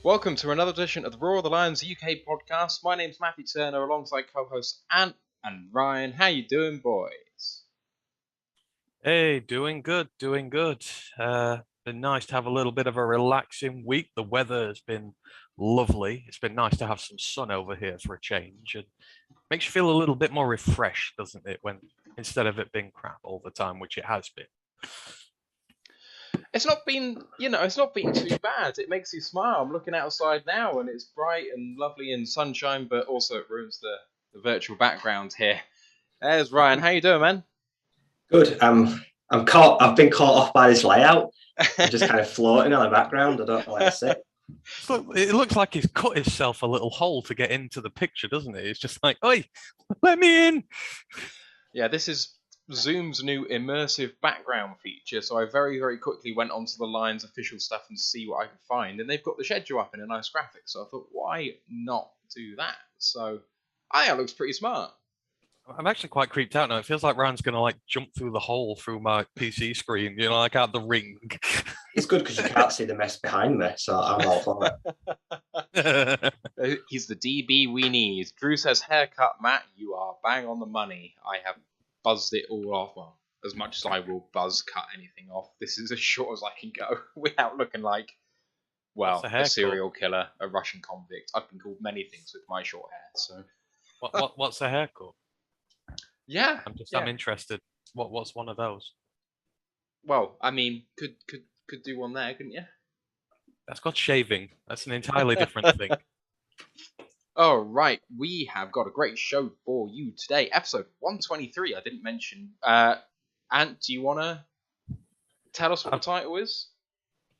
Welcome to another edition of the ROTL UK podcast. My name's Matthew Turner, alongside co-hosts Ant and Ryan. How you doing, boys? Hey, doing good, doing good. Been nice to have a little bit of a relaxing week. The weather has been lovely. It's been nice to have some sun over here for a change, and makes you feel a little bit more refreshed, doesn't it? When instead of it being crap all the time, which it has been. It's not been too bad. It makes you smile. I'm looking outside now, and it's bright and lovely and sunshine, but also it ruins the virtual background here. There's Ryan. How you doing, man? Good. I'm caught. I've been caught off by this layout. I'm just kind of floating on the background. I don't know where to sit. It looks like he's cut himself a little hole to get into the picture, doesn't it? It's just like, oi, let me in. Yeah, this is Zoom's new immersive background feature, so I very, very quickly went onto the Lions official stuff and see what I could find, and they've got the schedule up in a nice graphic, so I thought, why not do that? So, I think it looks pretty smart. I'm actually quite creeped out now. It feels like Ryan's gonna like jump through the hole through my PC screen, like out the ring. It's good because you can't see the mess behind me, so I'm all for it. He's the DB we need. Drew says, haircut, Matt, you are bang on the money. I have buzzed it all off. Well, as much as I will buzz cut anything off. This is as short as I can go without looking like, well, a serial killer, a Russian convict. I've been called many things with my short hair, so. What's a haircut? Yeah. I'm interested. What's one of those? Well, I mean, could do one there, couldn't you? That's called shaving. That's an entirely different thing. All right, we have got a great show for you today. Episode 123. I didn't mention. Ant, do you want to tell us what the title is?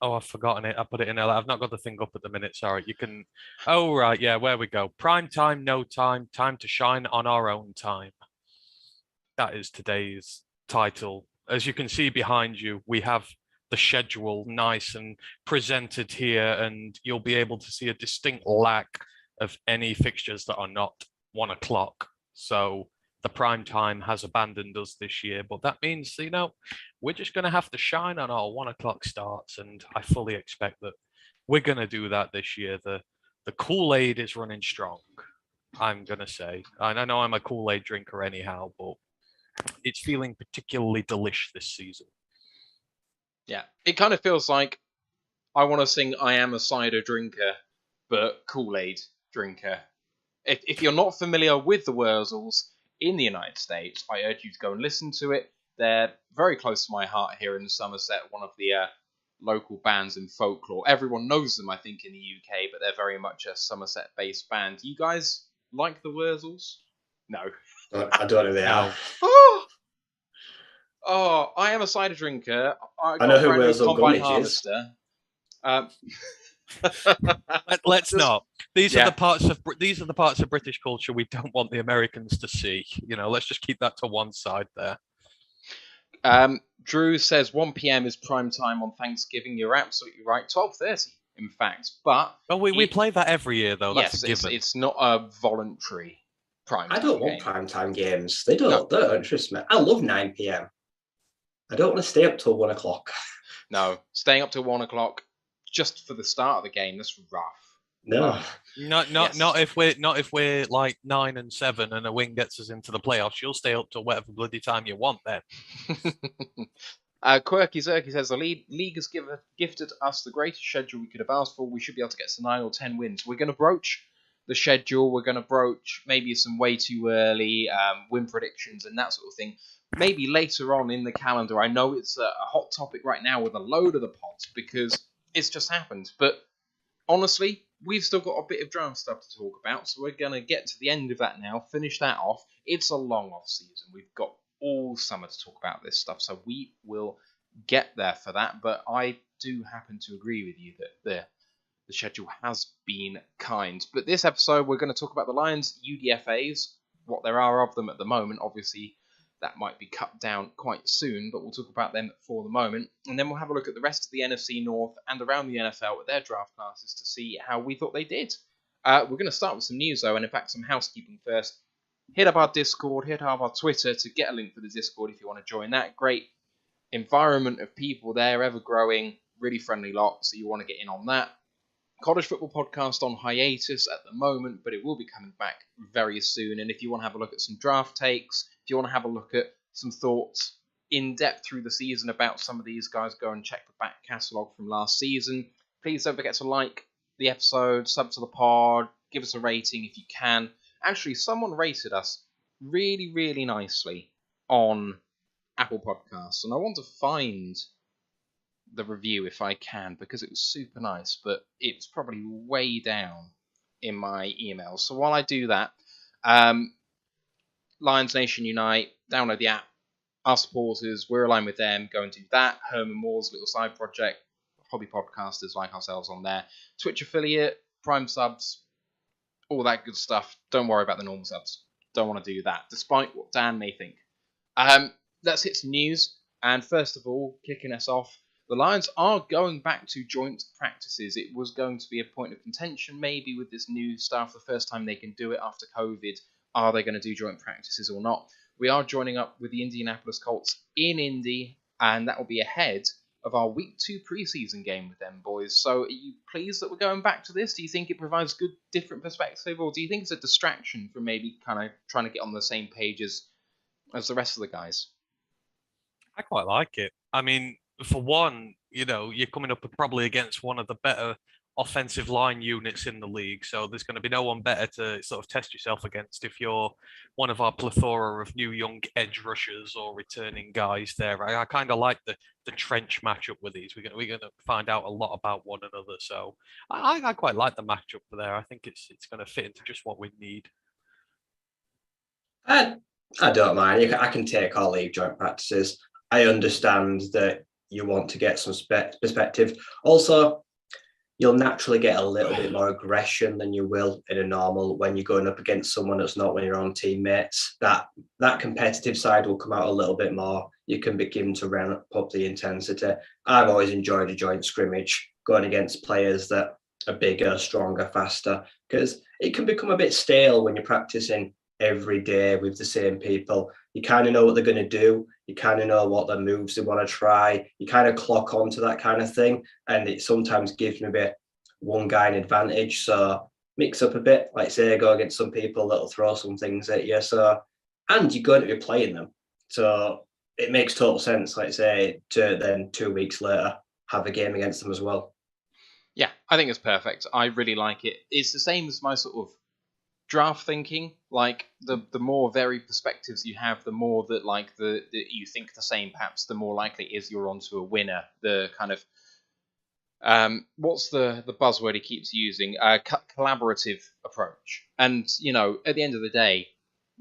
Oh, I've forgotten it. I put it in there. I've not got the thing up at the minute. Sorry. You can. Oh, right. Yeah, where we go. Prime time, no time. Time to shine on our own time. That is today's title. As you can see behind you, we have the schedule nice and presented here, and you'll be able to see a distinct lack of any fixtures that are not 1 o'clock. So the prime time has abandoned us this year, but that means, we're just going to have to shine on our 1 o'clock starts, and I fully expect that we're going to do that this year. The Kool-Aid is running strong, I'm going to say. And I know I'm a Kool-Aid drinker anyhow, but it's feeling particularly delish this season. Yeah, it kind of feels like I want to sing I Am a Cider Drinker, but Kool-Aid drinker. If you're not familiar with the Wurzels in the United States, I urge you to go and listen to it. They're very close to my heart here in Somerset, one of the local bands in folklore. Everyone knows them, I think, in the UK, but they're very much a Somerset-based band. You guys like the Wurzels? No. I don't know who they are. Oh, I Am a Cider Drinker. I know who Wurzel Gummidge is. Let's not. These are the parts of British culture we don't want the Americans to see. Let's just keep that to one side there. Drew says 1 p.m. is prime time on Thanksgiving. You're absolutely right. 12:30, in fact. But we play that every year, though. That's yes, it's not a voluntary prime time. I don't want prime time games. They don't interest me. I love 9 p.m. I don't want to stay up till 1 o'clock. No, staying up till 1 o'clock just for the start of the game, that's rough. No. Not if we're like 9 and 7 and a win gets us into the playoffs. You'll stay up till whatever bloody time you want then. Quirky Zerky says the league has gifted us the greatest schedule we could have asked for. We should be able to get some 9 or 10 wins. We're going to broach the schedule. We're going to broach maybe some way too early win predictions and that sort of thing. Maybe later on in the calendar. I know it's a hot topic right now with a load of the pods because it's just happened. But honestly, we've still got a bit of draft stuff to talk about, so we're going to get to the end of that now, finish that off. It's a long off season. We've got all summer to talk about this stuff, so we will get there for that. But I do happen to agree with you that the schedule has been kind. But this episode, we're going to talk about the Lions UDFAs, what there are of them at the moment. Obviously, that might be cut down quite soon, but we'll talk about them for the moment. And then we'll have a look at the rest of the NFC North and around the NFL with their draft classes to see how we thought they did. We're going to start with some news, though, and in fact, some housekeeping first. Hit up our Discord, hit up our Twitter to get a link for the Discord if you want to join that. Great environment of people there, ever growing, really friendly lot, so you want to get in on that. College Football Podcast on hiatus at the moment, but it will be coming back very soon. And if you want to have a look at some draft takes, if you want to have a look at some thoughts in depth through the season about some of these guys, go and check the back catalogue from last season. Please don't forget to like the episode, sub to the pod, give us a rating if you can. Actually, someone rated us really, really nicely on Apple Podcasts, and I want to find the review if I can, because it was super nice, but it's probably way down in my emails. So while I do that, Lions Nation Unite, download the app. Our supporters, we're aligned with them, go and do that. Herman Moore's little side project, hobby podcasters like ourselves on there. Twitch affiliate, Prime subs, all that good stuff. Don't worry about the normal subs. Don't want to do that, despite what Dan may think. Let's hit some news. And first of all, kicking us off, the Lions are going back to joint practices. It was going to be a point of contention, maybe, with this new staff, the first time they can do it after COVID. Are they going to do joint practices or not? We are joining up with the Indianapolis Colts in Indy, and that will be ahead of our Week 2 preseason game with them, boys. So are you pleased that we're going back to this? Do you think it provides good, different perspective, or do you think it's a distraction from maybe kind of trying to get on the same page as the rest of the guys? I quite like it. I mean, for one, you're coming up probably against one of the better offensive line units in the league, so there's going to be no one better to sort of test yourself against if you're one of our plethora of new young edge rushers or returning guys there. I kind of like the trench matchup with these. We're going to find out a lot about one another, so I quite like the matchup there. I think it's going to fit into just what we need. I don't mind. I can take all league joint practices. I understand that you want to get some perspective. Also, you'll naturally get a little bit more aggression than you will in a normal when you're going up against someone that's not one of your own teammates. That competitive side will come out a little bit more. You can begin to ramp up the intensity. I've always enjoyed a joint scrimmage going against players that are bigger, stronger, faster, because it can become a bit stale when you're practicing every day with the same people. You kind of know what they're going to do. You kind of know what their moves they want to try. You kind of clock onto that kind of thing. And it sometimes gives me a bit one guy an advantage. So mix up a bit, like say, go against some people that'll throw some things at you. So, and you're going to be playing them. So it makes total sense, like say, to then 2 weeks later have a game against them as well. Yeah, I think it's perfect. I really like it. It's the same as my sort of draft thinking. Like the more varied perspectives you have, the more that like the you think the same, perhaps the more likely it is you're onto a winner. The kind of what's the buzzword he keeps using? Collaborative approach. And at the end of the day,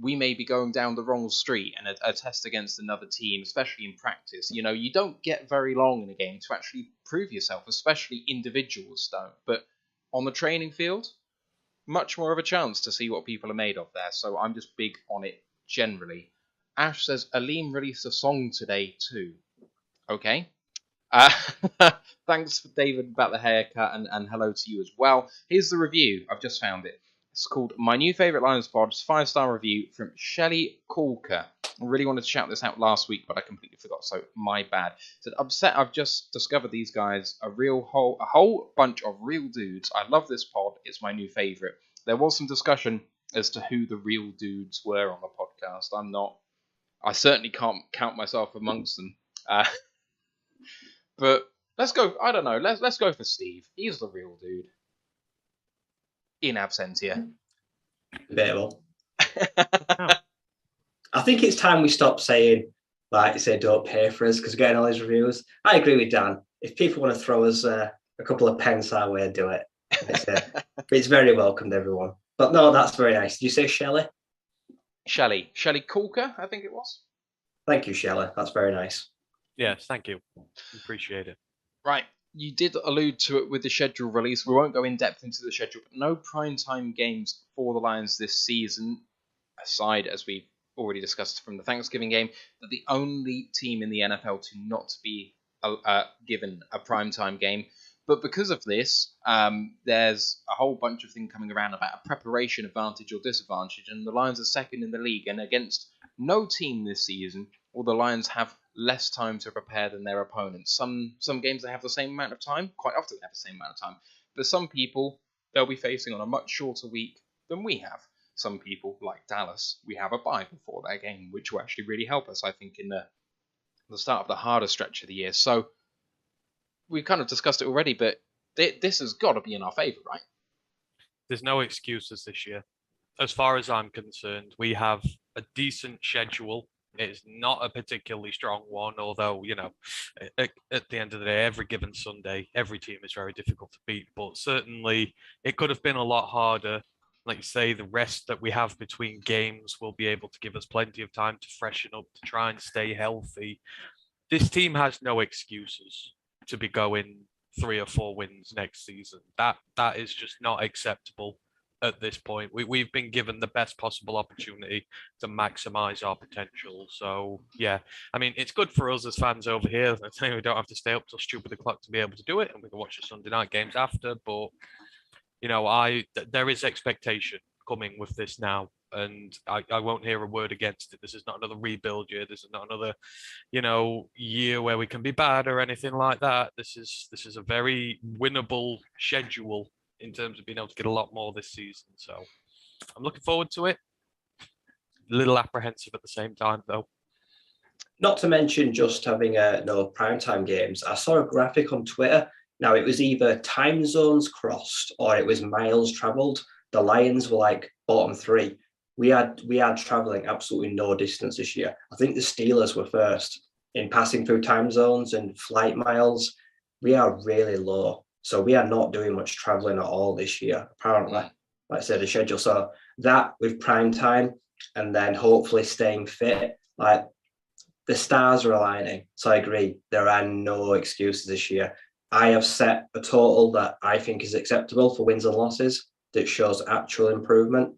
we may be going down the wrong street and a test against another team, especially in practice. You don't get very long in a game to actually prove yourself, especially individuals don't. But on the training field, much more of a chance to see what people are made of there. So I'm just big on it generally. Ash says, Aleem released a song today too. Okay. Thanks for David about the haircut, and hello to you as well. Here's the review. I've just found it. It's called My New Favourite Lions Pod. 5-star review from Shelley Calker. I really wanted to shout this out last week, but I completely forgot, so my bad. Said, upset I've just discovered these guys, a whole bunch of real dudes. I love this pod. It's my new favourite. There was some discussion as to who the real dudes were on the podcast. I certainly can't count myself amongst them. But let's go, I don't know, let's go for Steve. He's the real dude. In absentia. Debatable. I think it's time we stop saying, like you say, don't pay for us, because we're getting all these reviews. I agree with Dan. If people want to throw us a couple of pence our way, do it. It's very welcomed, everyone. But no, that's very nice. Did you say Shelley? Shelley Calker, I think it was. Thank you, Shelley. That's very nice. Yes, thank you. Appreciate it. Right. You did allude to it with the schedule release. We won't go in depth into the schedule, but no primetime games for the Lions this season, aside, as we've already discussed from the Thanksgiving game, that the only team in the NFL to not be given a primetime game. But because of this, there's a whole bunch of things coming around about a preparation advantage or disadvantage, and the Lions are second in the league, and against no team this season will the Lions have less time to prepare than their opponents. Some games they have the same amount of time, quite often they have the same amount of time, But some people, they'll be facing on a much shorter week than we have. Some people, like Dallas, we have a bye before their game, which will actually really help us, I think, in the start of the harder stretch of the year. So we've kind of discussed it already, but this has got to be in our favour, right? There's no excuses this year. As far as I'm concerned, we have a decent schedule. It's not a particularly strong one, although, at the end of the day, every given Sunday, every team is very difficult to beat. But certainly, it could have been a lot harder. Like you say, the rest that we have between games will be able to give us plenty of time to freshen up, to try and stay healthy. This team has no excuses to be going 3 or 4 wins next season. That is just not acceptable at this point. We've been given the best possible opportunity to maximize our potential. So yeah, I mean, it's good for us as fans over here. I tell you, we don't have to stay up till stupid o'clock to be able to do it, and we can watch the Sunday night games after. But there is expectation coming with this now, and I won't hear a word against it. This is not another rebuild year. This is not another, year where we can be bad or anything like that. This is a very winnable schedule in terms of being able to get a lot more this season. So I'm looking forward to it. A little apprehensive at the same time, though. Not to mention just having no primetime games. I saw a graphic on Twitter. Now, it was either time zones crossed or it was miles travelled. The Lions were like bottom 3. We had travelling absolutely no distance this year. I think the Steelers were first in passing through time zones and flight miles. We are really low. So we are not doing much travelling at all this year, apparently. Like I said, the schedule. So that with prime time and then hopefully staying fit, like the stars are aligning. So I agree, there are no excuses this year. I have set a total that I think is acceptable for wins and losses that shows actual improvement.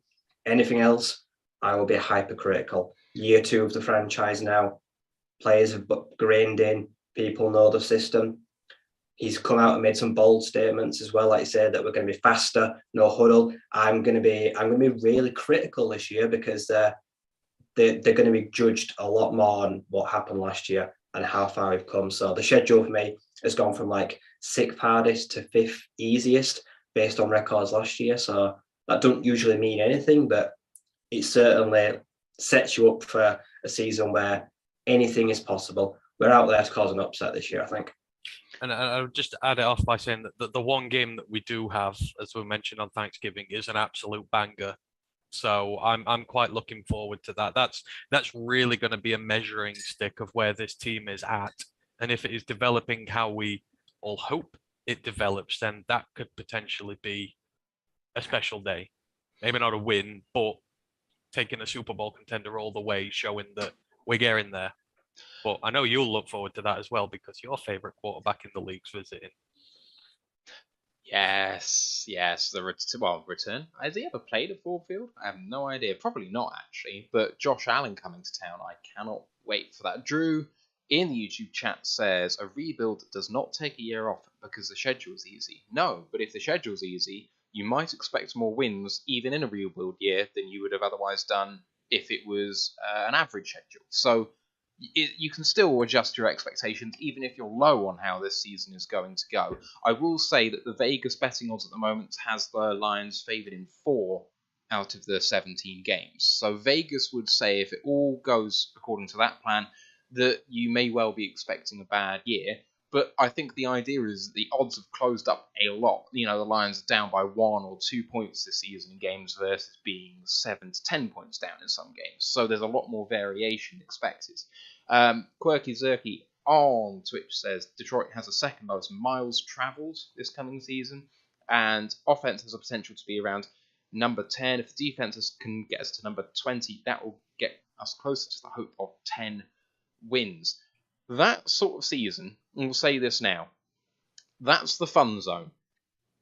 Anything else, I will be hypercritical. Year 2 of the franchise now. Players have grained in. People know the system. He's come out and made some bold statements as well, like I said, that we're going to be faster, no huddle. I'm going to be really critical this year because they're going to be judged a lot more on what happened last year and how far we've come. So the schedule for me has gone from like 6th hardest to 5th easiest based on records last year. So that don't usually mean anything, but it certainly sets you up for a season where anything is possible. We're out there to cause an upset this year, I think. And I'll just add it off by saying that the one game that we do have, as we mentioned on Thanksgiving, is an absolute banger. So I'm quite looking forward to that. That's really going to be a measuring stick of where this team is at. And if it is developing how we all hope it develops, then that could potentially be a special day. Maybe not a win, but taking a Super Bowl contender all the way, showing that we're getting there. But I know you'll look forward to that as well because your favorite quarterback in the league's visiting. Yes. The return. Has he ever played at Ford Field? I have no idea. Probably not, actually. But Josh Allen coming to town, I cannot wait for that. Drew in the YouTube chat says a rebuild does not take a year off because the schedule's easy. No, but if the schedule's easy, you might expect more wins even in a rebuild year than you would have otherwise done if it was an average schedule. So you can still adjust your expectations even if you're low on how this season is going to go. I will say that the Vegas betting odds at the moment has the Lions favoured in 4 out of the 17 games. So Vegas would say if it all goes according to that plan, that you may well be expecting a bad year. But I think the idea is that the odds have closed up a lot. The Lions are down by 1 or 2 points this season in games versus being 7 to 10 points down in some games. So there's a lot more variation expected. Quirky Zerky on Twitch says Detroit has the 2nd most miles travelled this coming season, and offense has a potential to be around number 10. If the defenses can get us to number 20, that will get us closer to the hope of 10 wins. That sort of season, and we'll say this now, that's the fun zone.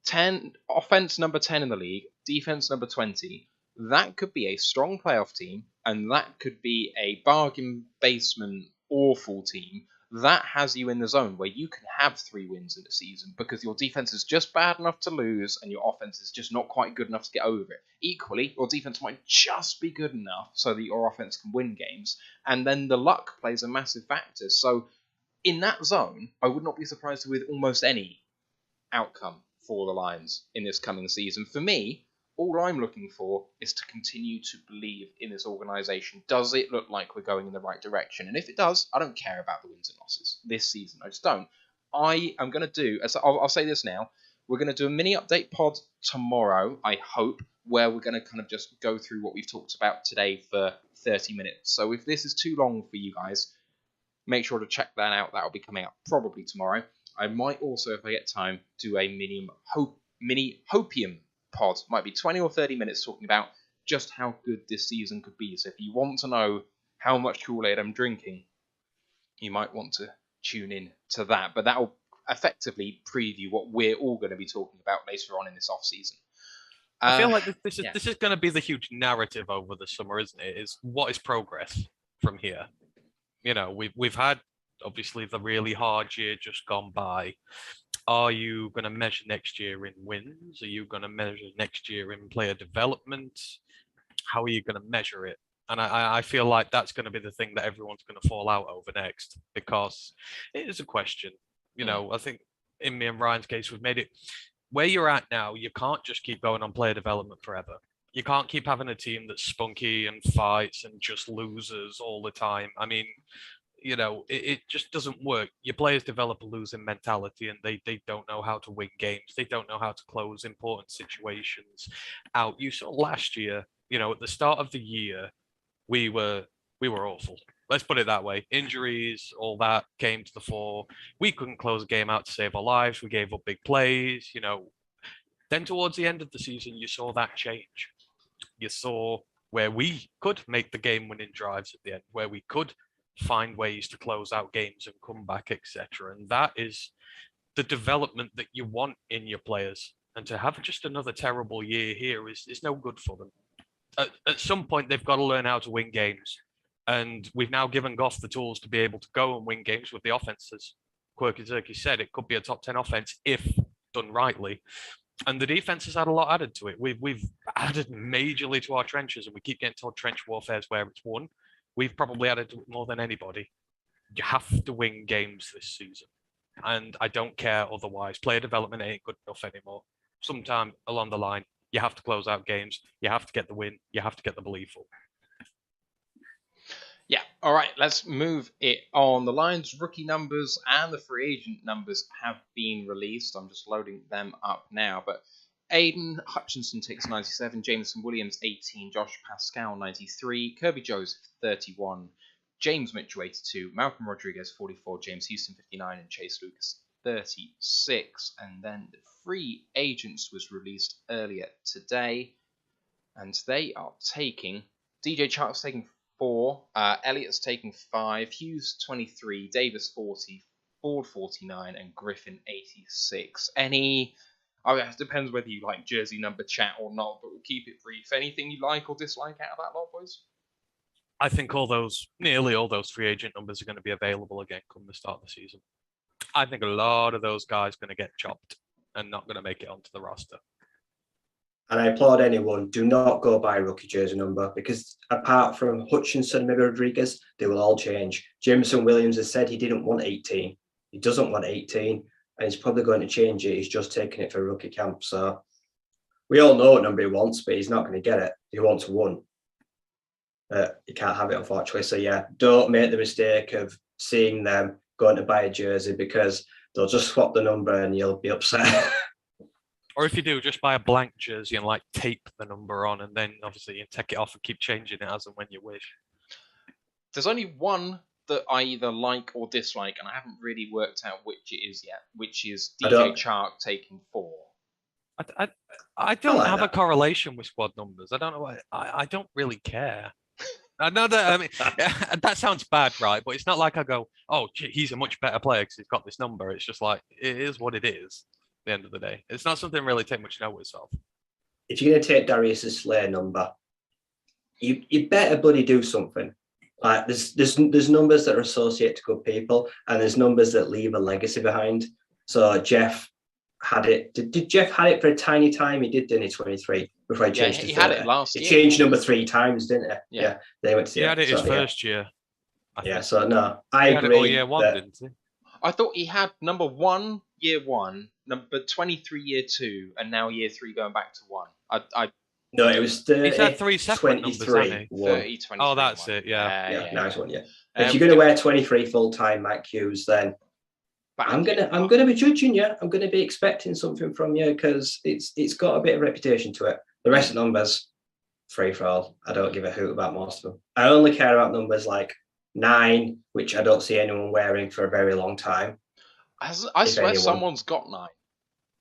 10 offense number 10 in the league, defense number 20. That could be a strong playoff team, and that could be a bargain basement awful team. That has you in the zone where you can have 3 wins in a season because your defense is just bad enough to lose and your offense is just not quite good enough to get over it. Equally, your defense might just be good enough so that your offense can win games, and then the luck plays a massive factor. So in that zone, I would not be surprised with almost any outcome for the Lions in this coming season. For me, all I'm looking for is to continue to believe in this organisation. Does it look like we're going in the right direction? And if it does, I don't care about the wins and losses this season. I just don't. I am going to do, I'll say this now, we're going to do a mini update pod tomorrow, I hope, where we're going to kind of just go through what we've talked about today for 30 minutes. So if this is too long for you guys, make sure to check that out. That'll be coming out probably tomorrow. I might also, if I get time, do a mini hopium pod. Might be 20 or 30 minutes talking about just how good this season could be. So if you want to know how much Kool-Aid I'm drinking, you might want to tune in to that. But that'll effectively preview what we're all going to be talking about later on in this off-season. I feel like this is going to be the huge narrative over the summer, isn't it? Is what is progress from here? You know, we've had obviously the really hard year just gone by. Are you going to measure next year in wins? Are you going to measure next year in player development? How are you going to measure it? And I feel like that's going to be the thing that everyone's going to fall out over next, because it is a question. You know, I think in me and Ryan's case, we've made it where you're at now. You can't just keep going on player development forever. You can't keep having a team that's spunky and fights and just loses all the time. I mean, you know, it just doesn't work. Your players develop a losing mentality, and they don't know how to win games. They don't know how to close important situations out. You saw last year, you know, at the start of the year, we were awful. Let's put it that way. Injuries, all that came to the fore. We couldn't close a game out to save our lives. We gave up big plays, you know. Then towards the end of the season, you saw that change. You saw where we could make the game-winning drives at the end, where we could find ways to close out games and come back, etc. And that is the development that you want in your players. And to have just another terrible year here is no good for them. At some point, they've got to learn how to win games. And we've now given Goff the tools to be able to go and win games with the offenses. Quirky Turkey said it could be a top 10 offense if done rightly. And the defense has had a lot added to it. We've added majorly to our trenches, and we keep getting told trench warfare is where it's won. We've probably added to it more than anybody. You have to win games this season. And I don't care otherwise. Player development ain't good enough anymore. Sometime along the line, you have to close out games. You have to get the win. You have to get the belief up. Yeah, all right, let's move it on. The Lions rookie numbers and the free agent numbers have been released. I'm just loading them up now. But Aiden Hutchinson takes 97, Jameson Williams 18, Josh Pascal 93, Kirby Joseph 31, James Mitchell 82, Malcolm Rodriguez 44, James Houston 59, and Chase Lucas 36. And then the free agents was released earlier today, and they are taking DJ Chark's taking 4, Elliott's taking 5, Hughes 23, Davis 40, Ford 49, and Griffin 86. Any? Oh, yeah, it depends whether you like jersey number chat or not, but we'll keep it brief. Anything you like or dislike out of that lot, boys? I think nearly all those free agent numbers are going to be available again come the start of the season. I think a lot of those guys are going to get chopped and not going to make it onto the roster. And I applaud anyone, do not go by rookie jersey number, because apart from Hutchinson, maybe Rodriguez, they will all change. Jameson Williams has said he didn't want 18. He doesn't want 18, and he's probably going to change it. He's just taking it for rookie camp. So we all know what number he wants, but he's not going to get it. He wants 1. He can't have it, unfortunately. So yeah, don't make the mistake of seeing them going to buy a jersey, because they'll just swap the number and you'll be upset. Or if you do, just buy a blank jersey and like tape the number on, and then obviously you take it off and keep changing it as and when you wish. There's only one that I either like or dislike, and I haven't really worked out which it is yet, which is DJ Chark taking 4. I don't have a correlation with squad numbers. I don't know why. I don't really care. I know that. I mean, that sounds bad, right? But it's not like I go, "Oh, he's a much better player because he's got this number." It's just like it is what it is. At the end of the day, it's not something really take much notice of. If you're going to take Darius's Slayer number, you better bloody do something. Like there's numbers that are associated to good people, and there's numbers that leave a legacy behind. So Jeff had it. Did Jeff had it for a tiny time? He did, didn't he? 23 before he changed. He had it last year. He changed number 3 times, didn't it? Yeah. They went to. He had it his first year. Yeah. So no, I agree. All year one, didn't he? I thought he had number 1, year 1, number 23, year 2, and now year 3 going back to 1. I No, it was He's 30, had 3 separate numbers, 23, hasn't he? 1. 30, 23. Oh, that's 1. it, yeah. Yeah, nice one, yeah. Um, If you're going to wear 23 full-time Mike Hughes, then I'm gonna be judging you. I'm gonna be expecting something from you because it's got a bit of reputation to it. The rest of the numbers, free for all. I don't give a hoot about most of them. I only care about numbers like 9, which I don't see anyone wearing for a very long time. I if swear anyone. someone's got 9.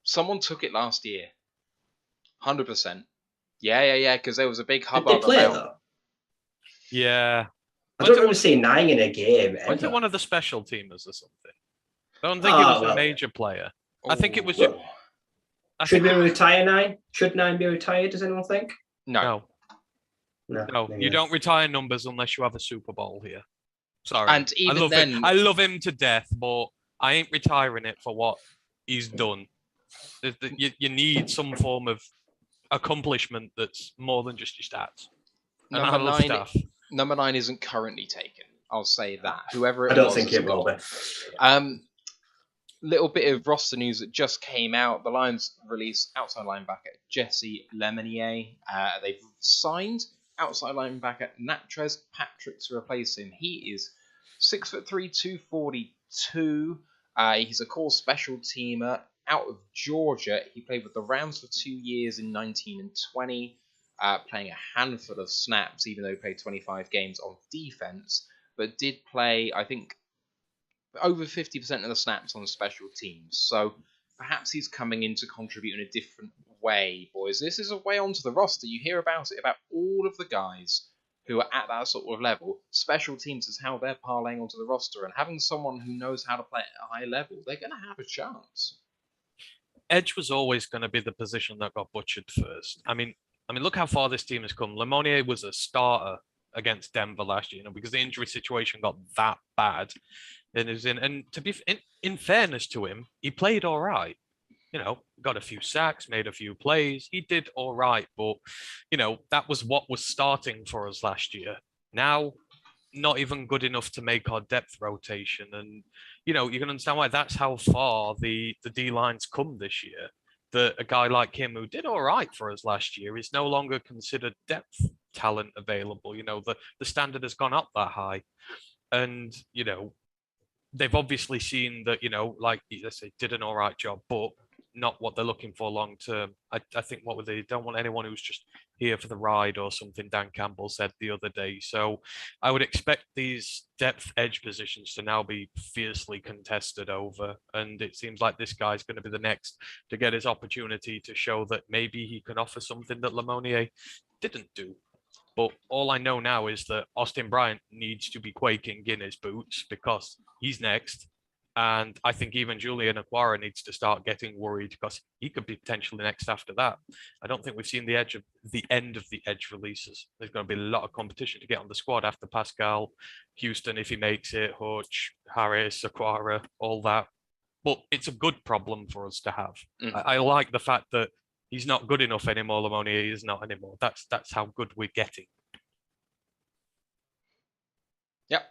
Someone took it last year. 100%. Yeah, because there was a big Did hubbub they play it about... though? Yeah. I don't remember seeing 9 in a game. Wasn't it Ever. one of the special teamers or something? I don't think it was a major player. I think it was just... Should we retire 9? Should 9 be retired, does anyone think? No. No. You don't retire numbers unless you have a Super Bowl here. Sorry. And even I love him to death, but I ain't retiring it for what he's done. You need some form of accomplishment that's more than just your stats. And I love stuff. Number 9 isn't currently taken. I'll say that. Whoever I don't think it will be. Little bit of roster news that just came out. The Lions released outside linebacker Jesse Lemonier. They've signed outside linebacker Natrez Patrick to replace him. He is 6'3", 242. He's a core special teamer out of Georgia. He played with the Rams for 2 years in 19 and 20, playing a handful of snaps, even though he played 25 games on defense, but did play, I think, over 50% of the snaps on special teams. So perhaps he's coming in to contribute in a different way, boys. This is a way onto the roster. You hear about it, about all of the guys who are at that sort of level. Special teams is how they're parlaying onto the roster, and having someone who knows how to play at a high level, they're going to have a chance. Edge was always going to be the position that got butchered first. I mean, look how far this team has come. Lemonier was a starter against Denver last year, because the injury situation got that bad. And to be in fairness to him, he played all right. Got a few sacks, made a few plays. He did all right, but that was what was starting for us last year. Now, not even good enough to make our depth rotation, and you can understand why. That's how far the D line's come this year. That a guy like him who did all right for us last year is no longer considered depth talent available. The standard has gone up that high, and they've obviously seen that, like I say, did an all right job, but not what they're looking for long term. I think they don't want anyone who's just here for the ride or something, Dan Campbell said the other day. So I would expect these depth edge positions to now be fiercely contested over. And it seems like this guy's going to be the next to get his opportunity to show that maybe he can offer something that Lemonier didn't do. But all I know now is that Austin Bryant needs to be quaking in his boots because he's next. And I think even Julian Aquara needs to start getting worried because he could be potentially next after that. I don't think we've seen the end of the edge releases. There's going to be a lot of competition to get on the squad after Pascal, Houston, if he makes it, Hutch, Harris, Aquara, all that. But it's a good problem for us to have. I like the fact that he's not good enough anymore. Lemonier is not anymore. That's how good we're getting. Yep.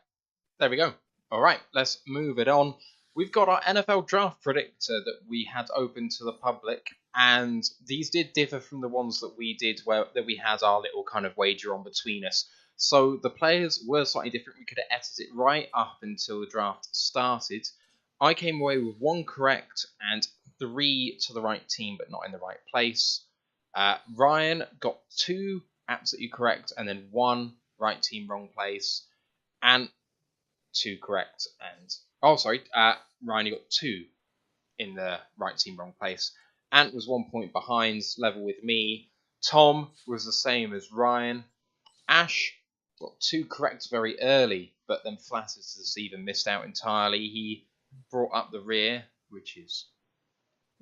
There we go. All right, let's move it on. We've got our NFL draft predictor that we had open to the public, and these did differ from the ones that we did that we had our little kind of wager on between us. So the players were slightly different. We could have edited it right up until the draft started. I came away with 1 correct and 3 to the right team, but not in the right place. Ryan got 2 absolutely correct, and then 1 right team, wrong place, and 2 correct. And Ryan, you got 2 in the right team, wrong place. Ant was 1 point behind, level with me. Tom was the same as Ryan. Ash got 2 correct very early, but then flattered to deceive and missed out entirely. He brought up the rear, which is,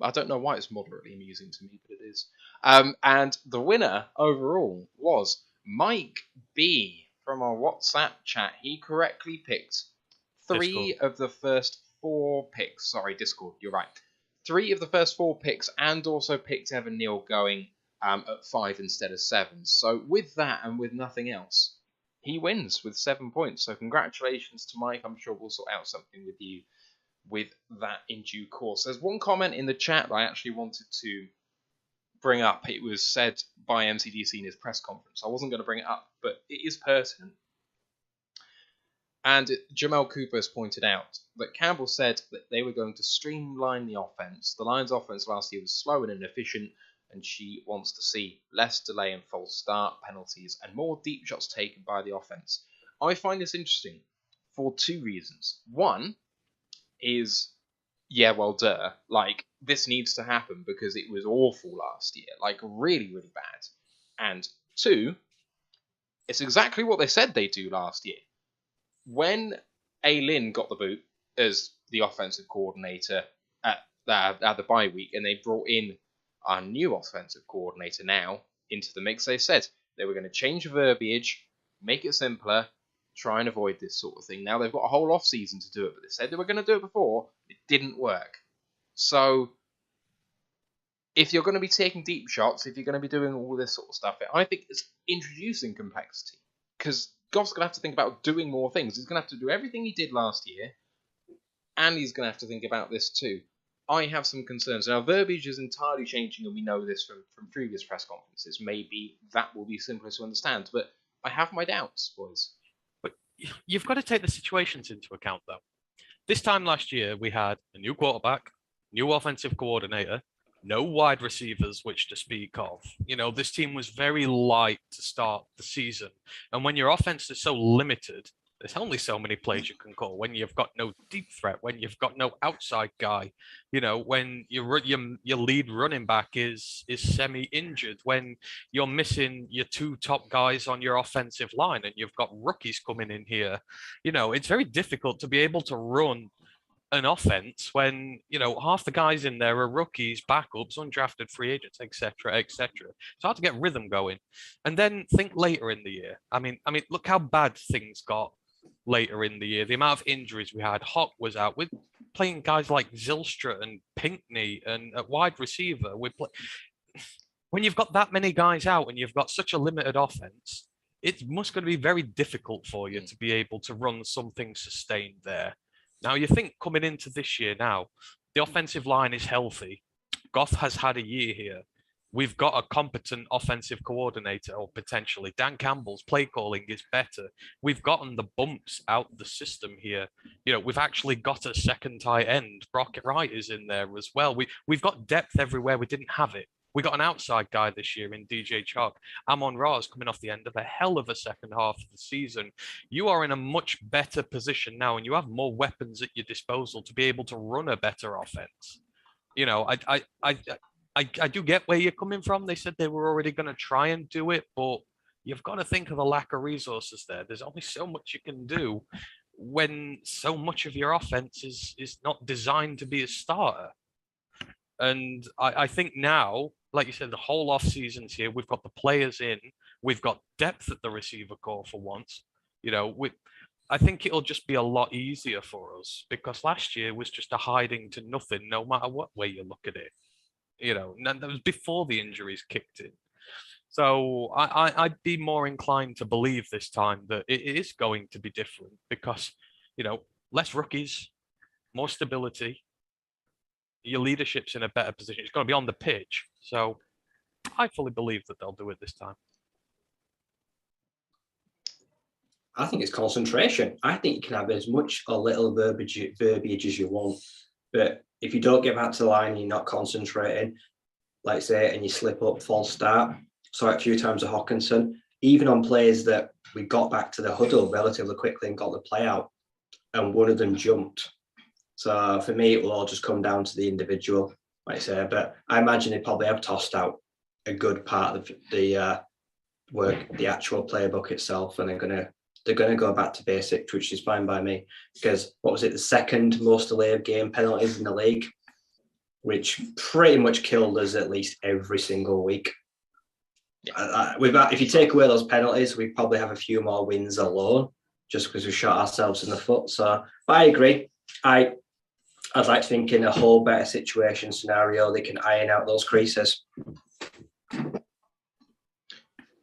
I don't know why it's moderately amusing to me, but it is. And the winner overall was Mike B from our WhatsApp chat. He correctly picked 3 of the first 4 picks. Sorry, Discord, you're right. 3 of the first 4 picks, and also picked Evan Neal going at 5 instead of 7. So with that and with nothing else, he wins with 7 points. So congratulations to Mike. I'm sure we'll sort out something with you with that in due course. There's one comment in the chat that I actually wanted to bring up. It was said by MCDC in his press conference. I wasn't going to bring it up, but it is pertinent. And Jamel Cooper has pointed out that Campbell said that they were going to streamline the offense. The Lions' offense last year was slow and inefficient, and she wants to see less delay and false start penalties and more deep shots taken by the offense. I find this interesting for two reasons. One is, yeah, well, duh. Like, this needs to happen because it was awful last year. Like, really, really bad. And two, it's exactly what they said they'd do last year. When A-Lin got the boot as the offensive coordinator at the bye week, and they brought in our new offensive coordinator now into the mix, they said they were going to change the verbiage, make it simpler, try and avoid this sort of thing. Now they've got a whole off-season to do it, but they said they were going to do it before. It didn't work. So if you're going to be taking deep shots, if you're going to be doing all this sort of stuff, I think it's introducing complexity. Because Goff's going to have to think about doing more things. He's going to have to do everything he did last year, and he's going to have to think about this too. I have some concerns. Now, verbiage is entirely changing, and we know this from previous press conferences. Maybe that will be simpler to understand, but I have my doubts, boys. But you've got to take the situations into account, though. This time last year, we had a new quarterback, new offensive coordinator, no wide receivers which to speak of. You know, this team was very light to start the season. And when your offense is so limited, there's only so many plays you can call. When you've got no deep threat, when you've got no outside guy, you know, when your lead running back is semi-injured, when you're missing your two top guys on your offensive line and you've got rookies coming in here, you know, it's very difficult to be able to run an offense when, you know, half the guys in there are rookies, backups, undrafted free agents, etc., etc. It's hard to get rhythm going. And then think later in the year. I mean, look how bad things got later in the year. The amount of injuries we had. Hawk was out. We're playing guys like Zylstra and Pinkney and at wide receiver. When you've got that many guys out and you've got such a limited offense, it's must going to be very difficult for you to be able to run something sustained there. Now, you think coming into this year now, the offensive line is healthy. Goff has had a year here. We've got a competent offensive coordinator, or potentially. Dan Campbell's play calling is better. We've gotten the bumps out of the system here. You know, we've actually got a second tight end. Brock Wright is in there as well. We've got depth everywhere we didn't have it. We got an outside guy this year in DJ Chalk. Amon-Ra is coming off the end of a hell of a second half of the season. You are in a much better position now, and you have more weapons at your disposal to be able to run a better offense. You know, I do get where you're coming from. They said they were already going to try and do it, but you've got to think of the lack of resources there. There's only so much you can do when so much of your offense is not designed to be a starter. And I think now, like you said, the whole off season's here. We've got the players in. We've got depth at the receiver core for once. You know, I think it'll just be a lot easier for us because last year was just a hiding to nothing, no matter what way you look at it. You know, and that was before the injuries kicked in. So I'd be more inclined to believe this time that it is going to be different because, you know, less rookies, more stability. Your leadership's in a better position. It's going to be on the pitch. So I fully believe that they'll do it this time. I think it's concentration. I think you can have as much or little verbiage as you want. But if you don't get back to the line and you're not concentrating, like say, and you slip up, false start, saw it a few times at Hawkinson, even on plays that we got back to the huddle relatively quickly and got the play out, and one of them jumped. So for me, it will all just come down to the individual, like I say. But I imagine they probably have tossed out a good part of the work, the actual playbook itself, and they're gonna go back to basics, which is fine by me. Because what was it, the second most delay of game penalties in the league, which pretty much killed us at least every single week. If you take away those penalties, we probably have a few more wins alone, just because we shot ourselves in the foot. So, but I agree. I'd like to think in a whole better situation scenario, they can iron out those creases.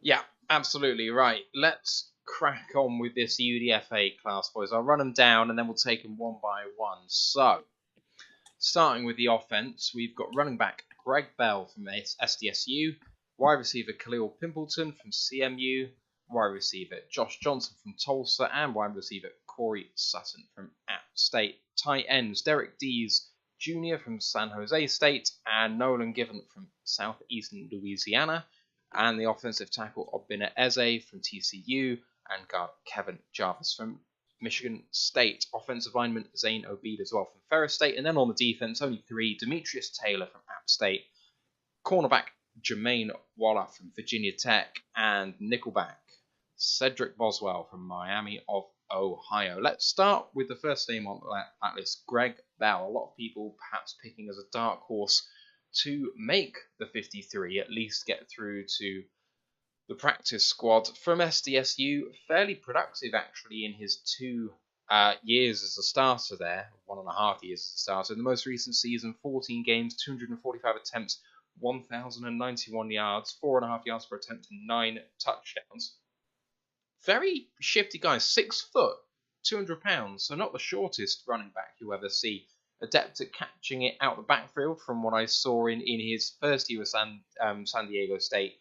Yeah, absolutely right. Let's crack on with this UDFA class, boys. I'll run them down and then we'll take them one by one. So, Starting with the offense, we've got running back Greg Bell from SDSU, wide receiver Khalil Pimpleton from CMU, wide receiver Josh Johnson from Tulsa, and wide receiver Corey Sutton from App State. Tight ends Derek Dees Jr. from San Jose State and Nolan Given from Southeastern Louisiana, and the offensive tackle Obina Eze from TCU, and guard Kevin Jarvis from Michigan State. Offensive lineman Zane Obeid as well from Ferris State. And then on the defense, only 3, Demetrius Taylor from App State, cornerback Jermaine Waller from Virginia Tech, and nickelback Cedric Boswell from Miami of Ohio. Let's start with the first name on that list, Greg Bell. A lot of people perhaps picking as a dark horse to make the 53, at least get through to the practice squad. From SDSU, fairly productive actually in his 2 years as a starter there, 1.5 years as a starter. In the most recent season, 14 games, 245 attempts, 1,091 yards, 4.5 yards per attempt, and 9 touchdowns. Very shifty guy, 6 foot, 200 pounds, so not the shortest running back you'll ever see. Adept at catching it out the backfield from what I saw in his first year with San Diego State.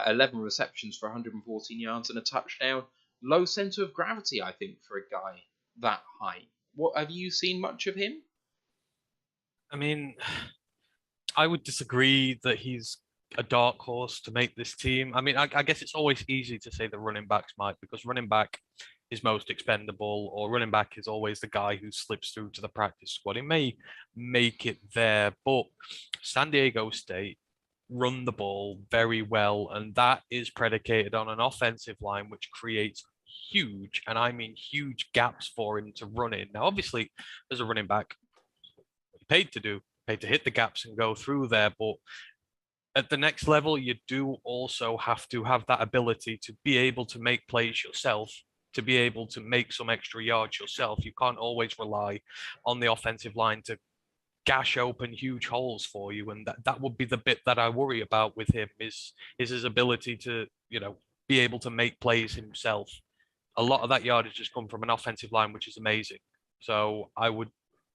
11 receptions for 114 yards and a touchdown. Low center of gravity, I think, for a guy that height. What have you seen much of him? I mean, I would disagree that he's a dark horse to make this team. I mean, I guess it's always easy to say the running backs might, because running back is most expendable, or running back is always the guy who slips through to the practice squad. He may make it there, but San Diego State run the ball very well, and that is predicated on an offensive line which creates huge, and I mean huge, gaps for him to run in. Now, obviously, as a running back, paid to hit the gaps and go through there, but at the next level, you do also have to have that ability to be able to make plays yourself, to be able to make some extra yards yourself. You can't always rely on the offensive line to gash open huge holes for you, and that would be the bit that I worry about with him is his ability to, be able to make plays himself. A lot of that yardage has come from an offensive line, which is amazing. So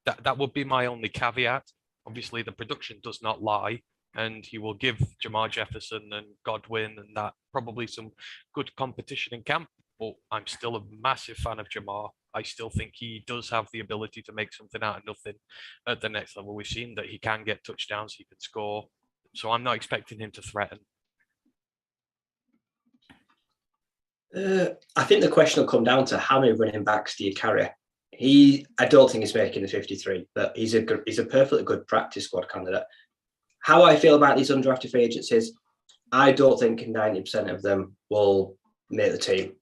that would be my only caveat. Obviously, the production does not lie, and he will give Jamar Jefferson and Godwin and that probably some good competition in camp. But I'm still a massive fan of Jamar. I still think he does have the ability to make something out of nothing at the next level. We've seen that he can get touchdowns, he can score. So I'm not expecting him to threaten. I think the question will come down to how many running backs do you carry? I don't think he's making the 53, but he's a perfectly good practice squad candidate. How I feel about these undrafted free agents is I don't think 90% of them will make the team.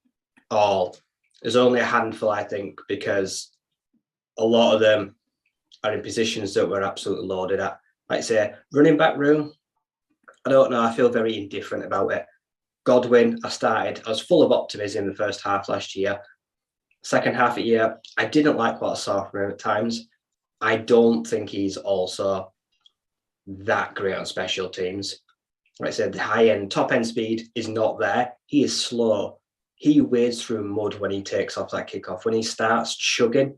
There's only a handful, I think, because a lot of them are in positions that we're absolutely loaded at. Like I say, running back room, I don't know. I feel very indifferent about it. Godwin, I was full of optimism in the first half last year. Second half of the year, I didn't like what I saw from him at times. I don't think he's also that great on special teams. Like I said, the high-end, top-end speed is not there. He is slow. He wades through mud when he takes off that kickoff, when he starts chugging.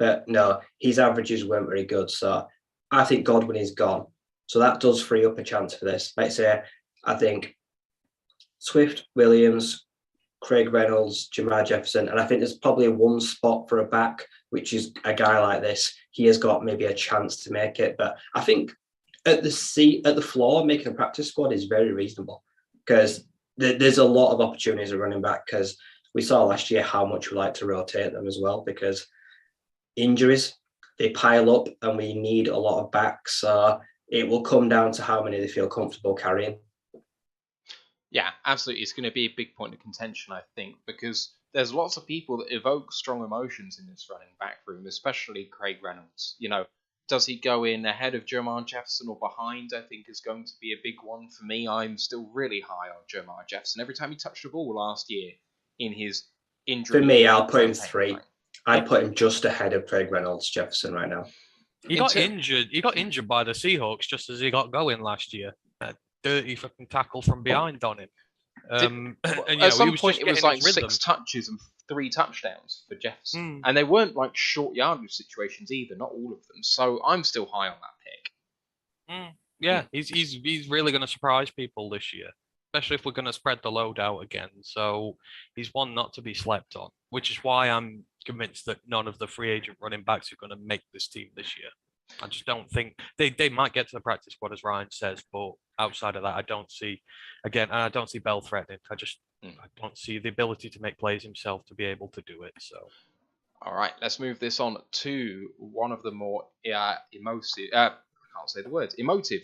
But no, his averages weren't very good. So I think Godwin is gone. So that does free up a chance for this. Like I say, I think Swift, Williams, Craig Reynolds, Jamar Jefferson, and I think there's probably one spot for a back, which is a guy like this. He has got maybe a chance to make it. But I think at the floor, making a practice squad is very reasonable, because there's a lot of opportunities at running back, because we saw last year how much we like to rotate them as well, because injuries, they pile up and we need a lot of backs. So it will come down to how many they feel comfortable carrying. Yeah, absolutely. It's going to be a big point of contention, I think, because there's lots of people that evoke strong emotions in this running back room, especially Craig Reynolds. Does he go in ahead of Jermar Jefferson or behind? I think is going to be a big one for me. I'm still really high on Jermar Jefferson. Every time he touched the ball last year in his injury. For me, I'll put him 3. I'd put him just ahead of Craig Reynolds Jefferson right now. He got injured. He got injured by the Seahawks just as he got going last year. A dirty fucking tackle from behind on him. And At some he was point, just it was getting like his rhythm. 6 touches and 3 touchdowns for Jefferson. Mm. And they weren't like short yardage situations either, not all of them. So I'm still high on that pick. Yeah, he's really going to surprise people this year, especially if we're going to spread the load out again. So he's one not to be slept on, which is why I'm convinced that none of the free agent running backs are going to make this team this year. I just don't think they might get to the practice squad, as Ryan says, but outside of that, I don't see, again, and I don't see Bell threatening. I don't see the ability to make plays himself to be able to do it. So, all right, let's move this on to one of the more emotive. I can't say the words. Emotive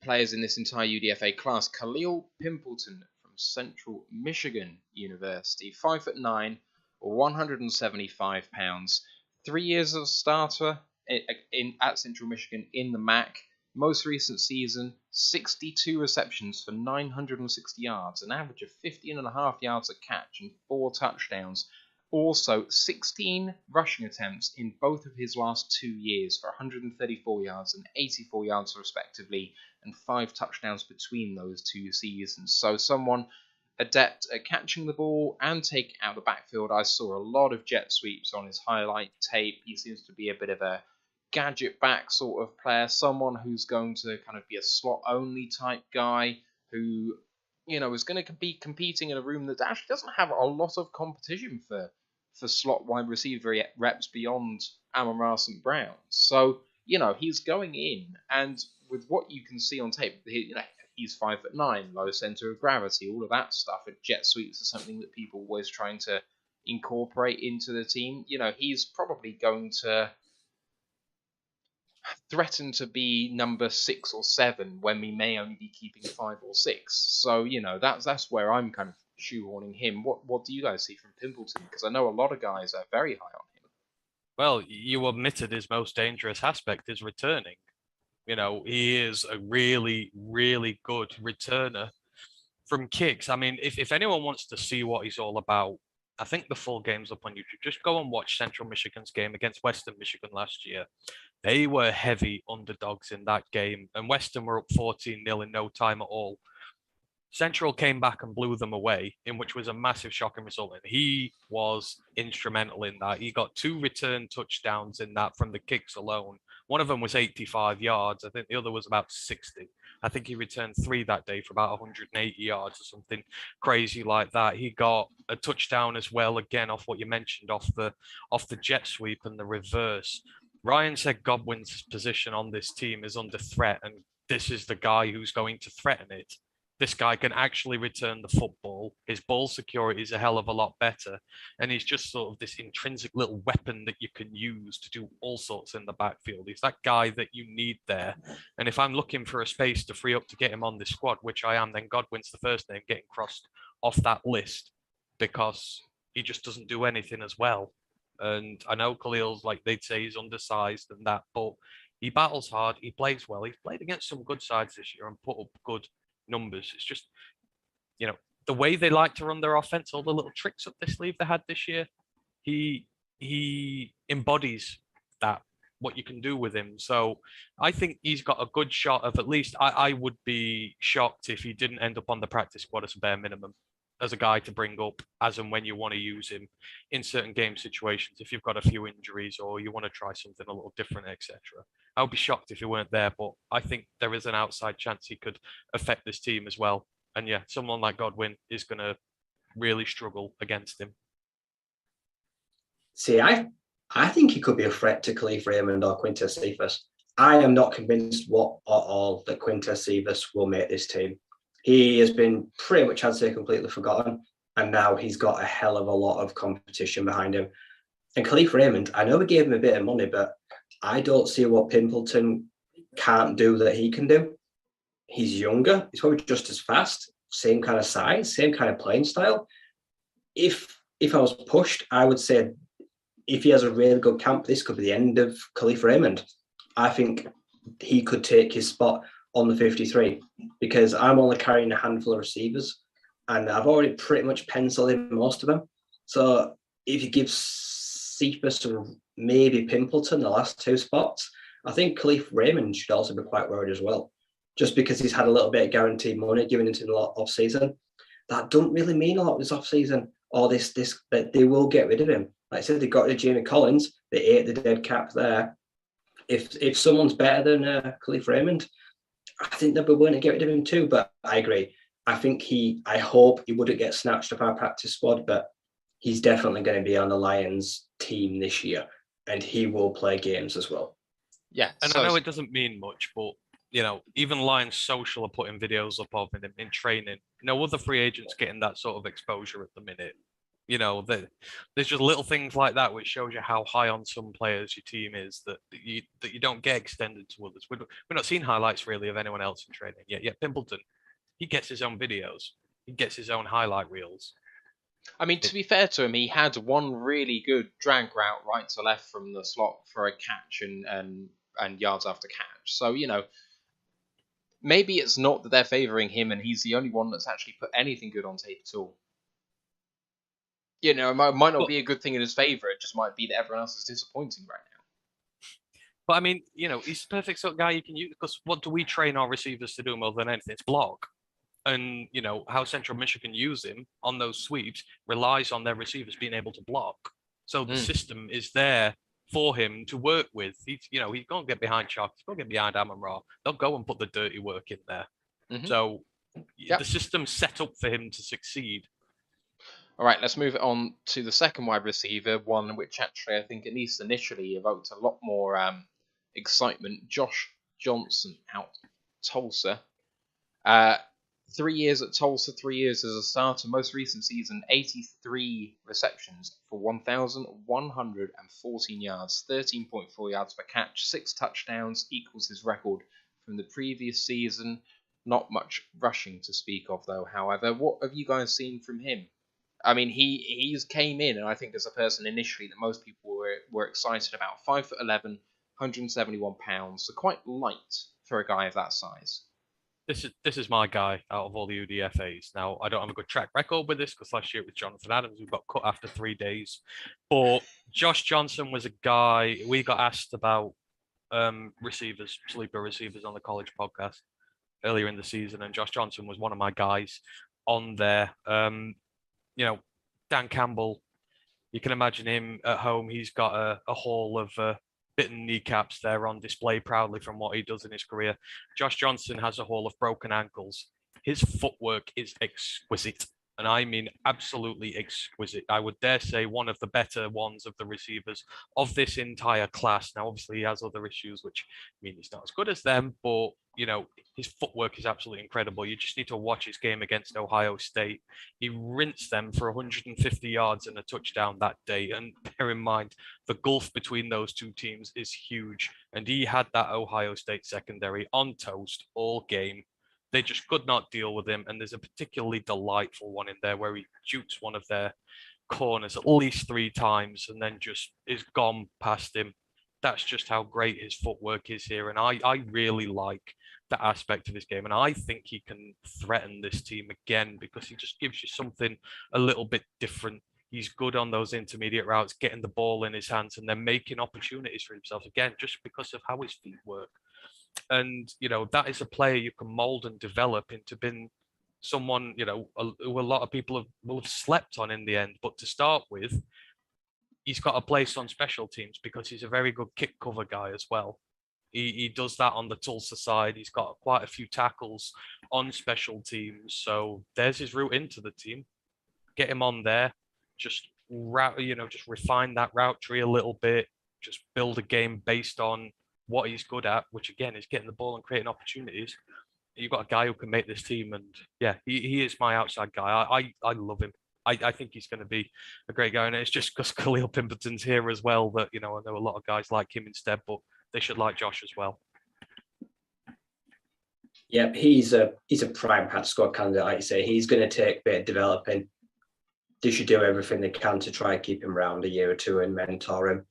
players in this entire UDFA class. Khalil Pimpleton from Central Michigan University, 5'9", 175 pounds, 3 years as a starter at Central Michigan in the MAC. Most recent season, 62 receptions for 960 yards, an average of 15.5 yards a catch and 4 touchdowns. Also, 16 rushing attempts in both of his last 2 years for 134 yards and 84 yards respectively, and 5 touchdowns between those 2 seasons. So someone adept at catching the ball and taking out the backfield. I saw a lot of jet sweeps on his highlight tape. He seems to be a bit of a gadget back sort of player, someone who's going to kind of be a slot only type guy who, is going to be competing in a room that actually doesn't have a lot of competition for slot wide receiver reps beyond Amon-Ra St. Brown. So, he's going in, and with what you can see on tape, he's 5'9", low center of gravity, all of that stuff. And jet sweeps are something that people are always trying to incorporate into the team. He's probably going to threaten to be number 6 or 7 when we may only be keeping 5 or 6. So that's where I'm kind of shoehorning him. What do you guys see from Pimpleton? Because I know a lot of guys are very high on him. Well, you admitted his most dangerous aspect is returning. He is a really, really good returner from kicks. I mean, if anyone wants to see what he's all about, I think the full game's up on YouTube. Just go and watch Central Michigan's game against Western Michigan last year. They were heavy underdogs in that game, and Western were up 14-0 in no time at all. Central came back and blew them away, in which was a massive shocking result. And he was instrumental in that. He got 2 return touchdowns in that from the kicks alone. One of them was 85 yards. I think the other was about 60. I think he returned 3 that day for about 180 yards or something crazy like that. He got a touchdown as well, again, off what you mentioned, off the jet sweep and the reverse. Ryan said Godwin's position on this team is under threat, and this is the guy who's going to threaten it. This guy can actually return the football. His ball security is a hell of a lot better. And he's just sort of this intrinsic little weapon that you can use to do all sorts in the backfield. He's that guy that you need there. And if I'm looking for a space to free up to get him on this squad, which I am, then Godwin's the first name getting crossed off that list because he just doesn't do anything as well. And I know Khalil's, like they'd say, he's undersized and that, but he battles hard. He plays well. He's played against some good sides this year and put up good numbers. It's just, the way they like to run their offense, all the little tricks up their sleeve they had this year, he embodies that, what you can do with him. So I think he's got a good shot of at least, I would be shocked if he didn't end up on the practice squad as a bare minimum, as a guy to bring up as and when you want to use him in certain game situations, if you've got a few injuries or you want to try something a little different, etc. I would be shocked if he weren't there, but I think there is an outside chance he could affect this team as well. And yeah, someone like Godwin is going to really struggle against him. See, I think he could be a threat to Khalif Raymond or Quintez Cephas. I am not convinced at all that Quintez Cephas will make this team. He has been pretty much, I'd say, completely forgotten, and now he's got a hell of a lot of competition behind him. And Khalif Raymond, I know we gave him a bit of money, but I don't see what Pimpleton can't do that he can do. He's younger. He's probably just as fast. Same kind of size, same kind of playing style. If I was pushed, I would say if he has a really good camp, this could be the end of Khalif Raymond. I think he could take his spot on the 53 because I'm only carrying a handful of receivers and I've already pretty much penciled in most of them. So if you give Cephas and maybe Pimpleton the last 2 spots, I think Khalif Raymond should also be quite worried as well. just because he's had a little bit of guaranteed money given into the off season. That don't really mean a lot this off season or this that they will get rid of him. Like I said, they got rid of Jamie Collins. They ate the dead cap there. If someone's better than Khalif Raymond, I think they'll be willing to get rid of him too. But I agree. I hope he wouldn't get snatched off our practice squad, but he's definitely going to be on the Lions team this year, and he will play games as well. Yeah, and I know it doesn't mean much, but even Lions Social are putting videos up of him in training. No other free agents getting that sort of exposure at the minute. There's just little things like that which shows you how high on some players your team is that you don't get extended to others. We're not seeing highlights really of anyone else in training yet. Yet Pimpleton, he gets his own videos. He gets his own highlight reels. I mean, to be fair to him, he had one really good drag route right to left from the slot for a catch and yards after catch. So, maybe it's not that they're favouring him and he's the only one that's actually put anything good on tape at all. It might not be a good thing in his favour. It just might be that everyone else is disappointing right now. But I mean, he's the perfect sort of guy you can use, because what do we train our receivers to do more than anything? It's block. And, how Central Michigan use him on those sweeps relies on their receivers being able to block. So the system is there for him to work with. He's going to get behind Chalk. He's going to get behind Amon-Ra. They'll go and put the dirty work in there. Mm-hmm. So the system's set up for him to succeed. All right, let's move on to the second wide receiver, one which actually I think at least initially evoked a lot more excitement. Josh Johnson out Tulsa. 3 years at Tulsa, 3 years as a starter. Most recent season, 83 receptions for 1,114 yards, 13.4 yards per catch, 6 touchdowns, equals his record from the previous season. Not much rushing to speak of, though, however. What have you guys seen from him? I mean, he's came in, and I think as a person initially that most people were excited about. 5'11", 171 pounds, so quite light for a guy of that size. This is my guy out of all the UDFAs. Now, I don't have a good track record with this because last year it was Jonathan Adams who got cut after 3 days. But Josh Johnson was a guy we got asked about receivers, sleeper receivers on the college podcast earlier in the season, and Josh Johnson was one of my guys on there. Dan Campbell, you can imagine him at home. He's got a haul of bitten kneecaps there on display proudly from what he does in his career. Josh Johnson has a haul of broken ankles. His footwork is exquisite, and I mean absolutely exquisite. I would dare say one of the better ones of the receivers of this entire class. Now, obviously, he has other issues, which mean he's not as good as them, but his footwork is absolutely incredible. You just need to watch his game against Ohio State. He rinsed them for 150 yards and a touchdown that day. And bear in mind, the gulf between those two teams is huge. And he had that Ohio State secondary on toast all game. They just could not deal with him. And there's a particularly delightful one in there where he shoots one of their corners at least 3 times and then just is gone past him. That's just how great his footwork is here. And I really like that aspect of his game. And I think he can threaten this team again because he just gives you something a little bit different. He's good on those intermediate routes, getting the ball in his hands and then making opportunities for himself again, just because of how his feet work. And, that is a player you can mold and develop into being someone, who a lot of people will have slept on in the end. But to start with, he's got a place on special teams because he's a very good kick cover guy as well. He does that on the Tulsa side. He's got quite a few tackles on special teams. So there's his route into the team. Get him on there. Just refine that route tree a little bit. Just build a game based on what he's good at, which again is getting the ball and creating opportunities. You've got a guy who can make this team, and yeah, he is my outside guy. I love him. I think he's going to be a great guy, and it's just because Khalil Pimperton's here as well that I know a lot of guys like him instead, but they should like Josh as well. Yeah, he's a prime practice squad candidate, like you say. He's going to take a bit of developing. They should do everything they can to try and keep him around a year or two and mentor him.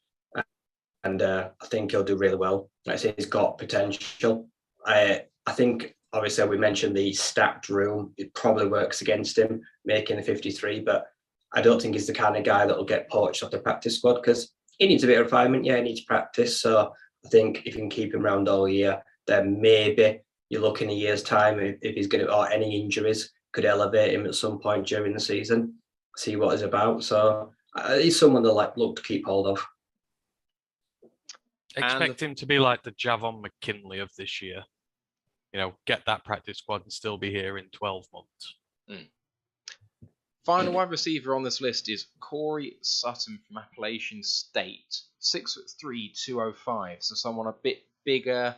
And I think he'll do really well. Like I say, he's got potential. I think, obviously, we mentioned the stacked room. It probably works against him, making the 53, but I don't think he's the kind of guy that will get poached off the practice squad because he needs a bit of refinement. Yeah, he needs practice. So I think if you can keep him around all year, then maybe you look in a year's time if he's going to, or any injuries could elevate him at some point during the season, see what he's about. So he's someone to look to keep hold of. Expect him to be like the Javon McKinley of this year. Get that practice squad and still be here in 12 months. Final wide receiver on this list is Corey Sutton from Appalachian State, 6'3", 205. So someone a bit bigger.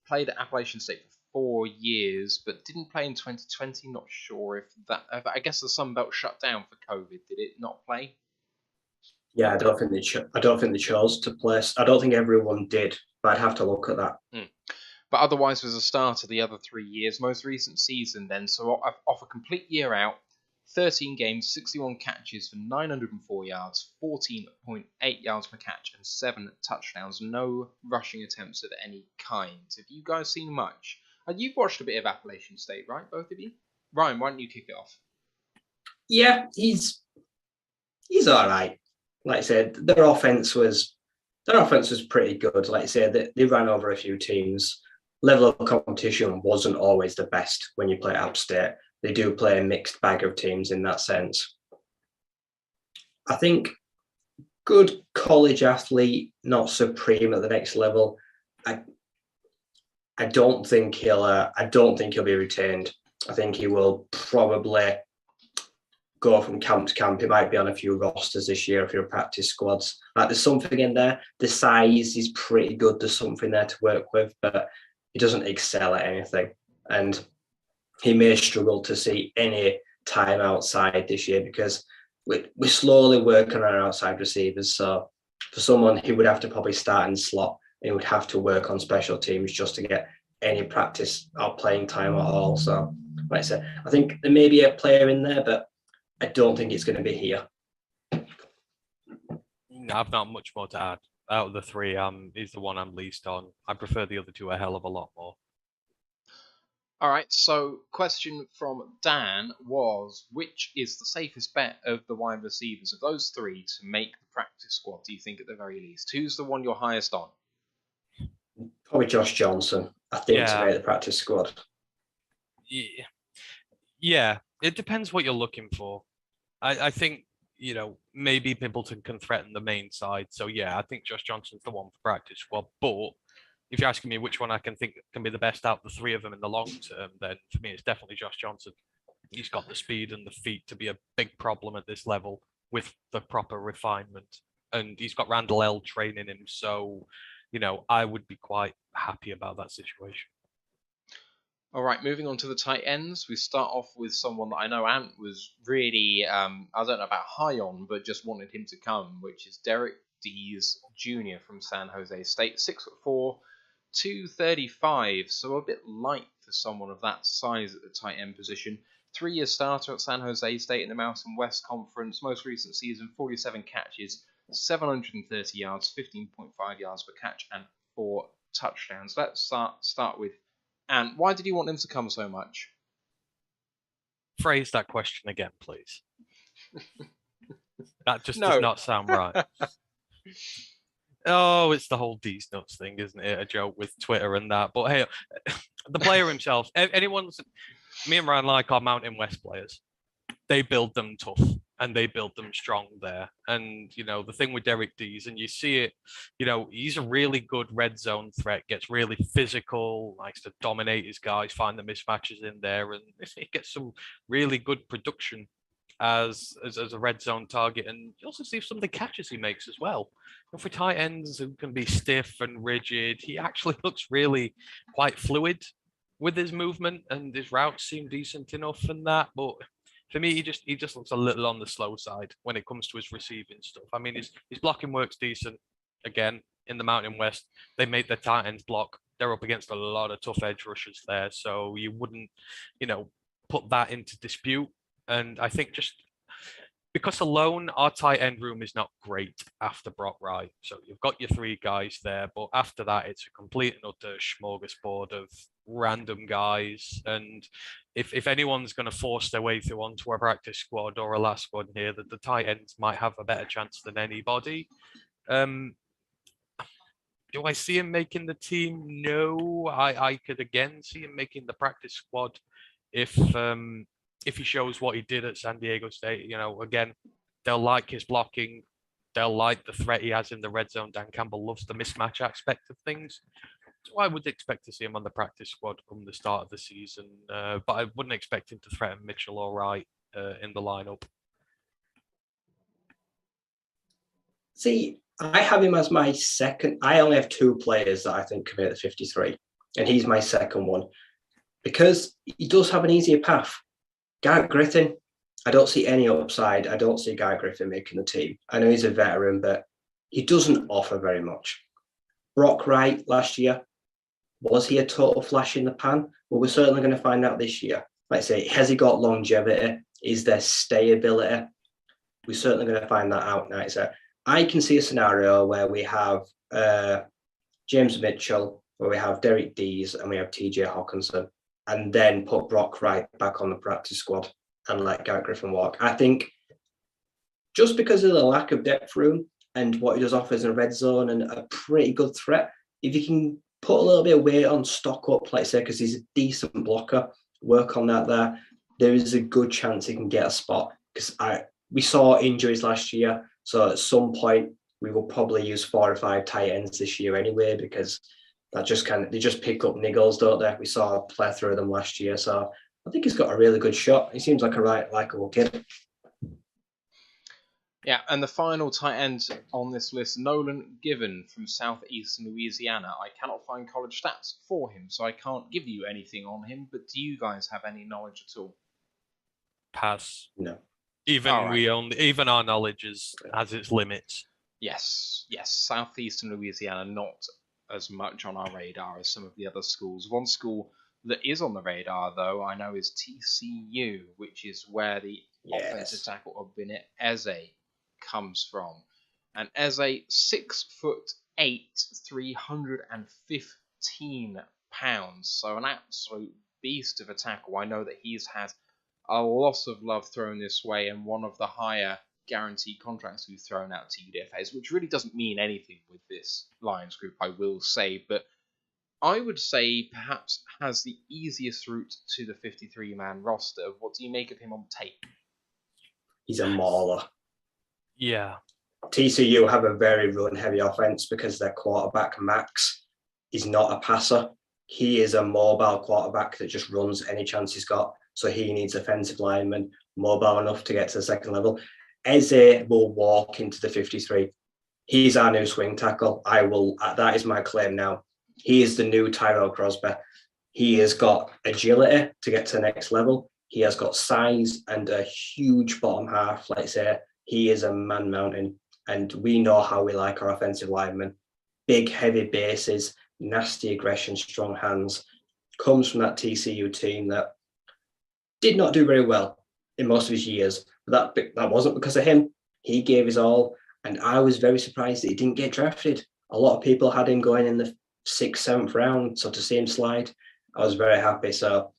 Played at Appalachian State for 4 years, but didn't play in 2020. Not sure if that. I guess the Sun Belt shut down for COVID. Did it not play? Yeah, I don't think they chose to play. I don't think everyone did, but I'd have to look at that. But otherwise was a starter the other 3 years. Most recent season then, so off a complete year out, 13 games, 61 catches for 904 yards, 14.8 yards per catch, and 7 touchdowns. No rushing attempts of any kind. Have you guys seen much? You've watched a bit of Appalachian State, right, both of you? Ryan, why don't you kick it off? Yeah, he's all right. Like I said, their offense was pretty good. Like I said, they ran over a few teams. Level of competition wasn't always the best when you play App State. They do play a mixed bag of teams in that sense. I think good college athlete, not supreme at the next level. I don't think he'll be retained. I think he will probably go from camp to camp. He might be on a few rosters this year, a few practice squads. There's something in there. The size is pretty good. There's something there to work with, but he doesn't excel at anything. And he may struggle to see any time outside this year because we're slowly working on our outside receivers. So for someone, he would have to probably start in slot. He would have to work on special teams just to get any practice or playing time at all. So, like I said, I think there may be a player in there, but I don't think it's going to be here. I've not much more to add. Out of the three, he's the one I'm least on. I prefer the other two a hell of a lot more. All right, so question from Dan was, which is the safest bet of the wide receivers of those three to make the practice squad, do you think, at the very least? Who's the one you're highest on? Probably Josh Johnson, I think, to make the practice squad. Yeah, it depends what you're looking for. I think, maybe Pimpleton can threaten the main side. So, yeah, I think Josh Johnson's the one for practice squad. But if you're asking me which one I can think can be the best out of the three of them in the long term, then for me, it's definitely Josh Johnson. He's got the speed and the feet to be a big problem at this level with the proper refinement. And he's got Randall L training him. So, I would be quite happy about that situation. All right, moving on to the tight ends. We start off with someone that I know Ant was really, I don't know about high on, but just wanted him to come, which is Derek Dees Jr. from San Jose State, 6'4", 235, so a bit light for someone of that size at the tight end position. 3-year starter at San Jose State in the Mountain West Conference. Most recent season, 47 catches, 730 yards, 15.5 yards per catch, and 4 touchdowns. Let's start with Ant. Why did you want him to come so much? Phrase that question again, please. That just does not sound right. Oh, it's the whole D's nuts thing, isn't it? A joke with Twitter and that. But hey, the player himself, me and Ryan like our Mountain West players. They build them tough and they build them strong there. And, the thing with Derek Dees, and you see it, he's a really good red zone threat, gets really physical, likes to dominate his guys, find the mismatches in there, and he gets some really good production as a red zone target. And you also see some of the catches he makes as well. And for tight ends who can be stiff and rigid, he actually looks really quite fluid with his movement, and his routes seem decent enough and that. But for me, he just looks a little on the slow side when it comes to his receiving stuff. I mean, his blocking work's decent. Again, in the Mountain West, they make their tight ends block. They're up against a lot of tough edge rushers there, so you wouldn't, put that into dispute. And I think just because alone, our tight end room is not great after Brock Wright. So you've got your 3 guys there, but after that, it's a complete and utter smorgasbord of random guys. And if anyone's going to force their way through onto a practice squad or a last squad here, that the tight ends might have a better chance than anybody. Do I see him making the team? No. I could again see him making the practice squad if he shows what he did at San Diego State. You know, again, they'll like his blocking. They'll like the threat he has in the red zone. Dan Campbell loves the mismatch aspect of things. So I would expect to see him on the practice squad come the start of the season. But I wouldn't expect him to threaten Mitchell or Wright in the lineup. See, I have him as my second. I only have 2 players that I think can make the 53, and he's my second one because he does have an easier path. Garrett Griffin, I don't see any upside. I don't see Guy Griffin making the team. I know he's a veteran, but he doesn't offer very much. Brock Wright last year, was he a total flash in the pan? Well, we're certainly going to find out this year. Like I say, has he got longevity? Is there stayability? We're certainly going to find that out now. So I can see a scenario where we have James Mitchell, where we have Derek Dees, and we have TJ Hawkinson, and then put Brock Wright back on the practice squad and let Garrett Griffin walk. I think just because of the lack of depth room and what he does offer in a red zone and a pretty good threat, if you can put a little bit of weight on, stock up, like I say, because he's a decent blocker, work on that there is a good chance he can get a spot. Because we saw injuries last year, so at some point we will probably use 4 or 5 tight ends this year anyway, because that just they just pick up niggles, don't they? We saw a plethora of them last year, so I think he's got a really good shot. He seems like a right likeable kid. Yeah, and the final tight end on this list, Nolan Given from southeastern Louisiana. I cannot find college stats for him, so I can't give you anything on him, but do you guys have any knowledge at all? Pass. No. Even our knowledge has its limits. Yes, southeastern Louisiana, not as much on our radar as some of the other schools. One school that is on the radar, though, I know is TCU, which is where the offensive tackle of Bennett Eze comes from. And Eze, 6'8", 315 pounds, so an absolute beast of a tackle. I know that he's had a lot of love thrown this way, and one of the higher guaranteed contracts we've thrown out to UDFAs, which really doesn't mean anything with this Lions group, I will say, but I would say perhaps has the easiest route to the 53-man roster. What do you make of him on tape? He's a mauler. Yeah. TCU have a very run-heavy offense because their quarterback, Max, is not a passer. He is a mobile quarterback that just runs any chance he's got. So he needs offensive linemen mobile enough to get to the second level. Eze will walk into the 53. He's our new swing tackle. That is my claim now. He is the new Tyrell Crosby. He has got agility to get to the next level. He has got size and a huge bottom half. Like I say, he is a man mountain. And we know how we like our offensive linemen. Big, heavy bases, nasty aggression, strong hands. Comes from that TCU team that did not do very well in most of his years. But that wasn't because of him. He gave his all. And I was very surprised that he didn't get drafted. A lot of people had him going in the 6th, 7th round. So to see him slide, I was very happy. So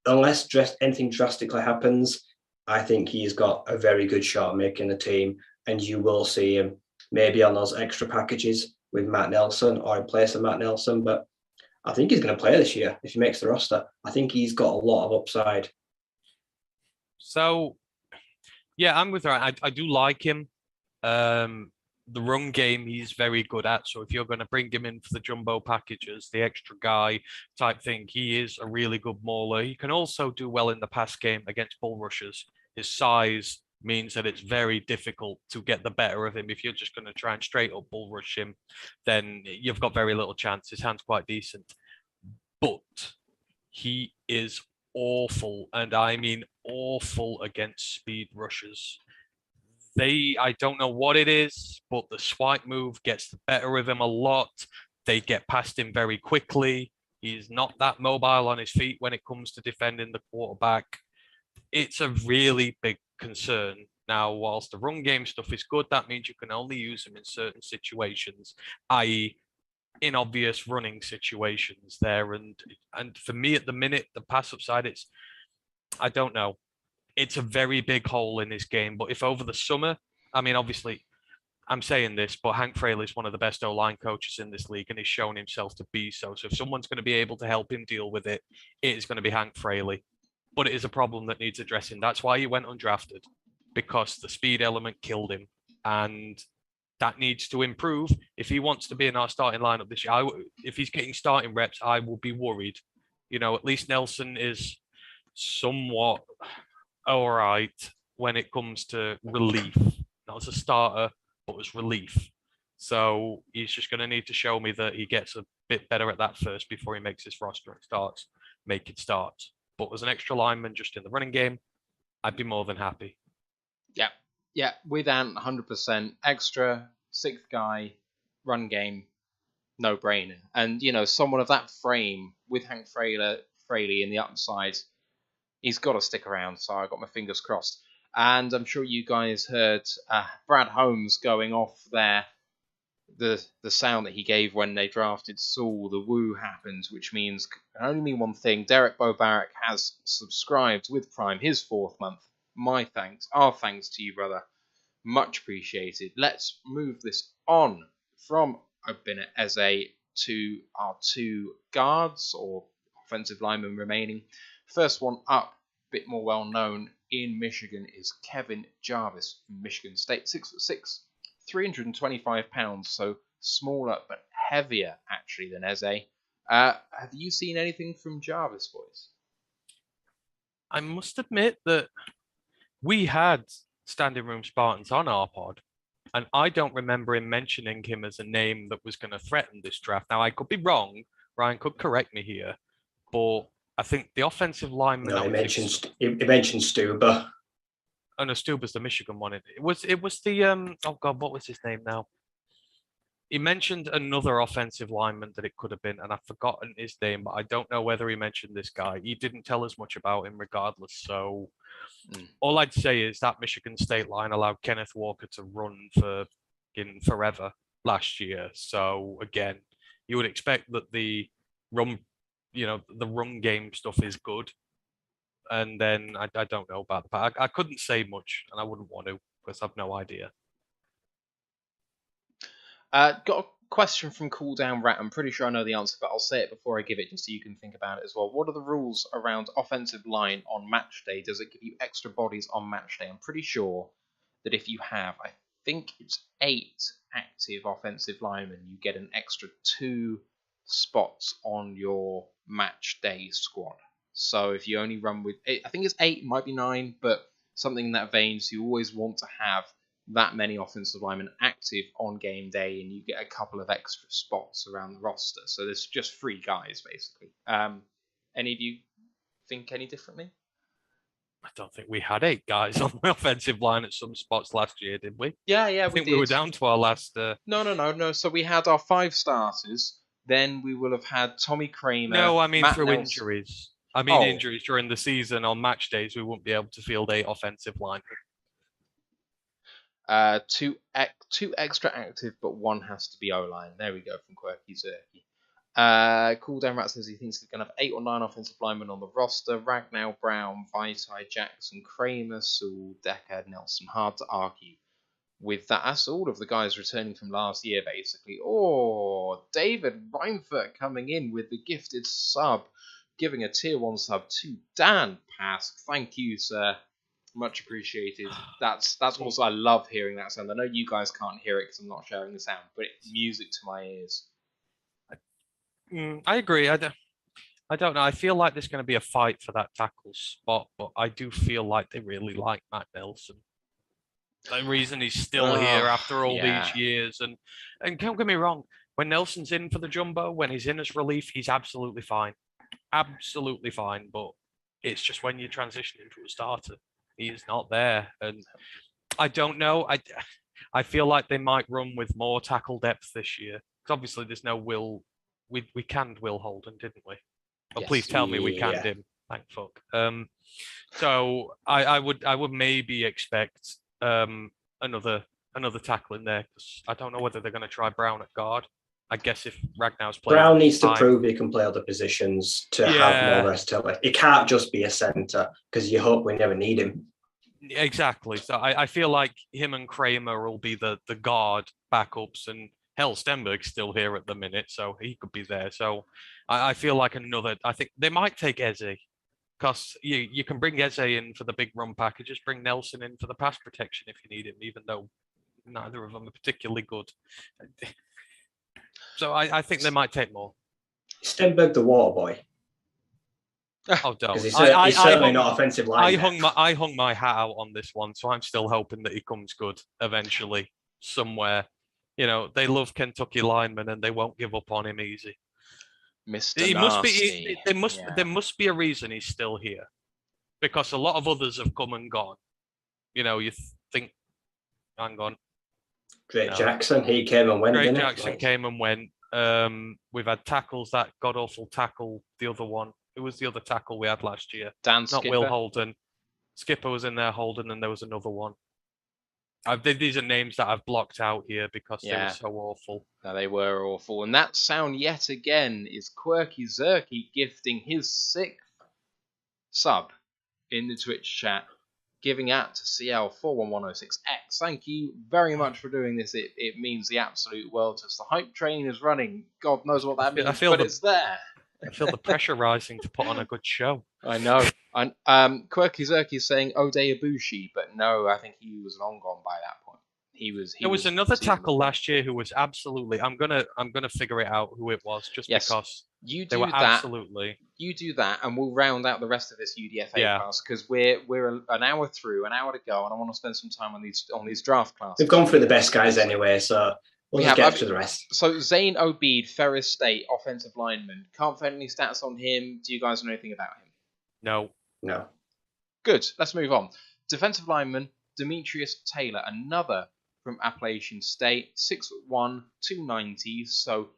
unless anything drastically happens, I think he's got a very good shot at making the team. And you will see him maybe on those extra packages with Matt Nelson or in place of Matt Nelson. But I think he's going to play this year if he makes the roster. I think he's got a lot of upside. So, yeah, I'm with her. I do like him. The run game he's very good at. So if you're going to bring him in for the jumbo packages, the extra guy type thing, he is a really good mauler. He can also do well in the pass game against bull rushers. His size means that it's very difficult to get the better of him. If you're just going to try and straight up bull rush him, then you've got very little chance. His hand's quite decent. But he is awful, and I mean awful against speed rushers. I don't know what it is, but the swipe move gets the better of him a lot. They get past him very quickly. He's not that mobile on his feet when it comes to defending the quarterback. It's a really big concern. Now, whilst the run game stuff is good, that means you can only use him in certain situations, i.e. in obvious running situations there. And for me at the minute, the pass upside, I don't know. It's a very big hole in his game. But if over the summer, I mean, obviously, I'm saying this, but Hank Fraley is one of the best O-line coaches in this league, and he's shown himself to be so. So if someone's going to be able to help him deal with it, it is going to be Hank Fraley. But it is a problem that needs addressing. That's why he went undrafted, because the speed element killed him, and that needs to improve if he wants to be in our starting lineup this year. If he's getting starting reps, I will be worried. You know, at least Nelson is somewhat all right when it comes to relief, not as a starter, but as relief. So he's just going to need to show me that he gets a bit better at that first before he makes his roster and starts making starts. But as an extra lineman just in the running game, I'd be more than happy. Yeah, with Ant, 100%. Extra, sixth guy, run game, no brainer. And, you know, someone of that frame with Hank Fraley in the upside, he's got to stick around. So I got my fingers crossed. And I'm sure you guys heard Brad Holmes going off there. The sound that he gave when they drafted Saul, the woo happened, which means can only mean one thing. Derek Bobarek has subscribed with Prime his 4th month. My thanks, our thanks to you, brother. Much appreciated. Let's move this on from Obinna Eze to our 2 guards or offensive linemen remaining. First one up, a bit more well known in Michigan, is Kevin Jarvis from Michigan State. 6'6", 325 pounds, so smaller but heavier actually than Eze. Have you seen anything from Jarvis, boys? I must admit that we had Standing Room Spartans on our pod, and I don't remember him mentioning him as a name that was going to threaten this draft. Now, I could be wrong. Ryan could correct me here, but I think the offensive lineman... No, he mentioned Stuber. Oh, no, Stuber's the Michigan one. It was the... oh, God, what was his name now? He mentioned another offensive lineman that it could have been, and I've forgotten his name, but I don't know whether he mentioned this guy. He didn't tell us much about him regardless, so... All I'd say is that Michigan State line allowed Kenneth Walker to run forever last year. So again, you would expect that the run game stuff is good. And then I don't know about that. I couldn't say much, and I wouldn't want to because I've no idea. Got a question from Cool Down Rat. I'm pretty sure I know the answer, but I'll say it before I give it just so you can think about it as well. What are the rules around offensive line on match day? Does it give you extra bodies on match day? I'm pretty sure that if you have, I think it's 8 active offensive linemen, you get an extra 2 spots on your match day squad. So if you only run with, I think it's 8, might be 9, but something in that vein. So you always want to have that many offensive linemen active on game day, and you get a couple of extra spots around the roster. So there's just 3 guys, basically. Any of you think any differently? I don't think we had 8 guys on the offensive line at some spots last year, did we? Yeah, I think we were down to our last... No. So we had our 5 starters. Then we will have had Tommy Kramer. No, I mean Matt through Nelson. Injuries. I mean injuries during the season. On match days, we wouldn't be able to field 8 offensive linemen. 2 extra active, but 1 has to be O-line. There we go, from Quirky Zerky. Cool Down Rat says he thinks he's going to have 8 or 9 offensive linemen on the roster. Ragnow, Brown, Vaitai, Jackson, Kramer, Sewell, Decker, Nelson. Hard to argue with that. That's all of the guys returning from last year, basically. Oh, David Reinfurt coming in with the gifted sub, giving a tier 1 sub to Dan Pask. Thank you, sir. Much appreciated. That's also, I love hearing that sound. I know you guys can't hear it because I'm not sharing the sound, but it's music to my ears. I agree. I don't know. I feel like there's going to be a fight for that tackle spot, but I do feel like they really like Matt Nelson. The reason he's still here after all these years, and don't get me wrong, when Nelson's in for the jumbo, when he's in as relief, he's absolutely fine, But it's just when you transition into a starter, he is not there, and I don't know. I feel like they might run with more tackle depth this year. Because obviously, there's no Will. We canned Will Holden, didn't we? Oh, yes. Please tell me we canned him. Thank fuck. So I would maybe expect another tackle in there, because I don't know whether they're going to try Brown at guard. I guess if Ragnow's playing, Brown needs to prove he can play other positions to have more versatility. It can't just be a centre, because you hope we never need him. Exactly. So I feel like him and Kramer will be the guard backups, and hell, Stenberg's still here at the minute, so he could be there. So I feel like I think they might take Eze, because you can bring Eze in for the big run packages, bring Nelson in for the pass protection if you need him, even though neither of them are particularly good. So I think they might take more. Stenberg the water boy. Oh, don't. Because he's certainly not offensive line. I hung my hat out on this one, so I'm still hoping that he comes good eventually somewhere. You know, they love Kentucky linemen and they won't give up on him easy. Mr. Nasty. There must be a reason he's still here, because a lot of others have come and gone. You know, you think, hang on. Drake Jackson, he came and went. Drake Jackson came and went. We've had tackles, that god awful tackle, the other one. Who was the other tackle we had last year? Not Skipper. Will Holden. Skipper was in there, Holden, and there was another one. These are names that I've blocked out here because they were so awful. No, they were awful. And that sound yet again is Quirky Zerky gifting his 6th sub in the Twitch chat, giving out to CL41106X. Thank you very much for doing this. It means the absolute world to us. The hype train is running. God knows what that means, but it's there. I feel the pressure rising to put on a good show. I know. And Quirky Zerky is saying Ode Ibushi, but no, I think he was long gone by that point. There was another tackle last year who was absolutely. I'm gonna figure it out who it was, just because you they were absolutely. You do that, and we'll round out the rest of this UDFA class, because we're an hour through, an hour to go, and I want to spend some time on these draft classes. We've gone through the best guys anyway, so we'll get to the rest. So Zane Obeid, Ferris State, offensive lineman. Can't find any stats on him. Do you guys know anything about him? No. Good. Let's move on. Defensive lineman Demetrius Taylor, another from Appalachian State, 6'1", 290, so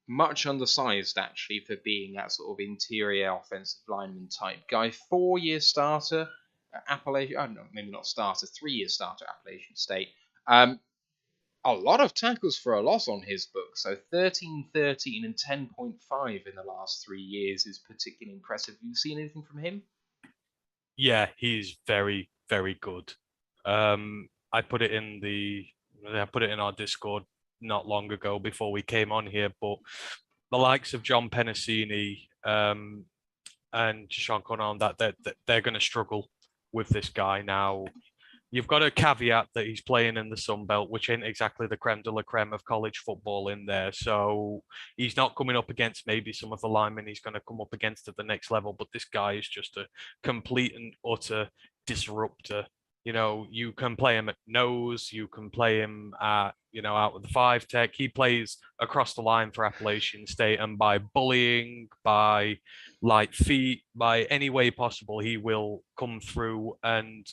much undersized actually for being that sort of interior offensive lineman type guy. 4-year starter at Appalachian. Oh no, maybe not starter. 3-year starter at Appalachian State. A lot of tackles for a loss on his book. So 13, 13, and 10.5 in the last 3 years is particularly impressive. Have you seen anything from him? Yeah, he's very, very good. I put it in our Discord not long ago before we came on here, but the likes of John Penasini and Sean Conan, they're going to struggle with this guy now. You've got a caveat that he's playing in the Sun Belt, which ain't exactly the creme de la creme of college football in there. So he's not coming up against maybe some of the linemen he's going to come up against at the next level. But this guy is just a complete and utter disruptor. You know, you can play him at nose, you can play him at, out with the 5 tech. He plays across the line for Appalachian State, and by bullying, by light feet, by any way possible, he will come through and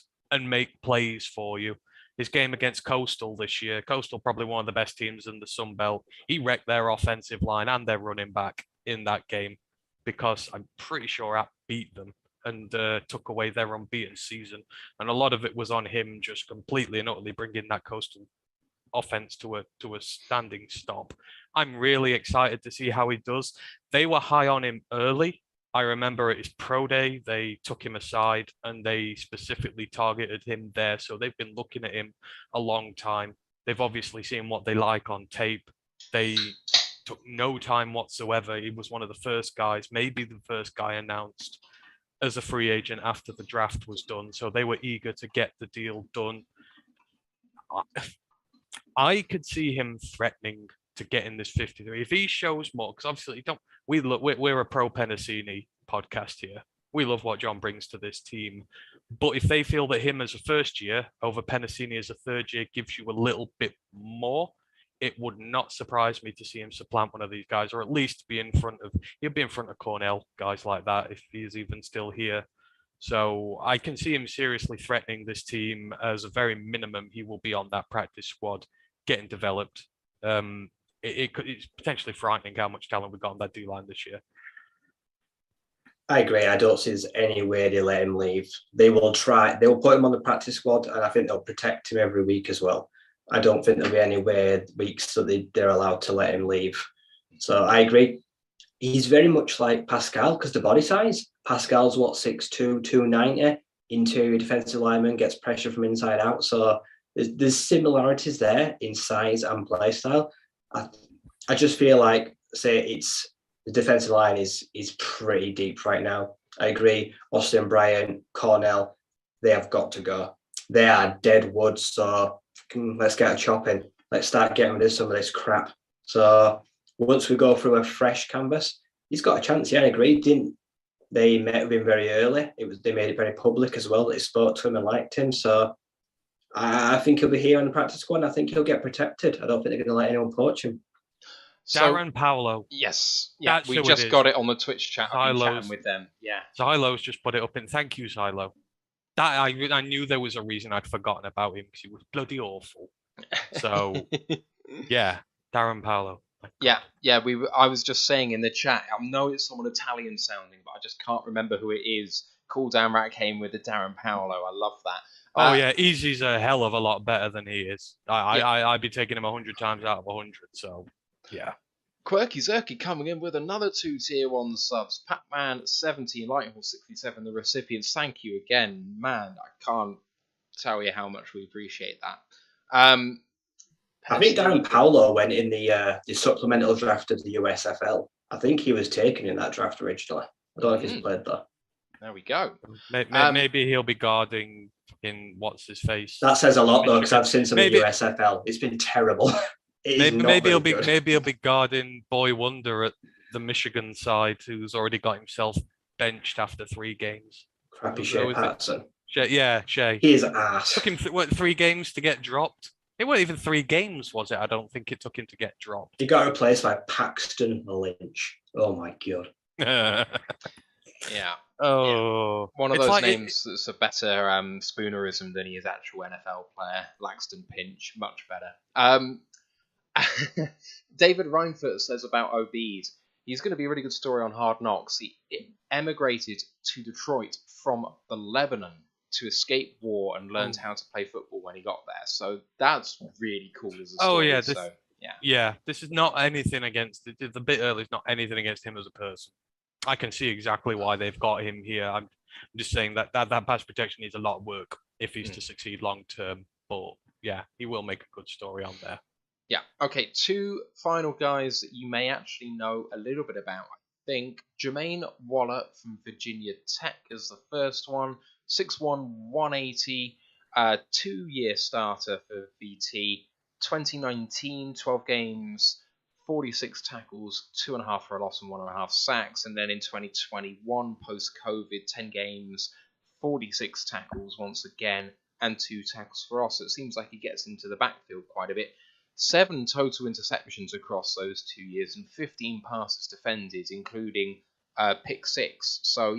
make plays for you. His game against Coastal this year, Coastal probably one of the best teams in the Sun Belt. He wrecked their offensive line and their running back in that game, because I'm pretty sure App beat them and took away their unbeaten season. And a lot of it was on him just completely and utterly bringing that Coastal offense to a standing stop. I'm really excited to see how he does. They were high on him early. I remember at his pro day, they took him aside and they specifically targeted him there. So they've been looking at him a long time. They've obviously seen what they like on tape. They took no time whatsoever. He was one of the first guys, maybe the first guy announced as a free agent after the draft was done. So they were eager to get the deal done. I could see him threatening to get in this 53 if he shows more, because obviously we're a pro Penasini podcast here. We love what John brings to this team, but if they feel that him as a first year over Penasini as a third year gives you a little bit more, it would not surprise me to see him supplant one of these guys, or at least he'll be in front of Cornell, guys like that, if he is even still here. So I can see him seriously threatening this team. As a very minimum, he will be on that practice squad getting developed. It's potentially frightening how much talent we've got on that D-line this year. I agree. I don't see there's any way they let him leave. They will put him on the practice squad, and I think they'll protect him every week as well. I don't think there'll be any weeks that they're allowed to let him leave. So I agree. He's very much like Pascal, because the body size. Pascal's 6'2", 290. interior defensive lineman, gets pressure from inside out. So there's similarities there in size and play style. I just feel like, say, it's the defensive line is pretty deep right now. I agree. Austin Bryant, Cornell, they have got to go. They are dead wood. So let's get a chopping. Let's start getting rid of some of this crap. So once we go through a fresh canvas, he's got a chance. Yeah, I agree. They met with him very early. They made it very public as well that they spoke to him and liked him. So I think he'll be here on the practice squad. And I think he'll get protected. I don't think they're going to let anyone poach him. So, Darren Paolo. Yes. Yeah, That's we who it just is. got it on the Twitch chat. I've been Silos. chatting with them. Yeah. Silo's just put it up in. Thank you, Silo. That I knew there was a reason I'd forgotten about him because he was bloody awful. So yeah, Darren Paolo. Yeah. I was just saying in the chat. I know it's someone Italian sounding, but I just can't remember who it is. Cool Down Rat came with the Darren Paolo. I love that. Oh yeah, Easy's a hell of a lot better than he is. I'd be taking him 100 times out of 100. So yeah. Quirky Zerky coming in with another 2 tier 1 subs. Pac-Man 70, Lighthorse 67, the recipients. Thank you again, man. I can't tell you how much we appreciate that. I think Darren Paolo went in the supplemental draft of the USFL. I think he was taken in that draft originally. I don't know if he's played though. There we go. Maybe he'll be guarding in what's his face. That says a lot though, because I've seen some of the USFL. It's been terrible. Maybe he'll be guarding Boy Wonder at the Michigan side, who's already got himself benched after 3 games. Crappy Shea Patterson. Shea. He is ass. Took him 3 games to get dropped. It wasn't even 3 games, was it? I don't think it took him to get dropped. He got replaced by Paxton Lynch. Oh my god. Yeah. Oh. One of those names that's a better spoonerism than he is actual NFL player. Laxton Pinch, much better. David Reinfurt says about OBs, he's going to be a really good story on Hard Knocks. He emigrated to Detroit from the Lebanon to escape war and learned how to play football when he got there. So that's really cool as a story. Yeah. This is not anything against the bit early. It's not anything against him as a person. I can see exactly why they've got him here. I'm just saying that pass protection needs a lot of work if he's to succeed long term. But yeah, he will make a good story on there. Yeah. Okay. 2 final guys that you may actually know a little bit about. I think Jermaine Waller from Virginia Tech is the first one. 6'1", 180, 2-year starter for VT. 2019, 12 games, 46 tackles, 2.5 for a loss and 1.5 sacks. And then in 2021, post-COVID, 10 games, 46 tackles once again, and 2 tackles for loss. So it seems like he gets into the backfield quite a bit. 7 total interceptions across those 2 years and 15 passes defended, including pick 6. So,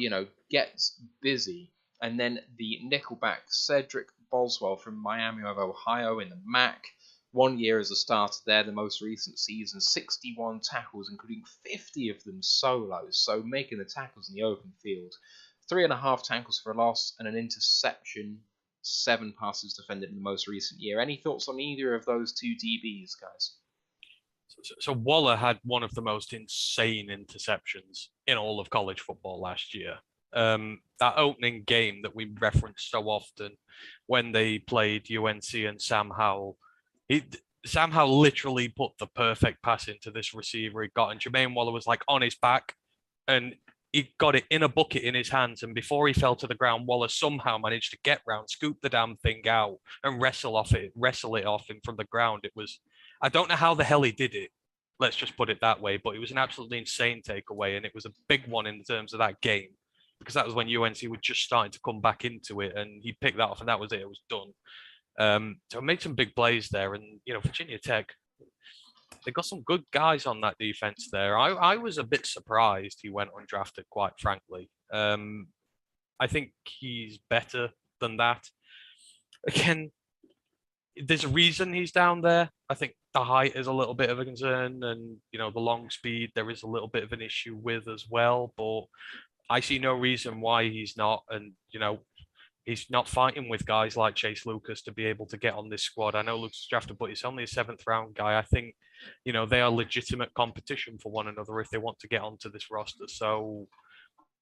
gets busy. And then the nickelback, Cedric Boswell from Miami of Ohio in the MAC. 1 year as a starter there, the most recent season, 61 tackles, including 50 of them solos, so making the tackles in the open field. 3.5 tackles for a loss and an interception, 7 passes defended in the most recent year. Any thoughts on either of those 2 DBs, guys? So Waller had one of the most insane interceptions in all of college football last year. That opening game that we reference so often when they played UNC and Sam Howell, Sam Howell literally put the perfect pass into this receiver he got, and Jermaine Waller was like on his back, and he got it in a bucket in his hands, and before he fell to the ground, Waller somehow managed to get round, scoop the damn thing out, and wrestle it off him from the ground. It was, I don't know how the hell he did it. Let's just put it that way, but it was an absolutely insane takeaway, and it was a big one in terms of that game, because that was when UNC were just starting to come back into it, and he picked that off, and that was it. It was done. So made some big plays there, and Virginia Tech, they got some good guys on that defense there. I was a bit surprised he went undrafted, quite frankly. I think he's better than that. Again, there's a reason he's down there. I think the height is a little bit of a concern, and the long speed there is a little bit of an issue with as well. But I see no reason why he's not, and he's not fighting with guys like Chase Lucas to be able to get on this squad. I know Lucas drafted, but he's only a 7th round guy. I think, they are legitimate competition for one another if they want to get onto this roster. So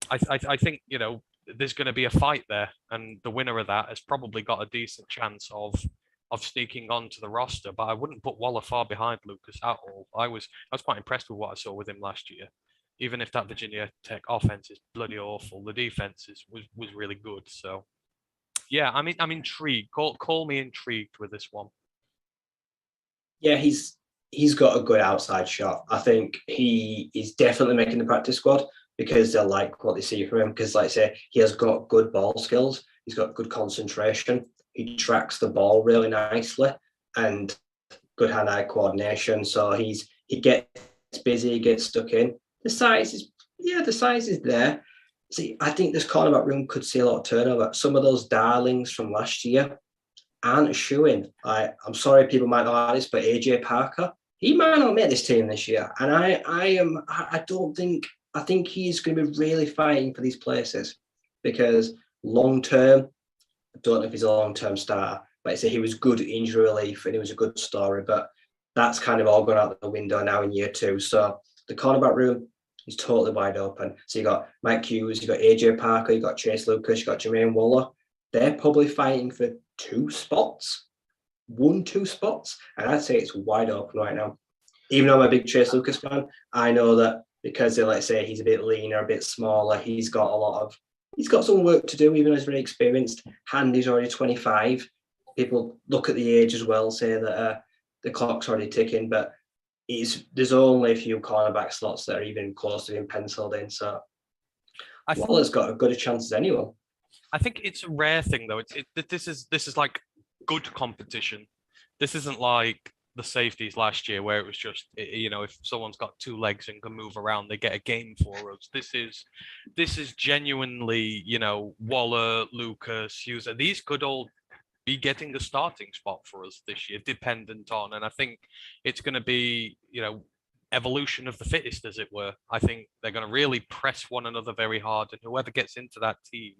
I think, there's going to be a fight there, and the winner of that has probably got a decent chance of sneaking onto the roster. But I wouldn't put Waller far behind Lucas at all. I was quite impressed with what I saw with him last year. Even if that Virginia Tech offense is bloody awful, the defense was really good. So yeah, I'm intrigued. Call me intrigued with this one. Yeah, he's got a good outside shot. I think he is definitely making the practice squad because they like what they see from him. Because, like I say, he has got good ball skills. He's got good concentration. He tracks the ball really nicely and good hand-eye coordination. So he gets busy, he gets stuck in. The size is there. See, I think this cornerback room could see a lot of turnover. Some of those darlings from last year aren't showing. I'm sorry, people might not like this, but AJ Parker, he might not make this team this year. And I think he's going to be really fighting for these places because long term, I don't know if he's a long term starter, but I say he was good injury relief and he was a good story. But that's kind of all gone out the window now in year 2. So the cornerback room is totally wide open. So you got Mike Hughes, you got AJ Parker, you got Chase Lucas, you got Jermaine Waller. They're probably fighting for 2 spots, 1-2 spots, and I'd say it's wide open right now. Even though I'm a big Chase Lucas fan, I know that because they let's say he's a bit leaner, a bit smaller, he's got some work to do, even though he's very experienced. Handy's already 25. People look at the age as well, say that the clock's already ticking, but there's only a few cornerback slots that are even close to being penciled in. So Waller's got as good a chance as anyone. I think it's a rare thing though. This is like good competition. This isn't like the safeties last year where it was just, if someone's got 2 legs and can move around, they get a game for us. This is genuinely, Waller, Lucas, Hughes. These could all be getting a starting spot for us this year, dependent on. And I think it's going to be, evolution of the fittest, as it were. I think they're going to really press one another very hard, and whoever gets into that team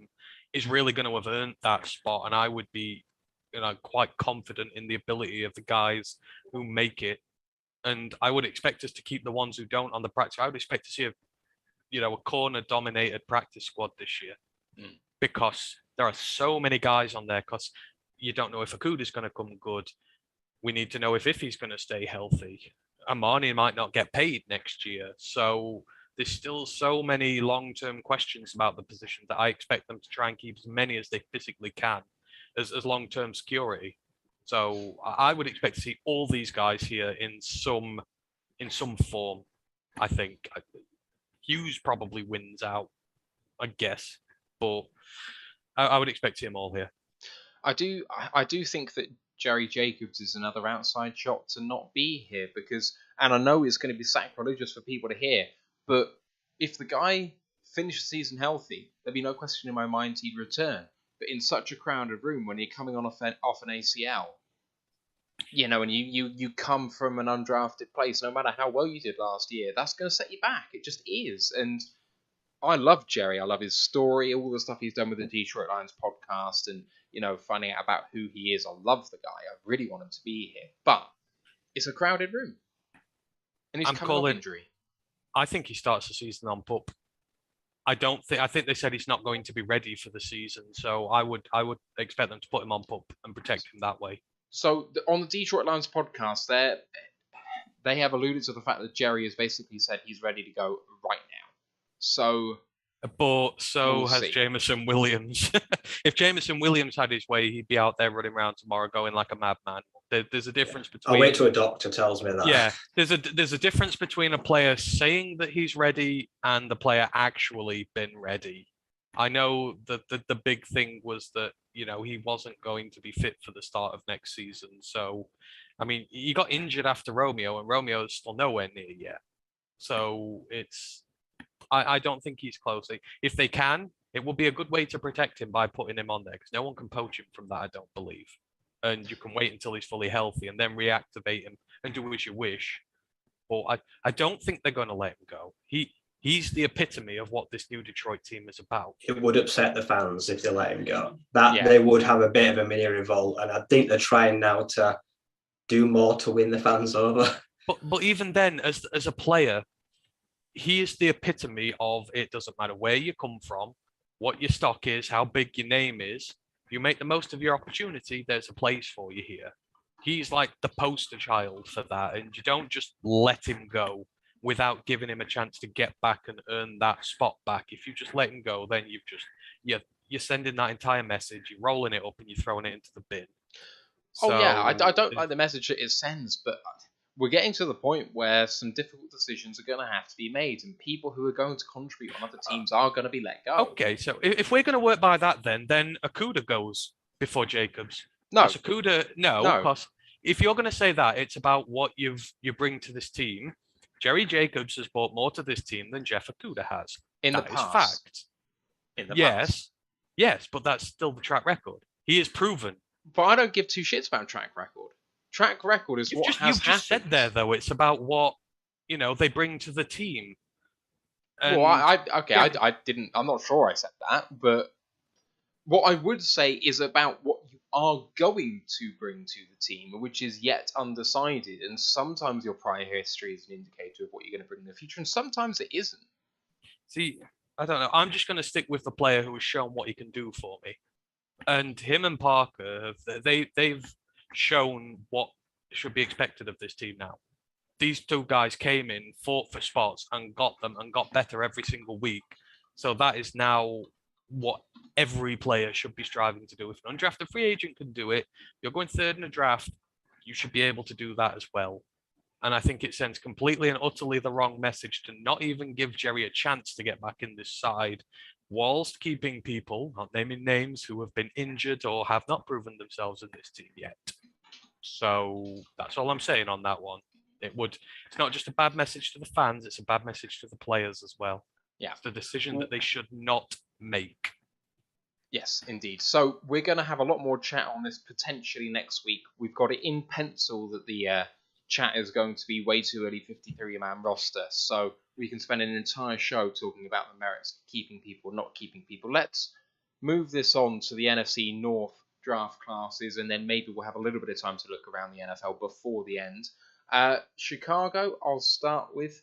is really going to have earned that spot. And I would be, quite confident in the ability of the guys who make it. And I would expect us to keep the ones who don't on the practice. I would expect to see a corner-dominated practice squad this year because there are so many guys on there. Because you don't know if Akuda's going to come good. We need to know if Iffy's going to stay healthy. Amani might not get paid next year. So there's still so many long-term questions about the position that I expect them to try and keep as many as they physically can as long-term security. So I would expect to see all these guys here in some form. I think Hughes probably wins out, I guess, but I would expect him all here. I do think that Jerry Jacobs is another outside shot to not be here because, and I know it's going to be sacrilegious for people to hear, but if the guy finished the season healthy, there'd be no question in my mind he'd return. But in such a crowded room, when you're coming off an ACL, and you come from an undrafted place, no matter how well you did last year, that's going to set you back. It just is. And I love Jerry. I love his story, all the stuff he's done with the Detroit Lions podcast and, finding out about who he is. I love the guy. I really want him to be here. But it's a crowded room. And he's coming off injury. I think he starts the season on PUP. I think they said he's not going to be ready for the season. So I would expect them to put him on PUP and protect him that way. So on the Detroit Lions podcast, they have alluded to the fact that Jerry has basically said he's ready to go right now. So, but we'll has see. Jameson Williams. If Jameson Williams had his way, he'd be out there running around tomorrow going like a madman. There's a difference between. I'll wait till a doctor tells me that. Yeah, there's a difference between a player saying that he's ready and the player actually been ready. I know that the big thing was that he wasn't going to be fit for the start of next season. So, I mean, he got injured after Romeo, and Romeo's still nowhere near yet. So I don't think he's close. If they can, it will be a good way to protect him by putting him on there because no one can poach him from that, I don't believe. And you can wait until he's fully healthy and then reactivate him and do as you wish. But I don't think they're going to let him go. He's the epitome of what this new Detroit team is about. It would upset the fans if they let him go. They would have a bit of a mini revolt, and I think they're trying now to do more to win the fans over. But even then, as a player, he is the epitome of it doesn't matter where you come from, what your stock is, how big your name is. You make the most of your opportunity, there's a place for you here. He's like the poster child for that, and you don't just let him go without giving him a chance to get back and earn that spot back. If you just let him go, then you're sending that entire message, you're rolling it up, and you're throwing it into the bin. Oh yeah, I So don't like the message that it sends, but we're getting to the point where some difficult decisions are going to have to be made, and people who are going to contribute on other teams are going to be let go. Okay, so if we're going to work by that, then Akuda goes before Jacobs. No, Because Akuda, no, No. because if you're going to say that, it's about what you bring to this team. Jerry Jacobs has brought more to this team than Jeff Akuda has. in the That is past. fact. In the past. Yes, yes, but that's still the track record. He is proven. But I don't give two shits about track record. Track record is You've what just, has you've just said happened. there, though, it's about what they bring to the team. Well, I didn't. I'm not sure I said that, but what I would say is about what you are going to bring to the team, which is yet undecided. And sometimes your prior history is an indicator of what you're going to bring in the future, and sometimes it isn't. See, I don't know. I'm just going to stick with the player who has shown what he can do for me. And him and Parker, they've shown what should be expected of this team now. These two guys came in, fought for spots, and got them, and got better every single week. So that is now what every player should be striving to do. If an undrafted free agent can do it, you're going third in a draft, you should be able to do that as well. And I think it sends completely and utterly the wrong message to not even give Jerry a chance to get back in this side, whilst keeping people, not naming names, who have been injured or have not proven themselves in this team yet. So that's all I'm saying on that one. It's not just a bad message to the fans, it's a bad message to the players as well. Yeah. It's a decision that they should not make. Yes, indeed. So we're going to have a lot more chat on this potentially next week. We've got it in pencil that the chat is going to be way too early 53-man roster, so we can spend an entire show talking about the merits of keeping people, not keeping people. Let's move this on to the NFC North draft classes, and then maybe we'll have a little bit of time to look around the NFL before the end. Chicago, I'll start with,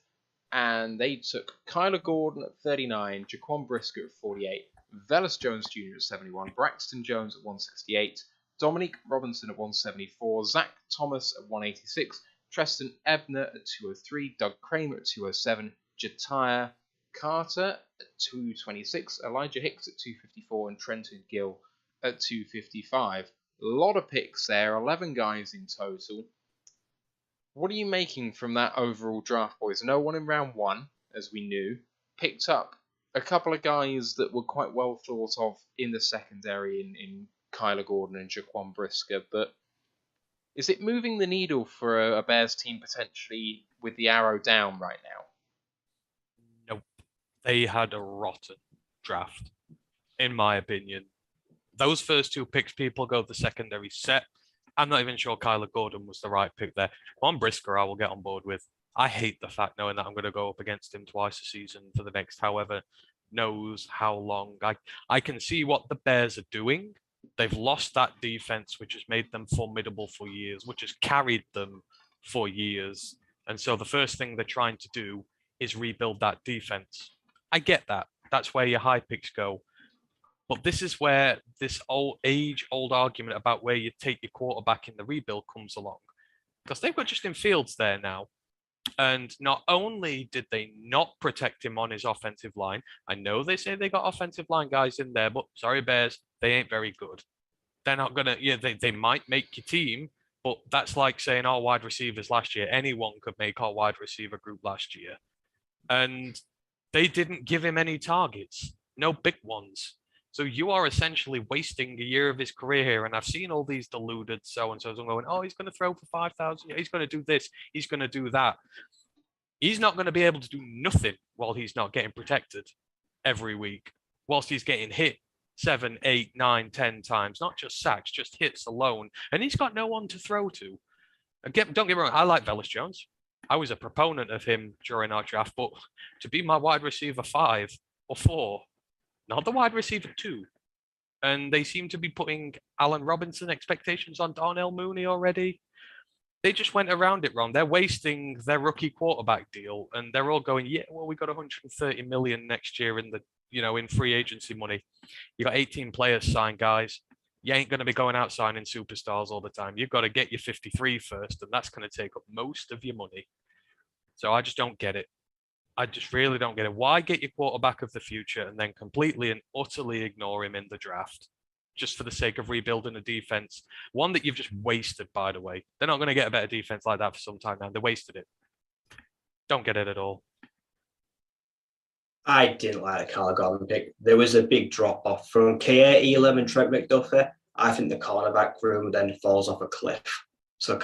and they took Kyler Gordon at 39, Jaquan Brisker at 48, Velus Jones Jr. at 71, Braxton Jones at 168, Dominique Robinson at 174, Zach Thomas at 186, Treston Ebner at 203, Doug Kramer at 207, Jatiah Carter at 226, Elijah Hicks at 254, and Trenton Gill at 255. A lot of picks there, 11 guys in total. What are you making from that overall draft, boys? No one in round one, as we knew. Picked up a couple of guys that were quite well thought of in the secondary in Kyler Gordon and Jaquan Brisker, but is it moving the needle for a Bears team potentially with the arrow down right now? Nope. They had a rotten draft, in my opinion. Those first two picks, people go the secondary set. I'm not even sure Kyler Gordon was the right pick there. Jaquan Brisker, I will get on board with. I hate the fact knowing that I'm going to go up against him twice a season for the next however knows how long. I can see what the Bears are doing. They've lost that defense, which has made them formidable for years, which has carried them for years. And so the first thing they're trying to do is rebuild that defense. I get that. That's where your high picks go. But this is where this age-old argument about where you take your quarterback in the rebuild comes along. Because they've got Justin Fields there now. And not only did they not protect him on his offensive line, I know they say they got offensive line guys in there, but sorry, Bears, they ain't very good. They're not going to, they might make your team, but that's like saying our wide receivers last year. Anyone could make our wide receiver group last year. And they didn't give him any targets, no big ones. So you are essentially wasting a year of his career here. And I've seen all these deluded so-and-sos going, oh, he's going to throw for 5,000. He's going to do this. He's going to do that. He's not going to be able to do nothing while he's not getting protected every week, whilst he's getting hit 7, 8, 9, 10 times, not just sacks, just hits alone. And he's got no one to throw to. Again, don't get me wrong, I like Velus Jones. I was a proponent of him during our draft, but to be my wide receiver 5 or 4, not the wide receiver 2. And they seem to be putting Allen Robinson expectations on Darnell Mooney already. They just went around it wrong. They're wasting their rookie quarterback deal, and they're all going, yeah, well, we got 130 million next year in the in free agency money. You got 18 players signed, guys. You ain't going to be going out signing superstars all the time. You've got to get your 53 first, and that's going to take up most of your money. So I just don't get it. I just really don't get it. Why get your quarterback of the future and then completely and utterly ignore him in the draft just for the sake of rebuilding a defense? One that you've just wasted, by the way. They're not going to get a better defense like that for some time now. They wasted it. Don't get it at all. I didn't like the Kyler Gordon pick. There was a big drop off from K. Elam, Trent McDuffie. I think the cornerback room then falls off a cliff. So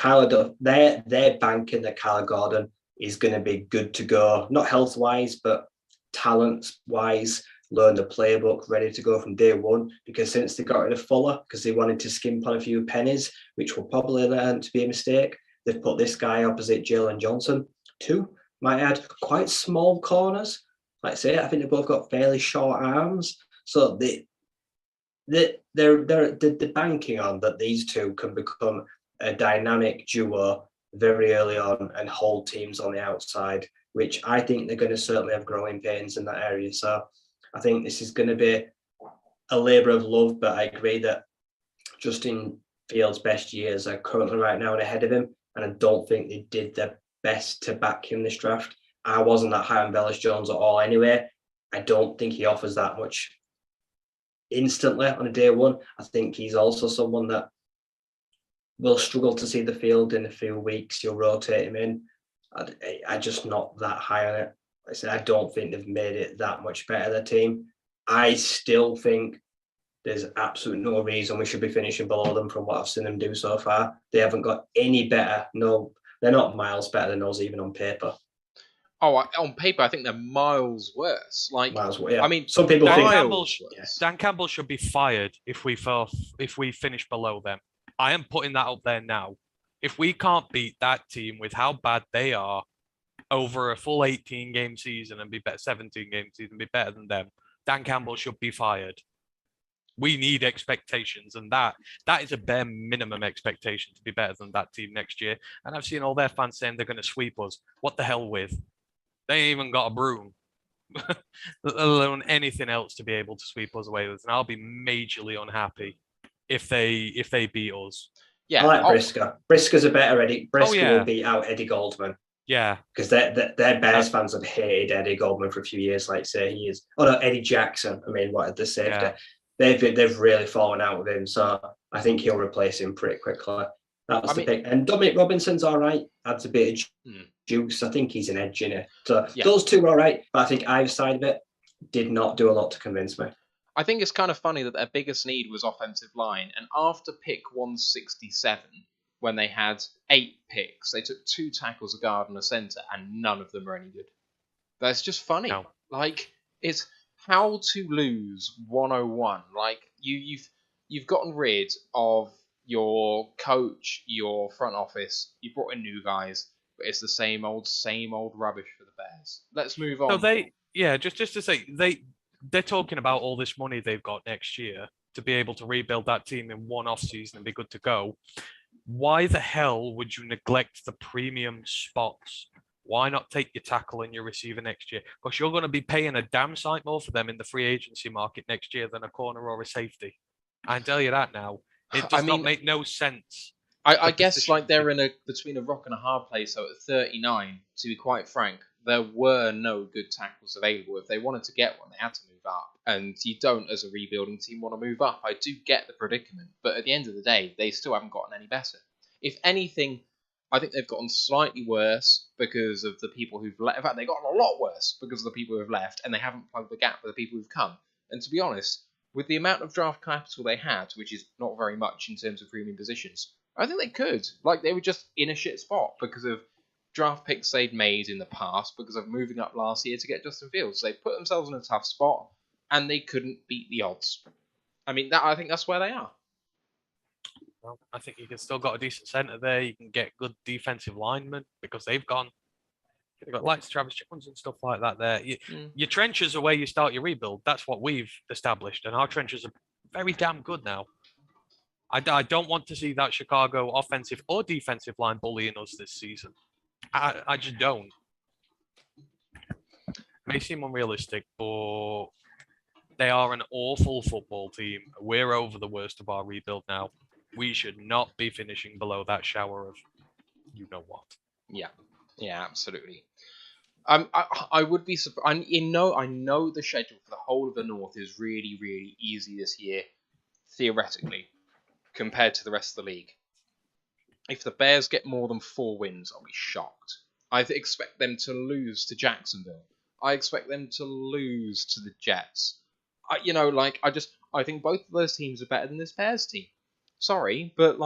they're banking that Kyler Gordon is going to be good to go, not health-wise, but talent-wise, learn the playbook, ready to go from day one. Because since they got rid of Fuller, because they wanted to skimp on a few pennies, which will probably learn to be a mistake, they've put this guy opposite Jalen Johnson. Two, might add, quite small corners. Like I say, I think they both got fairly short arms. So they're banking on that these two can become a dynamic duo very early on and hold teams on the outside, which I think they're going to certainly have growing pains in that area. So I think this is going to be a labour of love, but I agree that Justin Fields' best years are currently right now and ahead of him, and I don't think they did their best to back him this draft. I wasn't that high on Velus Jones at all anyway. I don't think he offers that much instantly on a day one. I think he's also someone that will struggle to see the field in a few weeks. You'll rotate him in. I'm just not that high on it. Like I said, I don't think they've made it that much better, their team. I still think there's absolutely no reason we should be finishing below them from what I've seen them do so far. They haven't got any better. No, they're not miles better than us, even on paper. Oh, on paper, I think they're miles worse. Yeah. I mean, some people Dan Campbell should be fired if we finish below them. I am putting that up there now. If we can't beat that team with how bad they are over a full 18-game season and be better, 17-game season, be better than them, Dan Campbell should be fired. We need expectations, and that is a bare minimum expectation to be better than that team next year. And I've seen all their fans saying they're going to sweep us. What the hell with? They ain't even got a broom, let alone anything else to be able to sweep us away with. And I'll be majorly unhappy if they beat us. Yeah, I like Brisker. Brisker's a better Eddie. Brisker will beat out Eddie Goldman. Yeah, because their Bears fans have hated Eddie Goldman for a few years. Like say he is. Oh no, Eddie Jackson. I mean, what the safety? Yeah. They've really fallen out with him. So I think he'll replace him pretty quickly. That was the pick. And Dominic Robinson's all right. Adds a bit of juice. I think he's an edge in it. So those two are all right. But I think either side of it did not do a lot to convince me. I think it's kind of funny that their biggest need was offensive line. And after pick 167, when they had 8 picks, they took 2 tackles, a guard, and a centre, and none of them are any good. That's just funny. No. Like, it's how to lose 101. Like, you've gotten rid of your coach, your front office, you brought in new guys, but it's the same old rubbish for the Bears. Let's move on. So just to say, they're talking about all this money they've got next year to be able to rebuild that team in one off season and be good to go. Why the hell would you neglect the premium spots? Why not take your tackle and your receiver next year? Because you're going to be paying a damn sight more for them in the free agency market next year than a corner or a safety. I can tell you that now. It does not make no sense. I guess like they're in between a rock and a hard place. So at 39, to be quite frank, there were no good tackles available. If they wanted to get one, they had to move up. And you don't, as a rebuilding team, want to move up. I do get the predicament. But at the end of the day, they still haven't gotten any better. If anything, I think they've gotten slightly worse because of the people who've left. In fact, they've gotten a lot worse because of the people who've left, and they haven't plugged the gap with the people who've come. And to be honest, with the amount of draft capital they had, which is not very much in terms of premium positions, I think they could. Like, they were just in a shit spot because of draft picks they'd made in the past, because of moving up last year to get Justin Fields. They put themselves in a tough spot, and they couldn't beat the odds. I mean, I think that's where they are. Well, I think you can still got a decent centre there. You can get good defensive linemen because they've gone. You've got likes Travis Jones and stuff like that there. Your trenches are where you start your rebuild. That's what we've established, and our trenches are very damn good now. I don't want to see that Chicago offensive or defensive line bullying us this season. I just don't. May seem unrealistic, but They are an awful football team. We're over the worst of our rebuild now. We should not be finishing below that shower of you know what. Yeah, absolutely. I would be surprised. I know the schedule for the whole of the North is really, really easy this year, theoretically, compared to the rest of the league. If the Bears get more than 4 wins, I'll be shocked. I expect them to lose to Jacksonville. I expect them to lose to the Jets. I think both of those teams are better than this Bears team. Sorry, but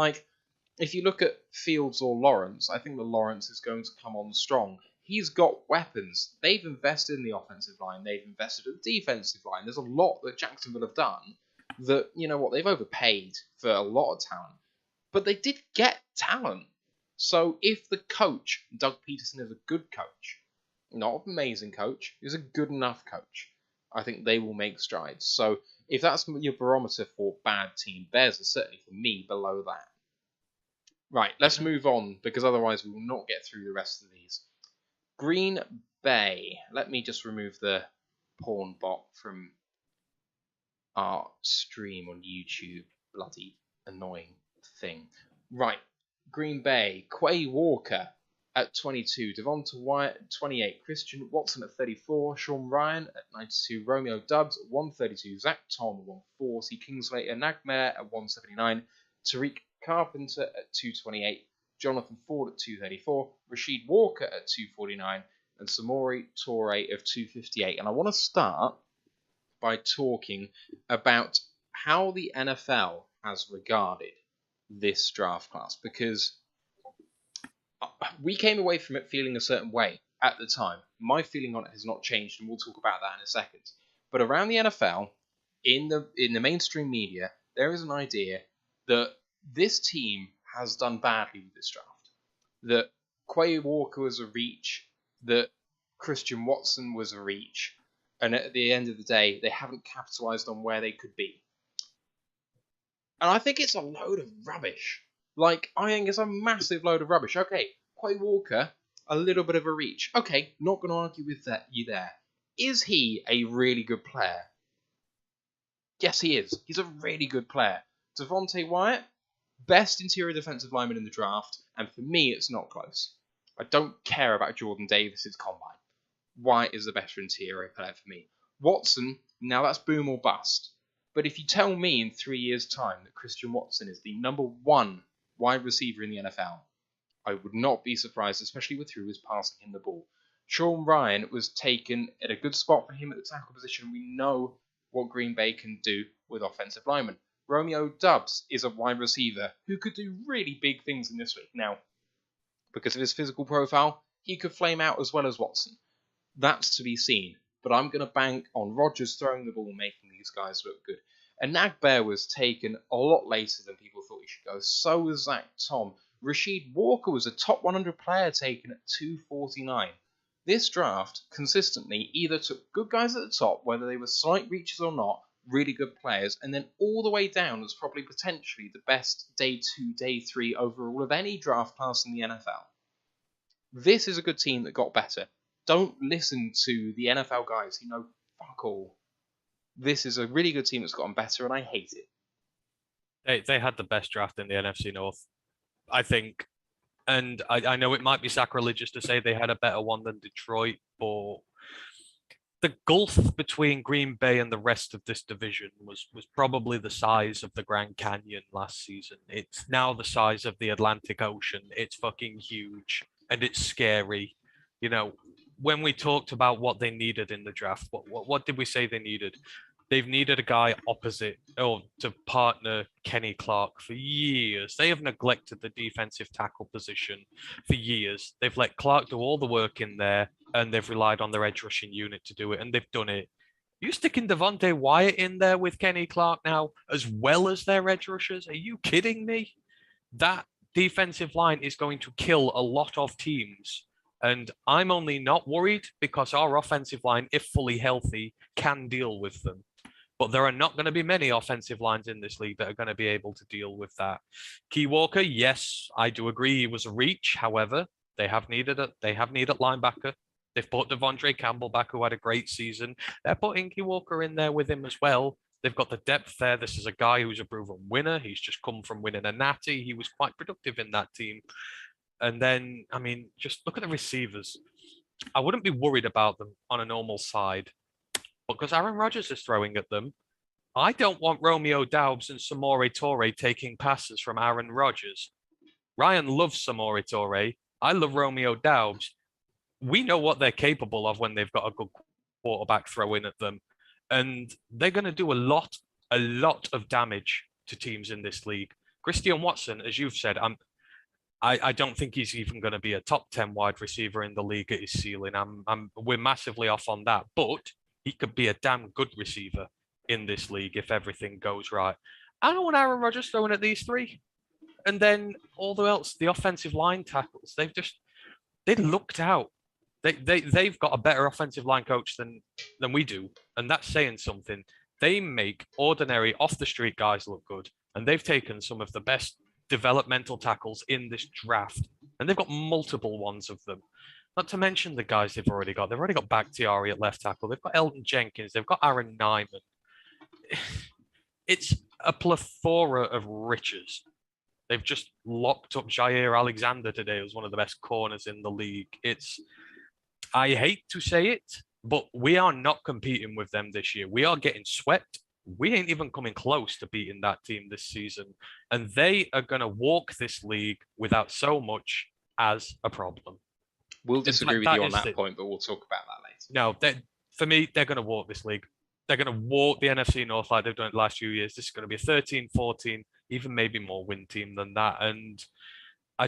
if you look at Fields or Lawrence, I think that Lawrence is going to come on strong. He's got weapons. They've invested in the offensive line. They've invested in the defensive line. There's a lot that Jacksonville have done that, they've overpaid for a lot of talent. But they did get talent. So if the coach, Doug Peterson, is a good coach, not an amazing coach, is a good enough coach, I think they will make strides. So if that's your barometer for bad team, Bears are certainly, for me, below that. Right, let's move on, because otherwise we will not get through the rest of these. Green Bay. Let me just remove the porn bot from our stream on YouTube. Bloody annoying thing. Right, Green Bay. Quay Walker at 22. Devonta Wyatt at 28. Christian Watson at 34. Sean Ryan at 92. Romeo Doubs at 132. Zach Tom at 140. Kingsley Nagmare at 179. Tariq Carpenter at 228, Jonathan Ford at 234, Rashid Walker at 249, and Samori Toure of 258. And I want to start by talking about how the NFL has regarded this draft class, because we came away from it feeling a certain way at the time. My feeling on it has not changed, and we'll talk about that in a second. But around the NFL, in the mainstream media, there is an idea that this team has done badly with this draft. That Quay Walker was a reach, that Christian Watson was a reach, and at the end of the day, they haven't capitalized on where they could be. And I think it's a load of rubbish. I think it's a massive load of rubbish. Okay, Quay Walker, a little bit of a reach. Okay, not going to argue with you there. Is he a really good player? Yes, he is. He's a really good player. Devonta Wyatt, best interior defensive lineman in the draft, and for me, it's not close. I don't care about Jordan Davis's combine. Wyatt is the better interior player for me. Watson, now that's boom or bust. But if you tell me in 3 years' time that Christian Watson is the number 1 wide receiver in the NFL, I would not be surprised, especially with who is passing him the ball. Sean Ryan was taken at a good spot for him at the tackle position. We know what Green Bay can do with offensive linemen. Romeo Doubs is a wide receiver who could do really big things in this league. Now, because of his physical profile, he could flame out as well as Watson. That's to be seen. But I'm going to bank on Rodgers throwing the ball and making these guys look good. And Nagbear was taken a lot later than people thought he should go. So was Zach Tom. Rashid Walker was a top 100 player taken at 249. This draft consistently either took good guys at the top, whether they were slight reaches or not, really good players, and then all the way down was probably potentially the best day 2, day 3 overall of any draft class in the NFL. This is a good team that got better. Don't listen to the NFL guys who know fuck all. This is a really good team that's gotten better, and I hate it. They had the best draft in the NFC North, I think. And I know it might be sacrilegious to say they had a better one than Detroit, but the gulf between Green Bay and the rest of this division was probably the size of the Grand Canyon last season. It's now the size of the Atlantic Ocean. It's fucking huge, and it's scary. When we talked about what they needed in the draft, what did we say they needed? They've needed a guy opposite or to partner Kenny Clark for years. They have neglected the defensive tackle position for years. They've let Clark do all the work in there, and they've relied on their edge rushing unit to do it, and they've done it. You sticking Devonta Wyatt in there with Kenny Clark now, as well as their edge rushers? Are you kidding me? That defensive line is going to kill a lot of teams. And I'm only not worried because our offensive line, if fully healthy, can deal with them. But there are not going to be many offensive lines in this league that are going to be able to deal with that. Quay Walker, yes, I do agree he was a reach. However, they have needed linebacker. They've put Devondre Campbell back, who had a great season. They're putting Inky Walker in there with him as well. They've got the depth there. This is a guy who's a proven winner. He's just come from winning a natty. He was quite productive in that team. And then, I mean, just look at the receivers. I wouldn't be worried about them on a normal side, but because Aaron Rodgers is throwing at them, I don't want Romeo Doubs and Samori Toure taking passes from Aaron Rodgers. Ryan loves Samori Toure. I love Romeo Doubs. We know what they're capable of when they've got a good quarterback throwing at them. And they're going to do a lot of damage to teams in this league. Christian Watson, as you've said, I don't think he's even going to be a top 10 wide receiver in the league at his ceiling. We're massively off on that, but he could be a damn good receiver in this league if everything goes right. I don't want Aaron Rodgers throwing at these three. And then all the else, the offensive line tackles, they looked out. They've got a better offensive line coach than we do, and that's saying something. They make ordinary off the street guys look good, and they've taken some of the best developmental tackles in this draft, and they've got multiple ones of them. Not to mention the guys they've already got. They've already got Bakhtiari at left tackle. They've got Elton Jenkins. They've got Aaron Nyman. It's a plethora of riches. They've just locked up Jair Alexander today as one of the best corners in the league. I hate to say it, but we are not competing with them this year. We are getting swept. We ain't even coming close to beating that team this season. And they are going to walk this league without so much as a problem. We'll disagree with you on that point, but we'll talk about that No, later. for me, they're going to walk this league. They're going to walk the NFC North like they've done it the last few years. This is going to be a 13, 14, even maybe more win team than that. And I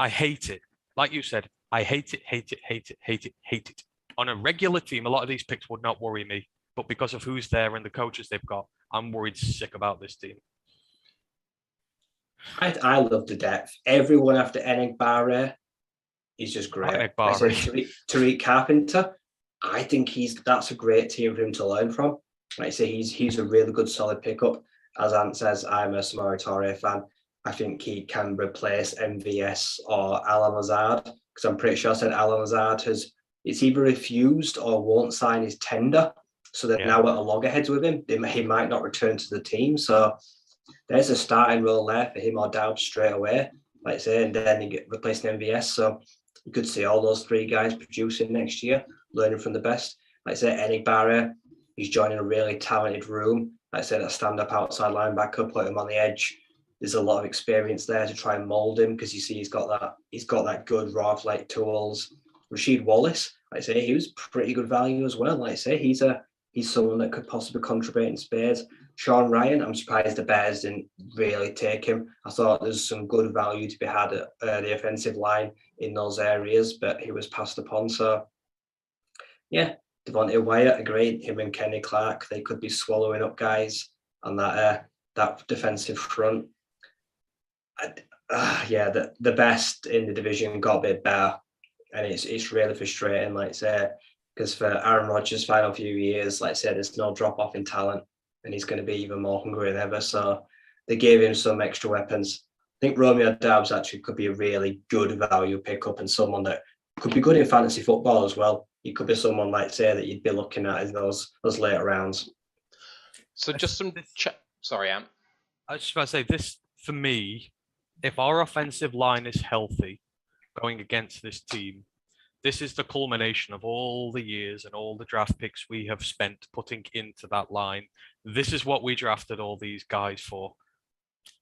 hate it. Like you said, I hate it. On a regular team, a lot of these picks would not worry me. But because of who's there and the coaches they've got, I'm worried sick about this team. I love the depth. Everyone after Enig is just great. Tariq Carpenter, I think that's a great team for him to learn from. Like I say, he's a really good, solid pickup. As Ant says, I'm a Samori Toure fan. I think he can replace MVS or Alan Lazard, because I'm pretty sure I said Alan Lazard it's either refused or won't sign his tender. So they're now at a loggerheads with him. He might not return to the team. So there's a starting role there for him or Doubs straight away, like I say, and then you get replacing MVS. So you could see all those three guys producing next year, learning from the best. Like I say, Enig Barre, he's joining a really talented room. Like I said, a stand-up outside linebacker, put him on the edge. There's a lot of experience there to try and mold him, because you see he's got that good raw athletic tools. Rasheed Wallace, like I say, he was pretty good value as well. Like I say, he's someone that could possibly contribute in spades. Sean Ryan, I'm surprised the Bears didn't really take him. I thought there's some good value to be had at the offensive line in those areas, but he was passed upon. So, yeah, Devontae Wyatt, agreed. Him and Kenny Clark, they could be swallowing up guys on that defensive front. The best in the division got a bit better, and it's really frustrating, like I say, because for Aaron Rodgers' final few years, like I said, there's no drop off in talent, and he's going to be even more hungry than ever. So they gave him some extra weapons. I think Romeo Doubs actually could be a really good value pickup, and someone that could be good in fantasy football as well. He could be someone, like say, that you'd be looking at in those later rounds. So just some sorry, Ant. I was just about to say this, for me, if our offensive line is healthy going against this team, this is the culmination of all the years and all the draft picks we have spent putting into that line. This is what we drafted all these guys for.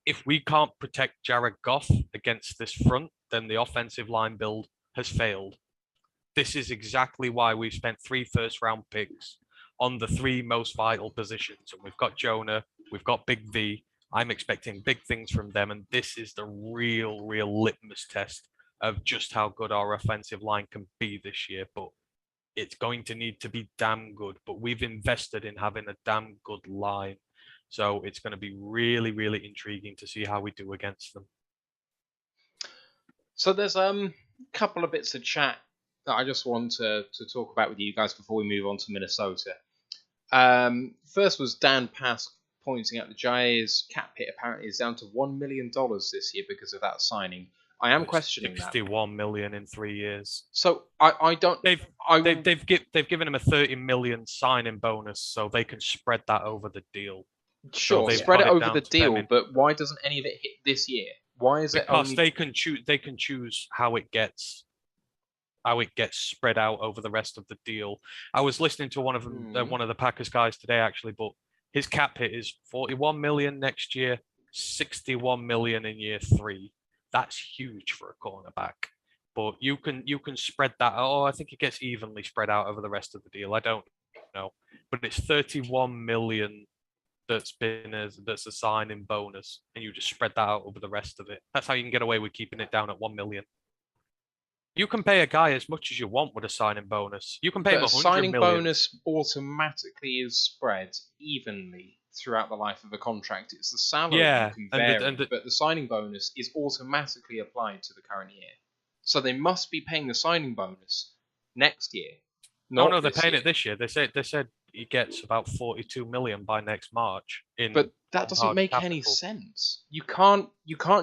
If we can't protect Jared Goff against this front, then the offensive line build has failed. This is exactly why we've spent 3 first-round picks on the 3 most vital positions. And we've got Jonah, we've got Big V. I'm expecting big things from them, and this is the real litmus test of just how good our offensive line can be this year. But it's going to need to be damn good. But we've invested in having a damn good line. So it's going to be really intriguing to see how we do against them. So there's a couple of bits of chat that I just want to talk about with you guys before we move on to Minnesota. First was Dan Pask pointing out the Jair's cap hit apparently is down to $1 million this year because of that signing. I am It's questioning that. 61 million in 3 years. So I don't. They've given him a 30 million signing bonus, so they can spread that over the deal. Sure, they've spread it got it over down the to deal, them but why doesn't any of it hit this year? Why is it Because only? they can choose how it gets spread out over the rest of the deal. I was listening to one of the Packers guys today actually, but his cap hit is 41 million next year, 61 million in year 3. That's huge for a cornerback. But you can spread that. Oh, I think it gets evenly spread out over the rest of the deal. I don't know, but it's 31 million that's a signing bonus, and you just spread that out over the rest of it. That's how you can get away with keeping it down at 1 million. You can pay a guy as much as you want with a signing bonus. You can pay him 100 signing million. bonus automatically is spread evenly throughout the life of a contract. It's the salary Yeah, you can and vary, but the signing bonus is automatically applied to the current year. So they must be paying the signing bonus next year. No, they're paying it this year. They said he gets about 42 million by next March. But that doesn't make any sense. You can't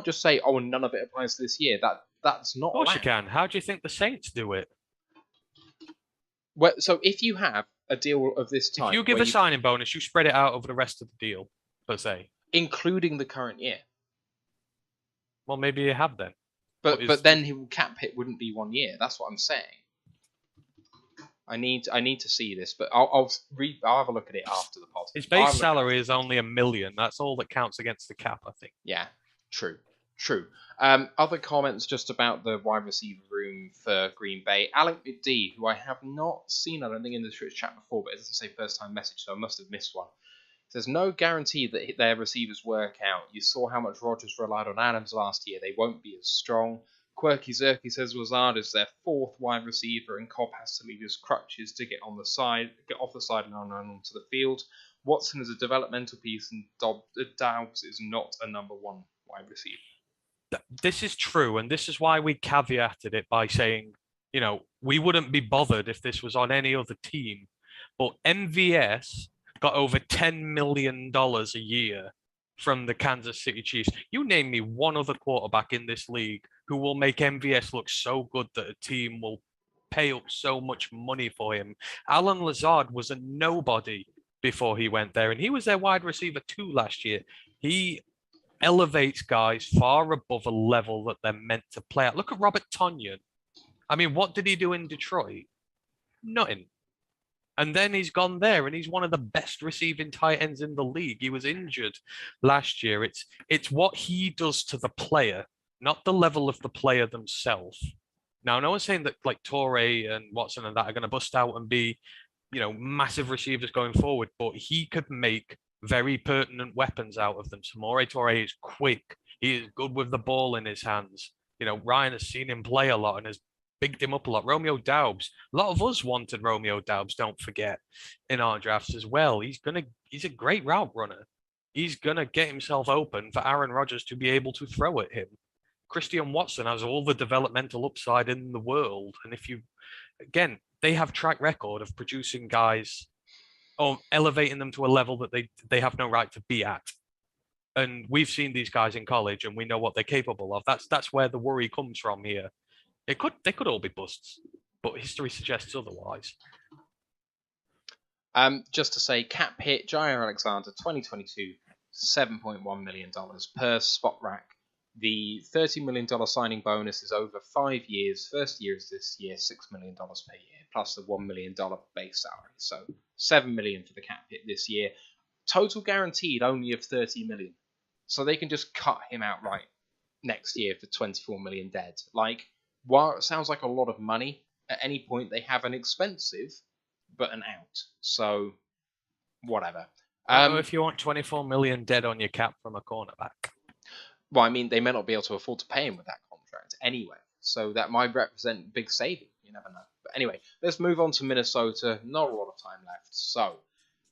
just say, oh, none of it applies to this year. That's not. Of course allowed. you can. How do you think the Saints do it? Well, so if you have a deal of this type, If you give a signing bonus, you spread it out over the rest of the deal, per se. Including the current year. Well, maybe you have then. But then his cap hit wouldn't be 1 year. That's what I'm saying. I need to see this, but I'll have a look at it after the pod. His base salary is only $1 million. That's all that counts against the cap, I think. Yeah, true. Other comments just about the wide receiver room for Green Bay. Alec D, who I have not seen, I don't think, in the Twitch chat before, but it doesn't say first time message, so I must have missed one. There's no guarantee that their receivers work out. You saw how much Rodgers relied on Adams last year. They won't be as strong. Quirky Zerky says Lazard is their 4th wide receiver, and Cobb has to leave his crutches to get off the side and on onto the field. Watson is a developmental piece, and Dobbs is not a number 1 wide receiver. This is true, and this is why we caveated it by saying, we wouldn't be bothered if this was on any other team. But MVS got over $10 million a year from the Kansas City Chiefs. You name me one other quarterback in this league who will make MVS look so good that a team will pay up so much money for him. Alan Lazard was a nobody before he went there, and he was their wide receiver 2 last year. He elevates guys far above a level that they're meant to play at. Look at Robert Tonyan. I mean, what did he do in Detroit? Nothing. And then he's gone there, and he's one of the best receiving tight ends in the league. He was injured last year. It's what he does to the player, not the level of the player themselves. Now, no one's saying that like Torrey and Watson and that are going to bust out and be, massive receivers going forward, but he could make very pertinent weapons out of them. Samori Torrey is quick. He is good with the ball in his hands. Ryan has seen him play a lot and has bigged him up a lot. Romeo Doubs. A lot of us wanted Romeo Doubs, don't forget, in our drafts as well. He's a great route runner. He's gonna get himself open for Aaron Rodgers to be able to throw at him. Christian Watson has all the developmental upside in the world. And they have track record of producing guys or elevating them to a level that they have no right to be at. And we've seen these guys in college and we know what they're capable of. That's where the worry comes from here. They could all be busts, but history suggests otherwise. Just to say, cap hit, Jair Alexander, 2022, $7.1 million per spot rack. The $30 million signing bonus is over 5 years. First year is this year, $6 million per year, plus the $1 million base salary. So $7 million for the cap hit this year. Total guaranteed only of $30 million. So they can just cut him outright next year for $24 million dead. While it sounds like a lot of money, at any point they have an expensive but an out. So whatever. If you want 24 million dead on your cap from a cornerback. Well, I mean, they may not be able to afford to pay him with that contract anyway. So that might represent big saving. You never know. But anyway, let's move on to Minnesota. Not a lot of time left. So,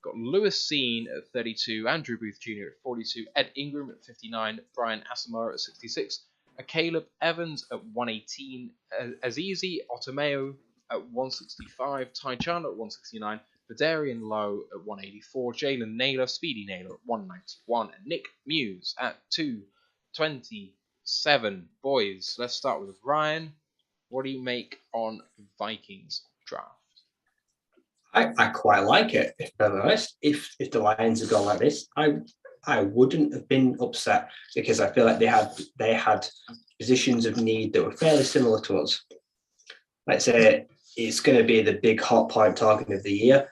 got Lewis Seen at 32, Andrew Booth Jr. at 42, Ed Ingram at 59, Brian Asamoah at 66, Caleb Evans at 118, Azizi Otomeo at 165, Ty Chandler at 169, Vidarian Lowe at 184, Jalen Naylor, Speedy Naylor at 191, and Nick Muse at 220. 7. Boys, let's start with Ryan. What do you make on Vikings draft? I quite like it, if I'm honest. If the Lions had gone like this, I wouldn't have been upset because I feel like they had positions of need that were fairly similar to us. Let's say it's going to be the big hot point talking of the year.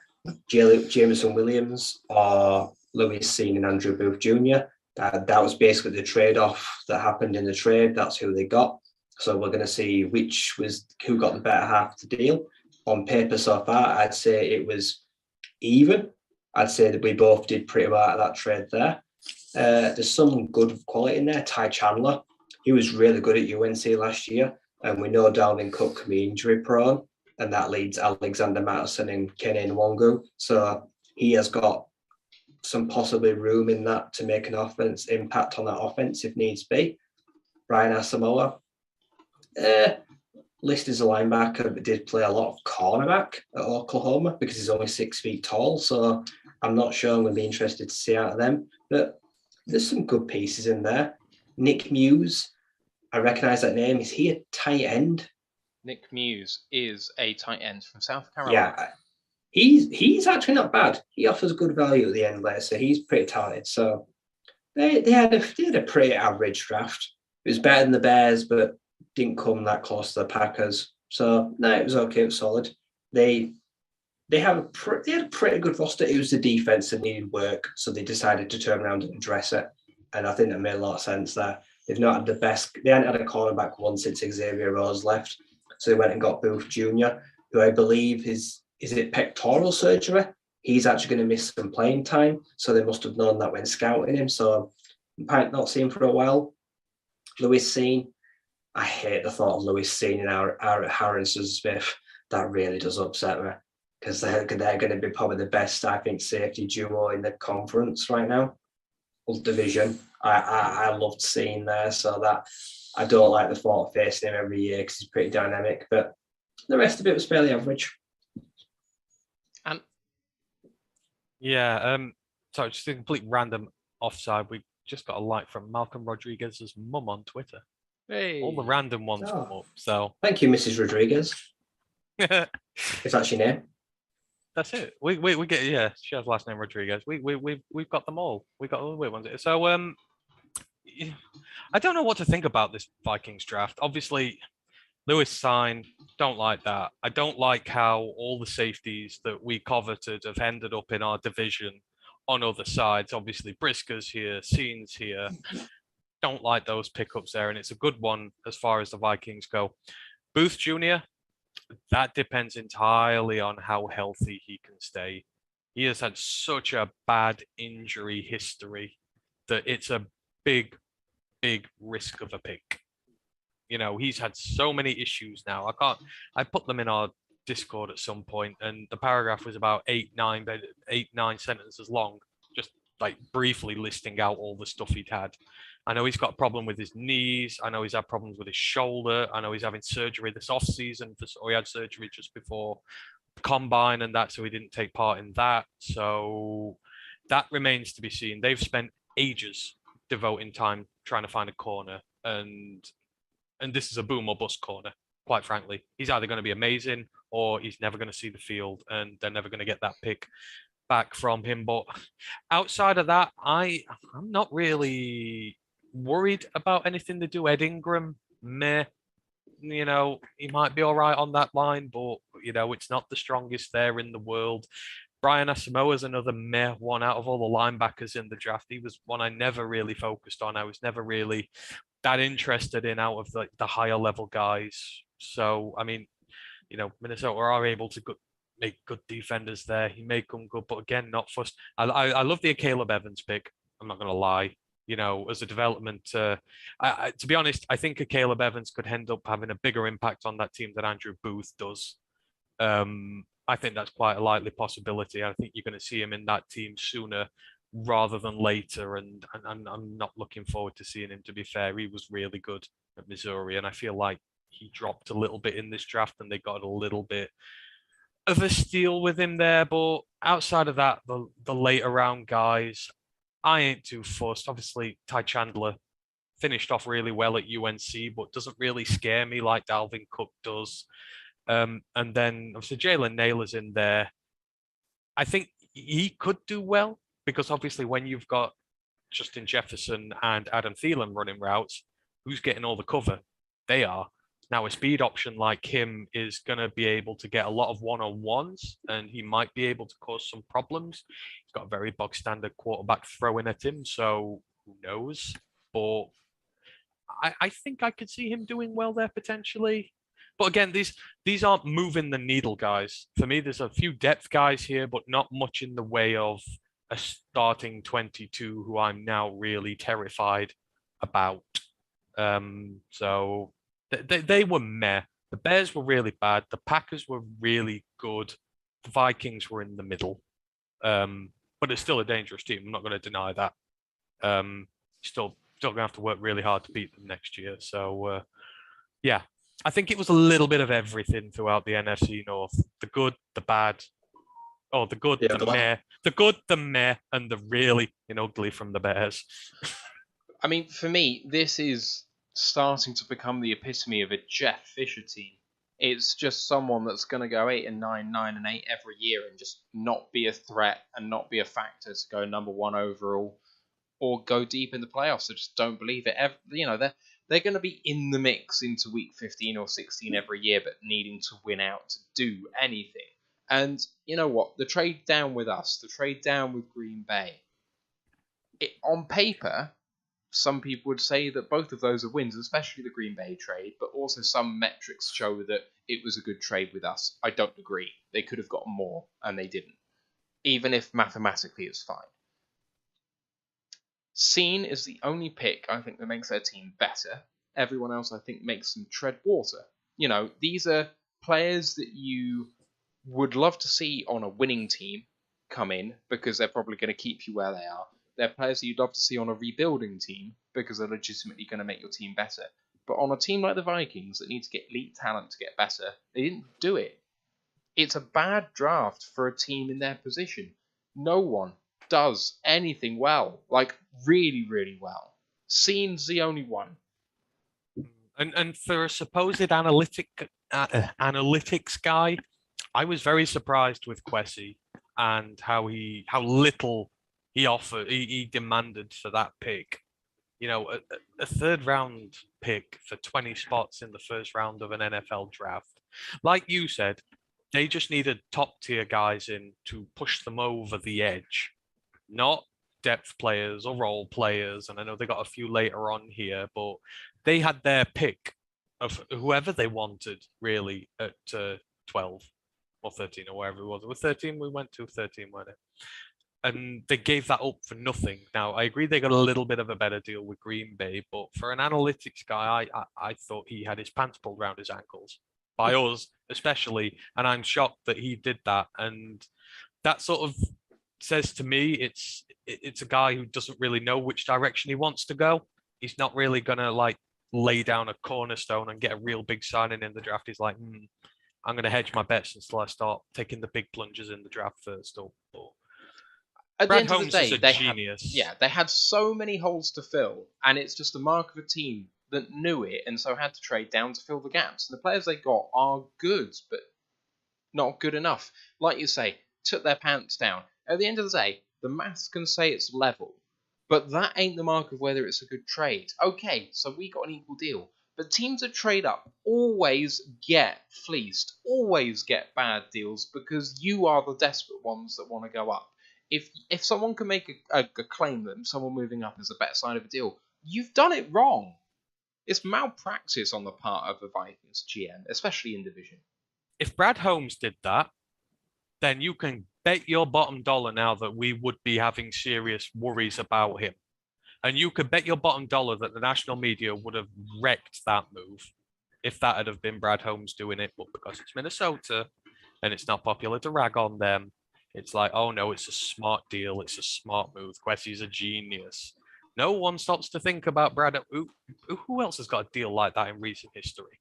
Jameson Williams or Lewis Seen and Andrew Booth Jr. That was basically the trade-off that happened in the trade. That's who they got. So we're going to see who got the better half of the deal. On paper so far, I'd say it was even. I'd say that we both did pretty well at that trade there. There's some good quality in there. Ty Chandler, he was really good at UNC last year, and we know Dalvin Cook can be injury prone, and that leads Alexander Mattison and Kenny Nwangu. So he has got some possibly room in that to make an impact on that offense if needs be. Brian Asamoah, listed as a linebacker, but did play a lot of cornerback at Oklahoma because he's only 6 feet tall. So I'm not sure I'm going to be interested to see out of them. But there's some good pieces in there. Nick Muse, I recognize that name. Is he a tight end? Nick Muse is a tight end from South Carolina. Yeah, he's actually not bad. He offers good value at the end there, so he's pretty talented. So they had a pretty average draft. It was better than the Bears, but didn't come that close to the Packers. So no, it was okay. It was solid. They had a pretty good roster. It was the defense that needed work, so they decided to turn around and address it. And I think that made a lot of sense there. They've not had the best. They hadn't had a cornerback one since Xavier Rose left, so they went and got Booth Jr., who I believe is it pectoral surgery. He's actually going to miss some playing time, so they must have known that when scouting him. So might not see him for a while. Lewis Seen. I hate the thought of Lewis Seen and Harrison Smith. That really does upset me because they're going to be probably the best, I think, safety duo in the conference right now. Well, division. I loved Seen there, so that I don't like the thought of facing him every year because he's pretty dynamic. But the rest of it was fairly average. And so just a complete random offside. We just got a like from Malcolm Rodriguez's mum on Twitter. hey, All the random ones come up. So Thank you, Mrs. Rodriguez. If that's your name. that's it. We get she has last name Rodriguez. We've got them all. We got all the weird ones. So I don't know what to think about this Vikings draft. Obviously, Lewis Sign, don't like that. I don't like how all the safeties that we coveted have ended up in our division on other sides. Obviously, Brisker's here, Scene's here. Don't like those pickups there, and it's a good one as far as the Vikings go. Booth Jr., that depends entirely on how healthy he can stay. He has had such a bad injury history that it's a big risk of a pick. You know, he's had so many issues now. I put them in our Discord at some point, and the paragraph was about 8-9 sentences long, just like briefly listing out all the stuff he'd had. I know he's got a problem with his knees. I know he's had problems with his shoulder. I know he's having surgery this off season, or he had surgery just before combine and that, so he didn't take part in that. So that remains to be seen. They've spent ages devoting time trying to find a corner, and this is a boom or bust corner, quite frankly. He's either going to be amazing or he's never going to see the field, and they're never going to get that pick back from him. But outside of that, I'm not really worried about anything they do. Ed Ingram, meh. You know, he might be all right on that line, but, you know, it's not the strongest there in the world. Brian Asamoah is another meh one out of all the linebackers in the draft. He was one I never really focused on. I was never really that interested in out of the higher level guys. So, I mean, you know, Minnesota are able to make good defenders there. He may come good, but again, not first. I love the Caleb Evans pick. I'm not going to lie. You know, as a development, to be honest, I think a Caleb Evans could end up having a bigger impact on that team than Andrew Booth does. I think that's quite a likely possibility. I think you're going to see him in that team sooner rather than later, and I'm not looking forward to seeing him, to be fair. He was really good at Missouri, and I feel like he dropped a little bit in this draft, and they got a little bit of a steal with him there. But outside of that, the later round guys, I ain't too fussed. Obviously, Ty Chandler, finished off really well at UNC, but doesn't really scare me like Dalvin Cook does. And then obviously Jalen Naylor's in there. I think he could do well because obviously when you've got Justin Jefferson and Adam Thielen running routes, who's getting all the cover? They are. Now, a speed option like him is going to be able to get a lot of one-on-ones, and he might be able to cause some problems. He's got a very bog standard quarterback throwing at him, so who knows? But I think I could see him doing well there potentially. But again, these aren't moving the needle guys. For me, there's a few depth guys here, but not much in the way of a starting 22 who I'm now really terrified about. So they were meh. The Bears were really bad. The Packers were really good. The Vikings were in the middle. But it's still a dangerous team. I'm not going to deny that. Still going to have to work really hard to beat them next year. So, yeah, I think it was a little bit of everything throughout the NFC North. The good, the bad. Oh, the good, the meh. The good, the meh, and the really ugly from the Bears. I mean, for me, this is starting to become the epitome of a Jeff Fisher team. It's just someone that's going to go 8-9, 9-8 every year and just not be a threat and not be a factor to go number one overall or go deep in the playoffs. I just don't believe it. They're going to be in the mix into week 15 or 16 every year, but needing to win out to do anything. And you know what? The trade down with us, the trade down with Green Bay, on paper, some people would say that both of those are wins, especially the Green Bay trade, but also some metrics show that it was a good trade with us. I don't agree. They could have gotten more, and they didn't. Even if mathematically it's fine. Scene is the only pick I think that makes their team better. Everyone else I think makes them tread water. These are players that you would love to see on a winning team come in because they're probably going to keep you where they are. They're players that you'd love to see on a rebuilding team because they're legitimately going to make your team better. But on a team like the Vikings that need to get elite talent to get better, they didn't do it. It's a bad draft for a team in their position. No one does anything well, like really, really well. Scene's the only one. And for a supposed analytics guy, I was very surprised with Kwesi and how little he offered, he demanded for that pick. A third round pick for 20 spots in the first round of an NFL draft. Like you said, they just needed top tier guys in to push them over the edge, not depth players or role players. And I know they got a few later on here, but they had their pick of whoever they wanted really at 12 or 13 or wherever it was. With 13, we went to 13, weren't it? And they gave that up for nothing. Now, I agree they got a little bit of a better deal with Green Bay, but for an analytics guy, I thought he had his pants pulled around his ankles. By us, especially. And I'm shocked that he did that. And that sort of says to me it's a guy who doesn't really know which direction he wants to go. He's not really going to, lay down a cornerstone and get a real big signing in the draft. He's like, I'm going to hedge my bets until I start taking the big plunges in the draft first. At Brad the end Holmes of the day, is a genius. They had so many holes to fill, and it's just a mark of a team that knew it and so had to trade down to fill the gaps. And the players they got are good, but not good enough. Like you say, took their pants down. At the end of the day, the maths can say it's level, but that ain't the mark of whether it's a good trade. Okay, so we got an equal deal. But teams that trade up always get fleeced, always get bad deals because you are the desperate ones that want to go up. If someone can make a claim that someone moving up is a better side of a deal, you've done it wrong. It's malpractice on the part of the Vikings GM, especially in division. If Brad Holmes did that, then you can bet your bottom dollar now that we would be having serious worries about him. And you could bet your bottom dollar that the national media would have wrecked that move if that had have been Brad Holmes doing it. But because it's Minnesota and it's not popular to rag on them, it's like, oh no, it's a smart deal. It's a smart move. Kwesi's a genius. No one stops to think about Brad. Who else has got a deal like that in recent history?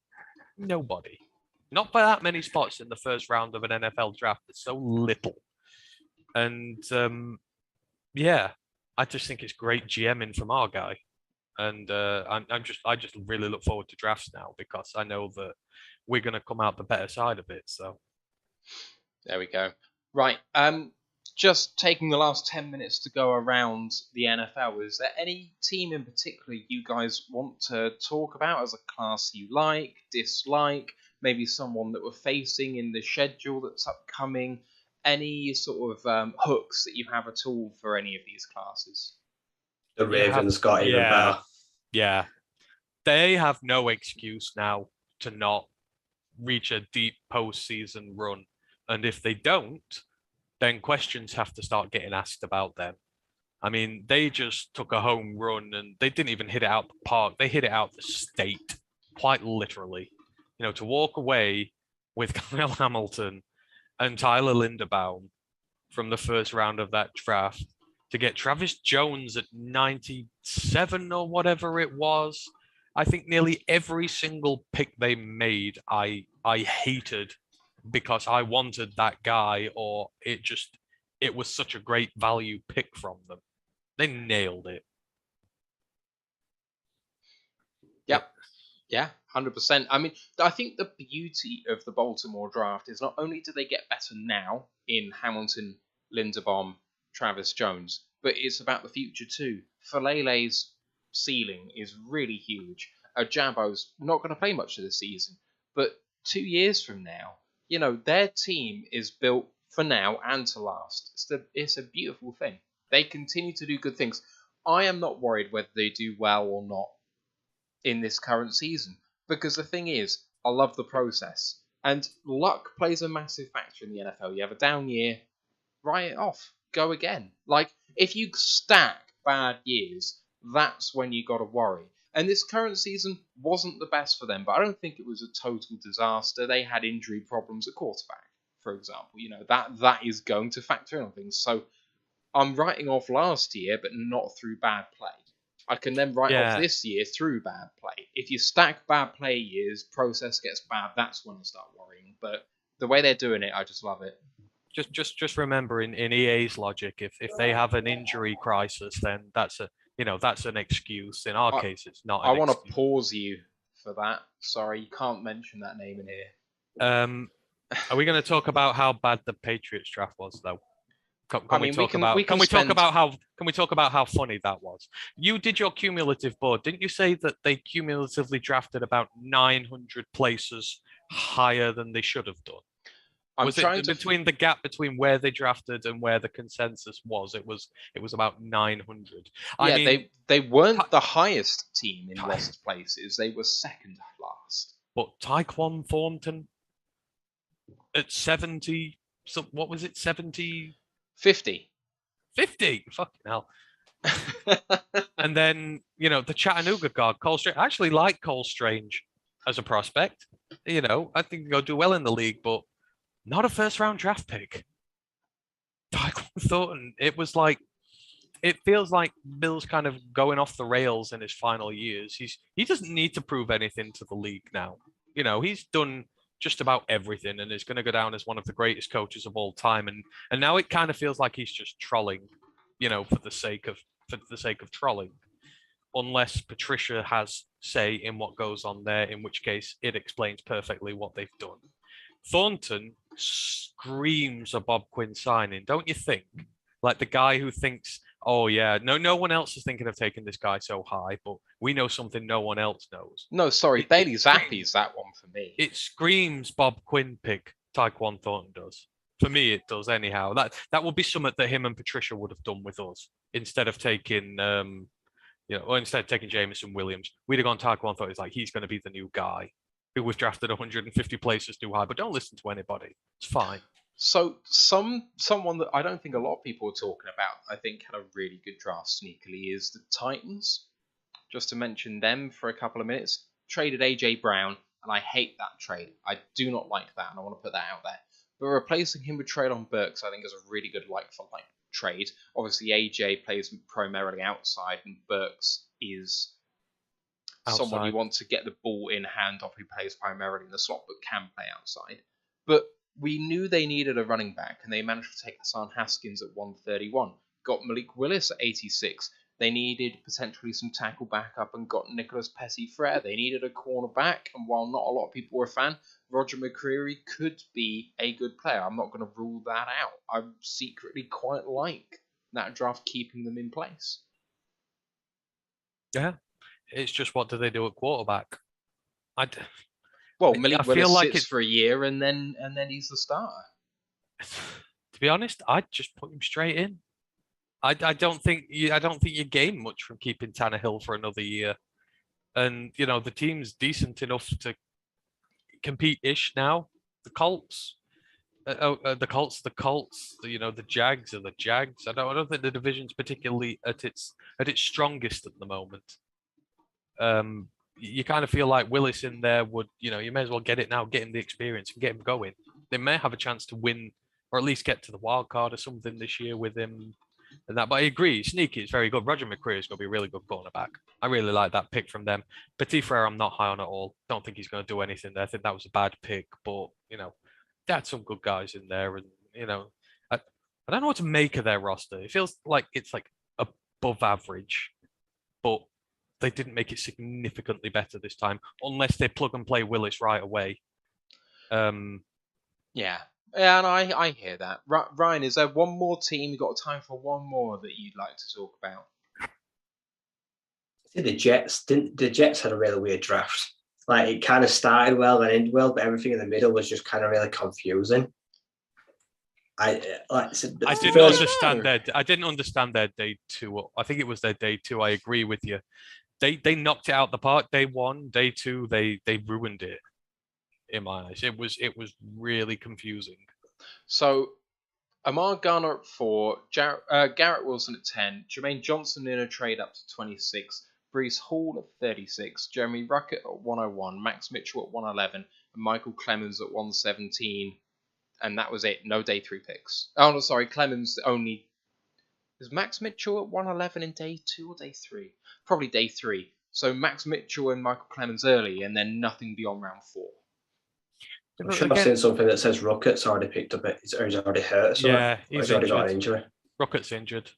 Nobody. Not by that many spots in the first round of an NFL draft. It's so little. And yeah, I just think it's great GMing from our guy. And I just really look forward to drafts now because I know that we're going to come out the better side of it. So There we go. Right. Just taking the last 10 minutes to go around the NFL, is there any team in particular you guys want to talk about as a class you like, dislike, maybe someone that we're facing in the schedule that's upcoming? Any sort of hooks that you have at all for any of these classes? The Ravens got even better. Yeah. They have no excuse now to not reach a deep postseason run. And if they don't, then questions have to start getting asked about them. I mean, they just took a home run and they didn't even hit it out the park. They hit it out the state, quite literally. You know, to walk away with Kyle Hamilton and Tyler Linderbaum from the first round of that draft, to get Travis Jones at 97 or whatever it was. I think nearly every single pick they made, I hated because I wanted that guy, or it was such a great value pick from them. They nailed it. Yep. Yeah, 100%. I mean, I think the beauty of the Baltimore draft is not only do they get better now in Hamilton, Linderbaum, Travis Jones, but it's about the future too. Falele's ceiling is really huge. Jabo's not going to play much of the season, but 2 years from now, their team is built for now and to last. It's a beautiful thing. They continue to do good things. I am not worried whether they do well or not in this current season, because the thing is, I love the process, and luck plays a massive factor in the NFL. You have a down year, write it off, go again. Like, if you stack bad years, that's when you got to worry. And this current season wasn't the best for them, but I don't think it was a total disaster. They had injury problems at quarterback, for example. That is going to factor in on things. So I'm writing off last year, but not through bad play. I can then write off this year through bad play. If you stack bad play years, process gets bad, that's when I start worrying. But the way they're doing it, I just love it. Just remember in EA's logic, if they have an injury crisis, then that's an excuse. In our case, it's not. I want to pause you for that. Sorry, you can't mention that name in here. Are we going to talk about how bad the Patriots draft was, though? Can we talk about how funny that was? You did your cumulative board, didn't you? Say that they cumulatively drafted about 900 places higher than they should have done. Was it between the gap between where they drafted and where the consensus was? It was about 900. Yeah, I mean, they weren't the highest team in lost places. They were second last. But Tyquan Thornton at 70. So what was it? 70. 50. Fucking hell. And then, the Chattanooga guard, Cole Strange. I actually like Cole Strange as a prospect. I think he'll do well in the league, but not a first-round draft pick. Tyquan Thornton, it feels like Bill's kind of going off the rails in his final years. He doesn't need to prove anything to the league now. He's done just about everything and is going to go down as one of the greatest coaches of all time. And now it kind of feels like he's just trolling, for the sake of trolling, unless Patricia has say in what goes on there, in which case it explains perfectly what they've done. Thornton screams a Bob Quinn signing, don't you think? Like the guy who thinks, oh yeah, no one else is thinking of taking this guy so high, but we know something no one else knows. No, sorry, Bailey Zappi's that one for me. It screams Bob Quinn pick. Tyquan Thornton does. For me, it does anyhow. That would be something that him and Patricia would have done with us instead of taking, instead of taking Jameson Williams. We'd have gone Tyquan Thornton. It's like he's going to be the new guy who was drafted 150 places too high, but don't listen to anybody. It's fine. So someone that I don't think a lot of people are talking about, I think had a really good draft sneakily, is the Titans. Just to mention them for a couple of minutes. Traded AJ Brown, and I hate that trade. I do not like that, and I want to put that out there. But replacing him with Treylon Burks, I think is a really good like-for-like trade. Obviously, AJ plays primarily outside, and Burks is someone you want to get the ball in hand of who plays primarily in the slot but can play outside. But we knew they needed a running back, and they managed to take Hassan Haskins at 131. Got Malik Willis at 86. They needed potentially some tackle backup and got Nicholas Petty-Frere. They needed a cornerback, and while not a lot of people were a fan, Roger McCreary could be a good player. I'm not going to rule that out. I secretly quite like that draft keeping them in place. Yeah, it's just what do they do at quarterback? Well, Malik I feel Willis like sits for a year and then he's the starter. To be honest, I'd just put him straight in. I don't think you gain much from keeping Tannehill for another year, and the team's decent enough to compete-ish now. The Colts, the Colts. The Jags are the Jags. I don't think the division's particularly at its strongest at the moment. You kind of feel like Willis in there would, you may as well get it now, get him the experience and get him going. They may have a chance to win or at least get to the wild card or something this year with him. And that, but I agree, sneaky is very good. Roger McCreary is going to be a really good cornerback. I really like that pick from them. Petty-Frere, I'm not high on at all. Don't think he's going to do anything there. I think that was a bad pick, but they had some good guys in there, and I don't know what to make of their roster. It feels like it's like above average, but they didn't make it significantly better this time, unless they plug and play Willis right away. Yeah, and I hear that. Ryan, is there one more team? You got time for one more that you'd like to talk about? See, the Jets had a really weird draft. Like, it kind of started well and ended well, but everything in the middle was just kind of really confusing. I didn't understand their day two. I think it was their day two. I agree with you. They knocked it out the park. Day one, day two, they ruined it. In my eyes, it was really confusing. So, Amar Garner at 4, Garrett Wilson at 10, Jermaine Johnson in a trade up to 26, Breece Hall at 36, Jeremy Ruckert at 101, Max Mitchell at 111, and Michael Clemens at 117. And that was it. No day 3 picks. Oh, no, sorry. Clemens only... Is Max Mitchell at 111 in day 2 or day 3? Probably day 3. So Max Mitchell and Michael Clemens early, and then nothing beyond round 4. I'm sure I've seen something that says Ruckett's already picked up it, or he's already hurt. Yeah, he's already got an injury. Ruckett's injured.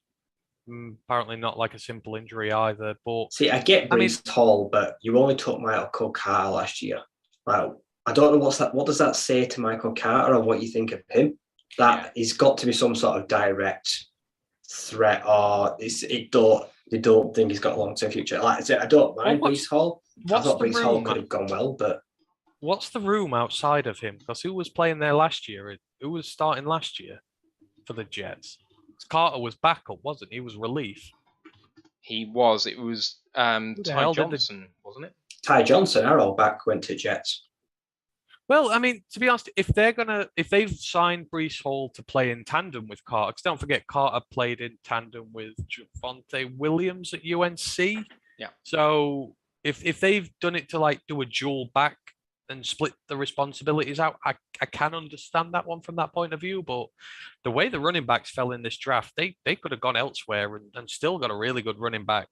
Apparently not like a simple injury either. But see, I get Breece Hall, but you only took Michael Carter last year. Like, I don't know what does that say to Michael Carter or what you think of him? That he's got to be some sort of direct threat, or they don't think he's got a long-term future. Like I said, I don't mind Breece Hall. I thought Breece Hall could have gone well, but what's the room outside of him? Because who was playing there last year? Who was starting last year for the Jets? Carter was backup, wasn't he? He was relief. He was. It was Ty Johnson, wasn't it? Ty Johnson, our old back, went to Jets. Well, I mean, to be honest, if they've signed Breece Hall to play in tandem with Carter, because don't forget Carter played in tandem with Javonte Williams at UNC. Yeah. So if they've done it to do a dual back and split the responsibilities out, I can understand that one from that point of view. But the way the running backs fell in this draft, they could have gone elsewhere and still got a really good running back.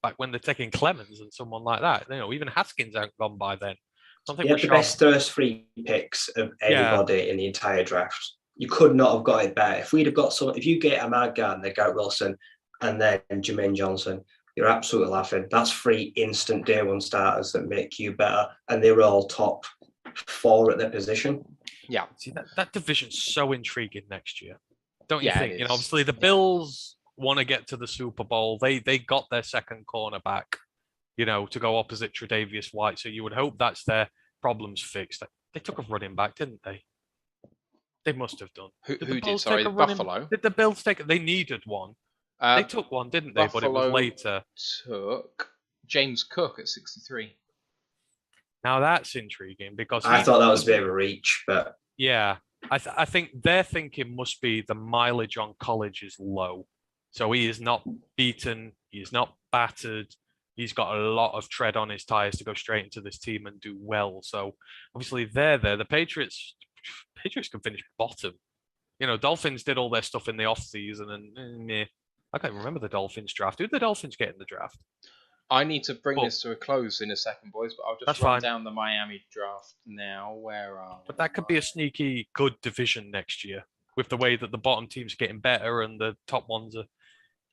Back when they're taking Clemens and someone like that. Even Haskins hasn't gone by then. You had the best first 3 picks of anybody in the entire draft. You could not have got it better. If we'd have got if you get Ahmad Gardner, Garrett Wilson, and then Jermaine Johnson, you're absolutely laughing. That's 3 instant day 1 starters that make you better, and they were all top 4 at their position. Yeah, see that division's so intriguing next year, don't you think? Obviously the Bills want to get to the Super Bowl. They got their second cornerback. To go opposite Tre'Davious White. So you would hope that's their problems fixed. They took a running back, didn't they? They must have done. Who did? Sorry, Buffalo? Did the Bills take it? They needed one. They took one, didn't they? Buffalo but it was later. Took James Cook at 63. Now that's intriguing because I thought that was a bit of a reach, but yeah, I think their thinking must be the mileage on college is low. So he is not beaten. He is not battered. He's got a lot of tread on his tires to go straight into this team and do well. So obviously they're there. The Patriots can finish bottom. Dolphins did all their stuff in the offseason and I can't remember the Dolphins draft. Who did the Dolphins get in the draft? I need to bring this to a close in a second, boys, but I'll just run down the Miami draft now. Where are But that could be a sneaky good division next year with the way that the bottom teams are getting better and the top ones are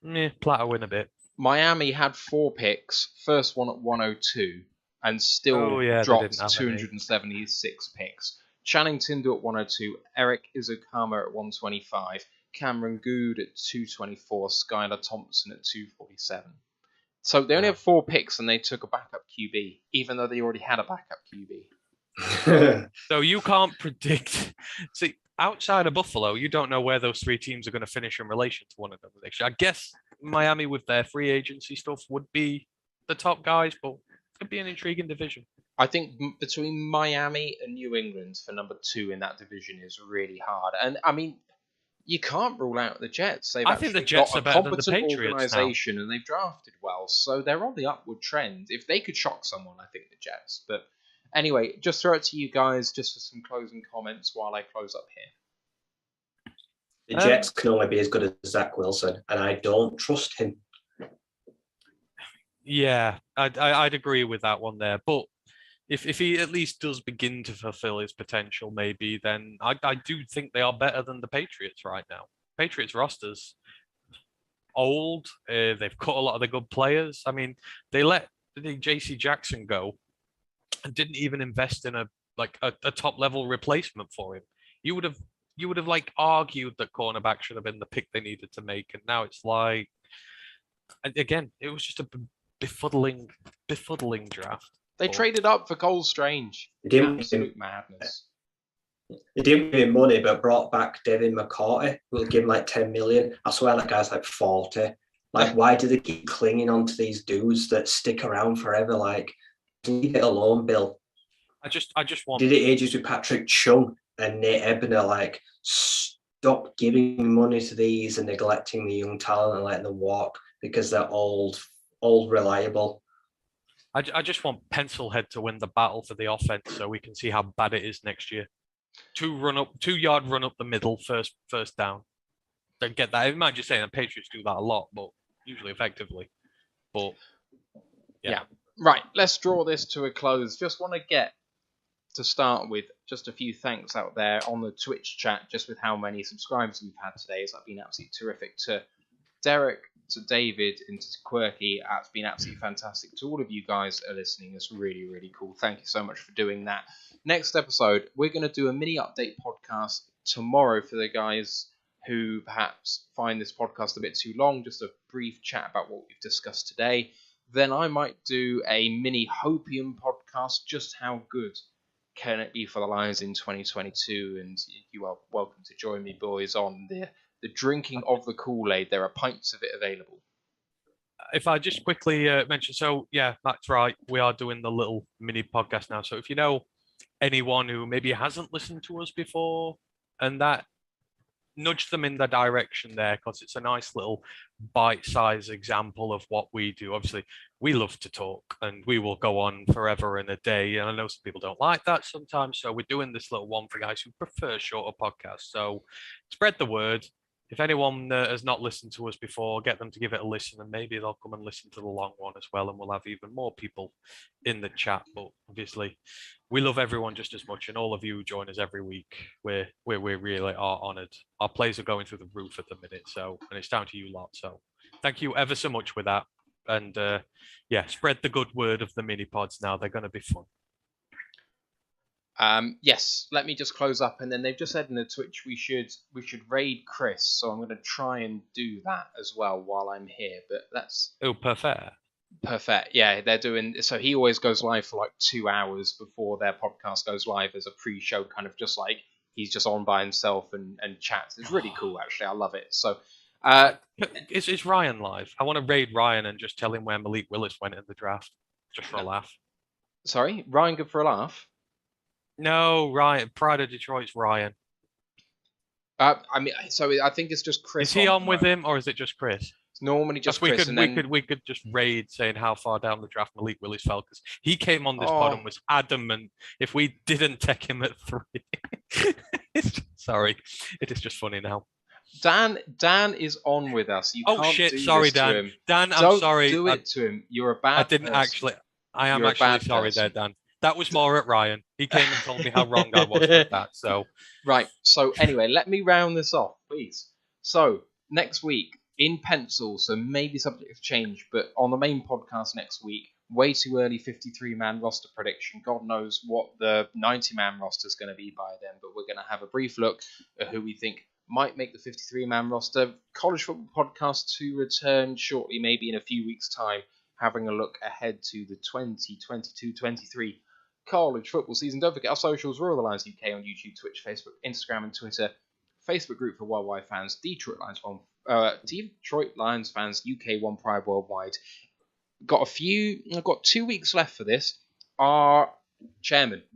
plateauing a bit. Miami had 4 picks, first one at 102, and still They didn't dropped have any. 276 picks. Channing Tindall at 102, Eric Izukama at 125, Cameron Good at 224, Skylar Thompson at 247. So they only have 4 picks and they took a backup QB, even though they already had a backup QB. So you can't predict. See, outside of Buffalo, you don't know where those 3 teams are going to finish in relation to one another next year. I guess Miami with their free agency stuff would be the top guys, but it could be an intriguing division. I think between Miami and New England for number 2 in that division is really hard. And I mean, you can't rule out the Jets. They've I think the Jets are better than the Patriots organization now. And they've drafted well, so they're on the upward trend. If they could shock someone, I think the Jets. But anyway, just throw it to you guys just for some closing comments while I close up here. The Jets can only be as good as Zach Wilson, and I don't trust him. Yeah, I'd agree with that one there. But if he at least does begin to fulfill his potential, maybe, then I do think they are better than the Patriots right now. Patriots roster's old. They've cut a lot of the good players. I mean, they let J.C. Jackson go and didn't even invest in a top level replacement for him. You would have like argued that cornerback should have been the pick they needed to make, and now it's like, again, it was just a befuddling draft. They traded up for Cole Strange. Absolute madness. They didn't give him money, but brought back Devin McCourty. We'll give him like 10 million. I swear that guy's like 40. Like, why do they keep clinging on to these dudes that stick around forever? Like, leave it alone, Bill. I just want. Did it ages with Patrick Chung and Nate Ebner? Like, stop giving money to these and neglecting the young talent and letting them walk because they're old reliable. I just want Pencilhead to win the battle for the offense so we can see how bad it is next year. 2-yard run up the middle, first down. Don't get that. I might just say the Patriots do that a lot, but usually effectively. But yeah. Right, let's draw this to a close. Just want to get to start with just a few thanks out there on the Twitch chat, just with how many subscribers we've had today. It's been absolutely terrific. To Derek, to David, and to Quirky, it's been absolutely fantastic. To all of you guys that are listening, it's really, really cool. Thank you so much for doing that. Next episode, we're going to do a mini update podcast tomorrow for the guys who perhaps find this podcast a bit too long, just a brief chat about what we've discussed today. Then I might do a mini Hopium podcast, just how good can it be for the Lions in 2022, and you are welcome to join me, boys, on the drinking of the Kool-Aid. There are pints of it available. If I just quickly mention, so yeah, that's right. We are doing the little mini podcast now. So if you know anyone who maybe hasn't listened to us before, and that, nudge them in the direction there, because it's a nice little bite-sized example of what we do. Obviously, we love to talk, and we will go on forever and a day. And I know some people don't like that sometimes, so we're doing this little one for guys who prefer shorter podcasts. So spread the word. If anyone has not listened to us before, get them to give it a listen, and maybe they'll come and listen to the long one as well, and we'll have even more people in the chat. But obviously, we love everyone just as much, and all of you who join us every week, we really are honoured. Our plays are going through the roof at the minute, and it's down to you lot. So thank you ever so much with that, and spread the good word of the mini pods now. They're going to be fun. Yes, let me just close up, and then they've just said in the Twitch we should raid Chris, so I'm going to try and do that as well while I'm here. But that's perfect. Yeah, they're doing so. He always goes live for like 2 hours before their podcast goes live as a pre-show, kind of just like he's just on by himself and chats. It's really cool, actually. I love it. So, is Ryan live? I want to raid Ryan and just tell him where Malik Willis went in the draft, just for a laugh. Sorry, Ryan, good for a laugh. No, Ryan. Pride of Detroit's Ryan. I think it's just Chris. Is he on with him, or is it just Chris? It's normally just we Chris. We could just raid saying how far down the draft Malik Willis fell, because he came on this pod and was adamant if we didn't take him at 3. Sorry, it is just funny now. Dan is on with us. You can't shit! Do sorry, this Dan. To him. Dan, I'm Don't sorry. Do it to him. You're a bad. I didn't person. actually. I am You're actually sorry there, Dan. That was more at Ryan. He came and told me how wrong I was with that. So right. So anyway, let me round this off, please. So next week, in pencil, so maybe subject to change, but on the main podcast next week, way too early 53-man roster prediction. God knows what the 90-man roster is going to be by then, but we're going to have a brief look at who we think might make the 53-man roster. College football podcast to return shortly, maybe in a few weeks' time, having a look ahead to the 2022-23 college football season. Don't forget our socials, Royal Lions UK on YouTube, Twitch, Facebook, Instagram, and Twitter. Facebook group for Worldwide fans, Detroit Lions fans, UK One Pride Worldwide. I've got 2 weeks left for this. Our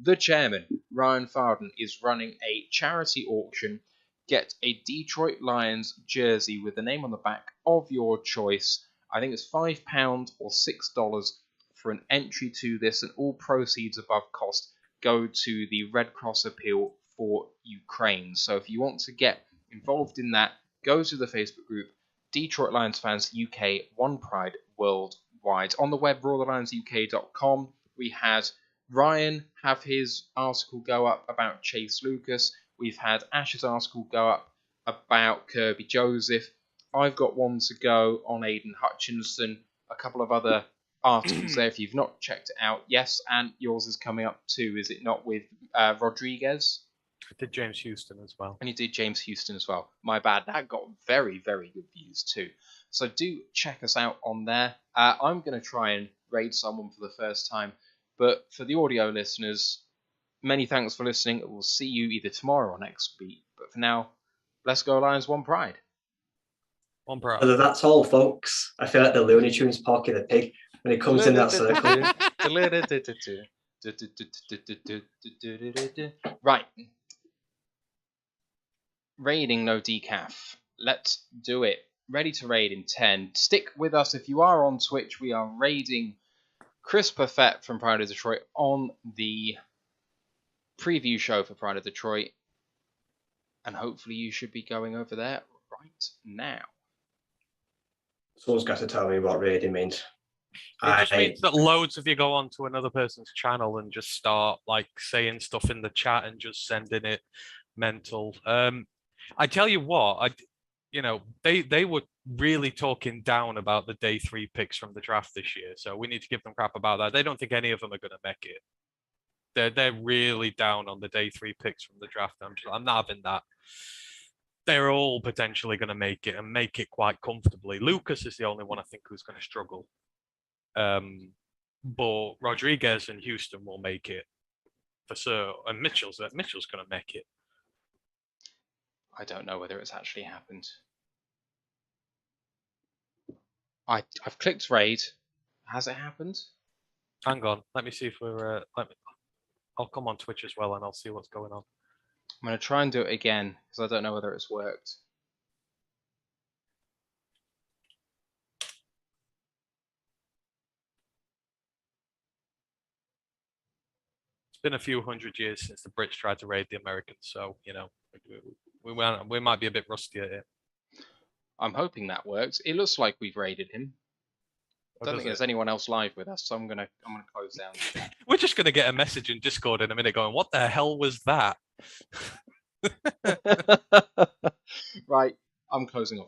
the chairman, Ryan Farden, is running a charity auction. Get a Detroit Lions jersey with the name on the back of your choice. I think it's £5 or $6 for an entry to this, and all proceeds above cost go to the Red Cross appeal for Ukraine. So if you want to get involved in that, go to the Facebook group Detroit Lions Fans UK One Pride Worldwide. On the web, rawthelionsuk.com, we had Ryan have his article go up about Chase Lucas. We've had Ash's article go up about Kirby Joseph. I've got one to go on Aiden Hutchinson. A couple of other articles there if you've not checked it out. Yes, and yours is coming up too, is it not, with Rodriguez? I did James Houston as well. And you did James Houston as well. My bad. That got very, very good views too. So do check us out on there. I'm going to try and raid someone for the first time. But for the audio listeners, many thanks for listening. We'll see you either tomorrow or next week. But for now, let's go Lions, One Pride. One Pride. So that's all, folks. I feel like the Looney Tunes Porky the Pig when it comes in that circle. Right. Raiding no decaf. Let's do it. Ready to raid in 10. Stick with us if you are on Twitch. We are raiding Chris Perfett from Pride of Detroit on the preview show for Pride of Detroit. And hopefully you should be going over there right now. Someone's got to tell me what raiding means. It just means that loads of you go onto another person's channel and just start like saying stuff in the chat and just sending it mental. I tell you what, they were really talking down about the day 3 picks from the draft this year, so we need to give them crap about that. They don't think any of them are going to make it. They're really down on the day 3 picks from the draft. I'm not having that. They're all potentially going to make it and make it quite comfortably. Lucas is the only one I think who's going to struggle. But Rodriguez and Houston will make it for sure, and Mitchell's going to make it. I don't know whether it's actually happened. I've clicked raid. Has it happened? Hang on, let me see if we're. I'll come on Twitch as well, and I'll see what's going on. I'm going to try and do it again because I don't know whether it's worked. It's been a few hundred years since the Brits tried to raid the Americans, so we might be a bit rusty at it. I'm hoping that works. It looks like we've raided him. I don't think there's anyone else live with us, so I'm gonna close down. We're just gonna get a message in Discord in a minute going, "What the hell was that?" Right, I'm closing off.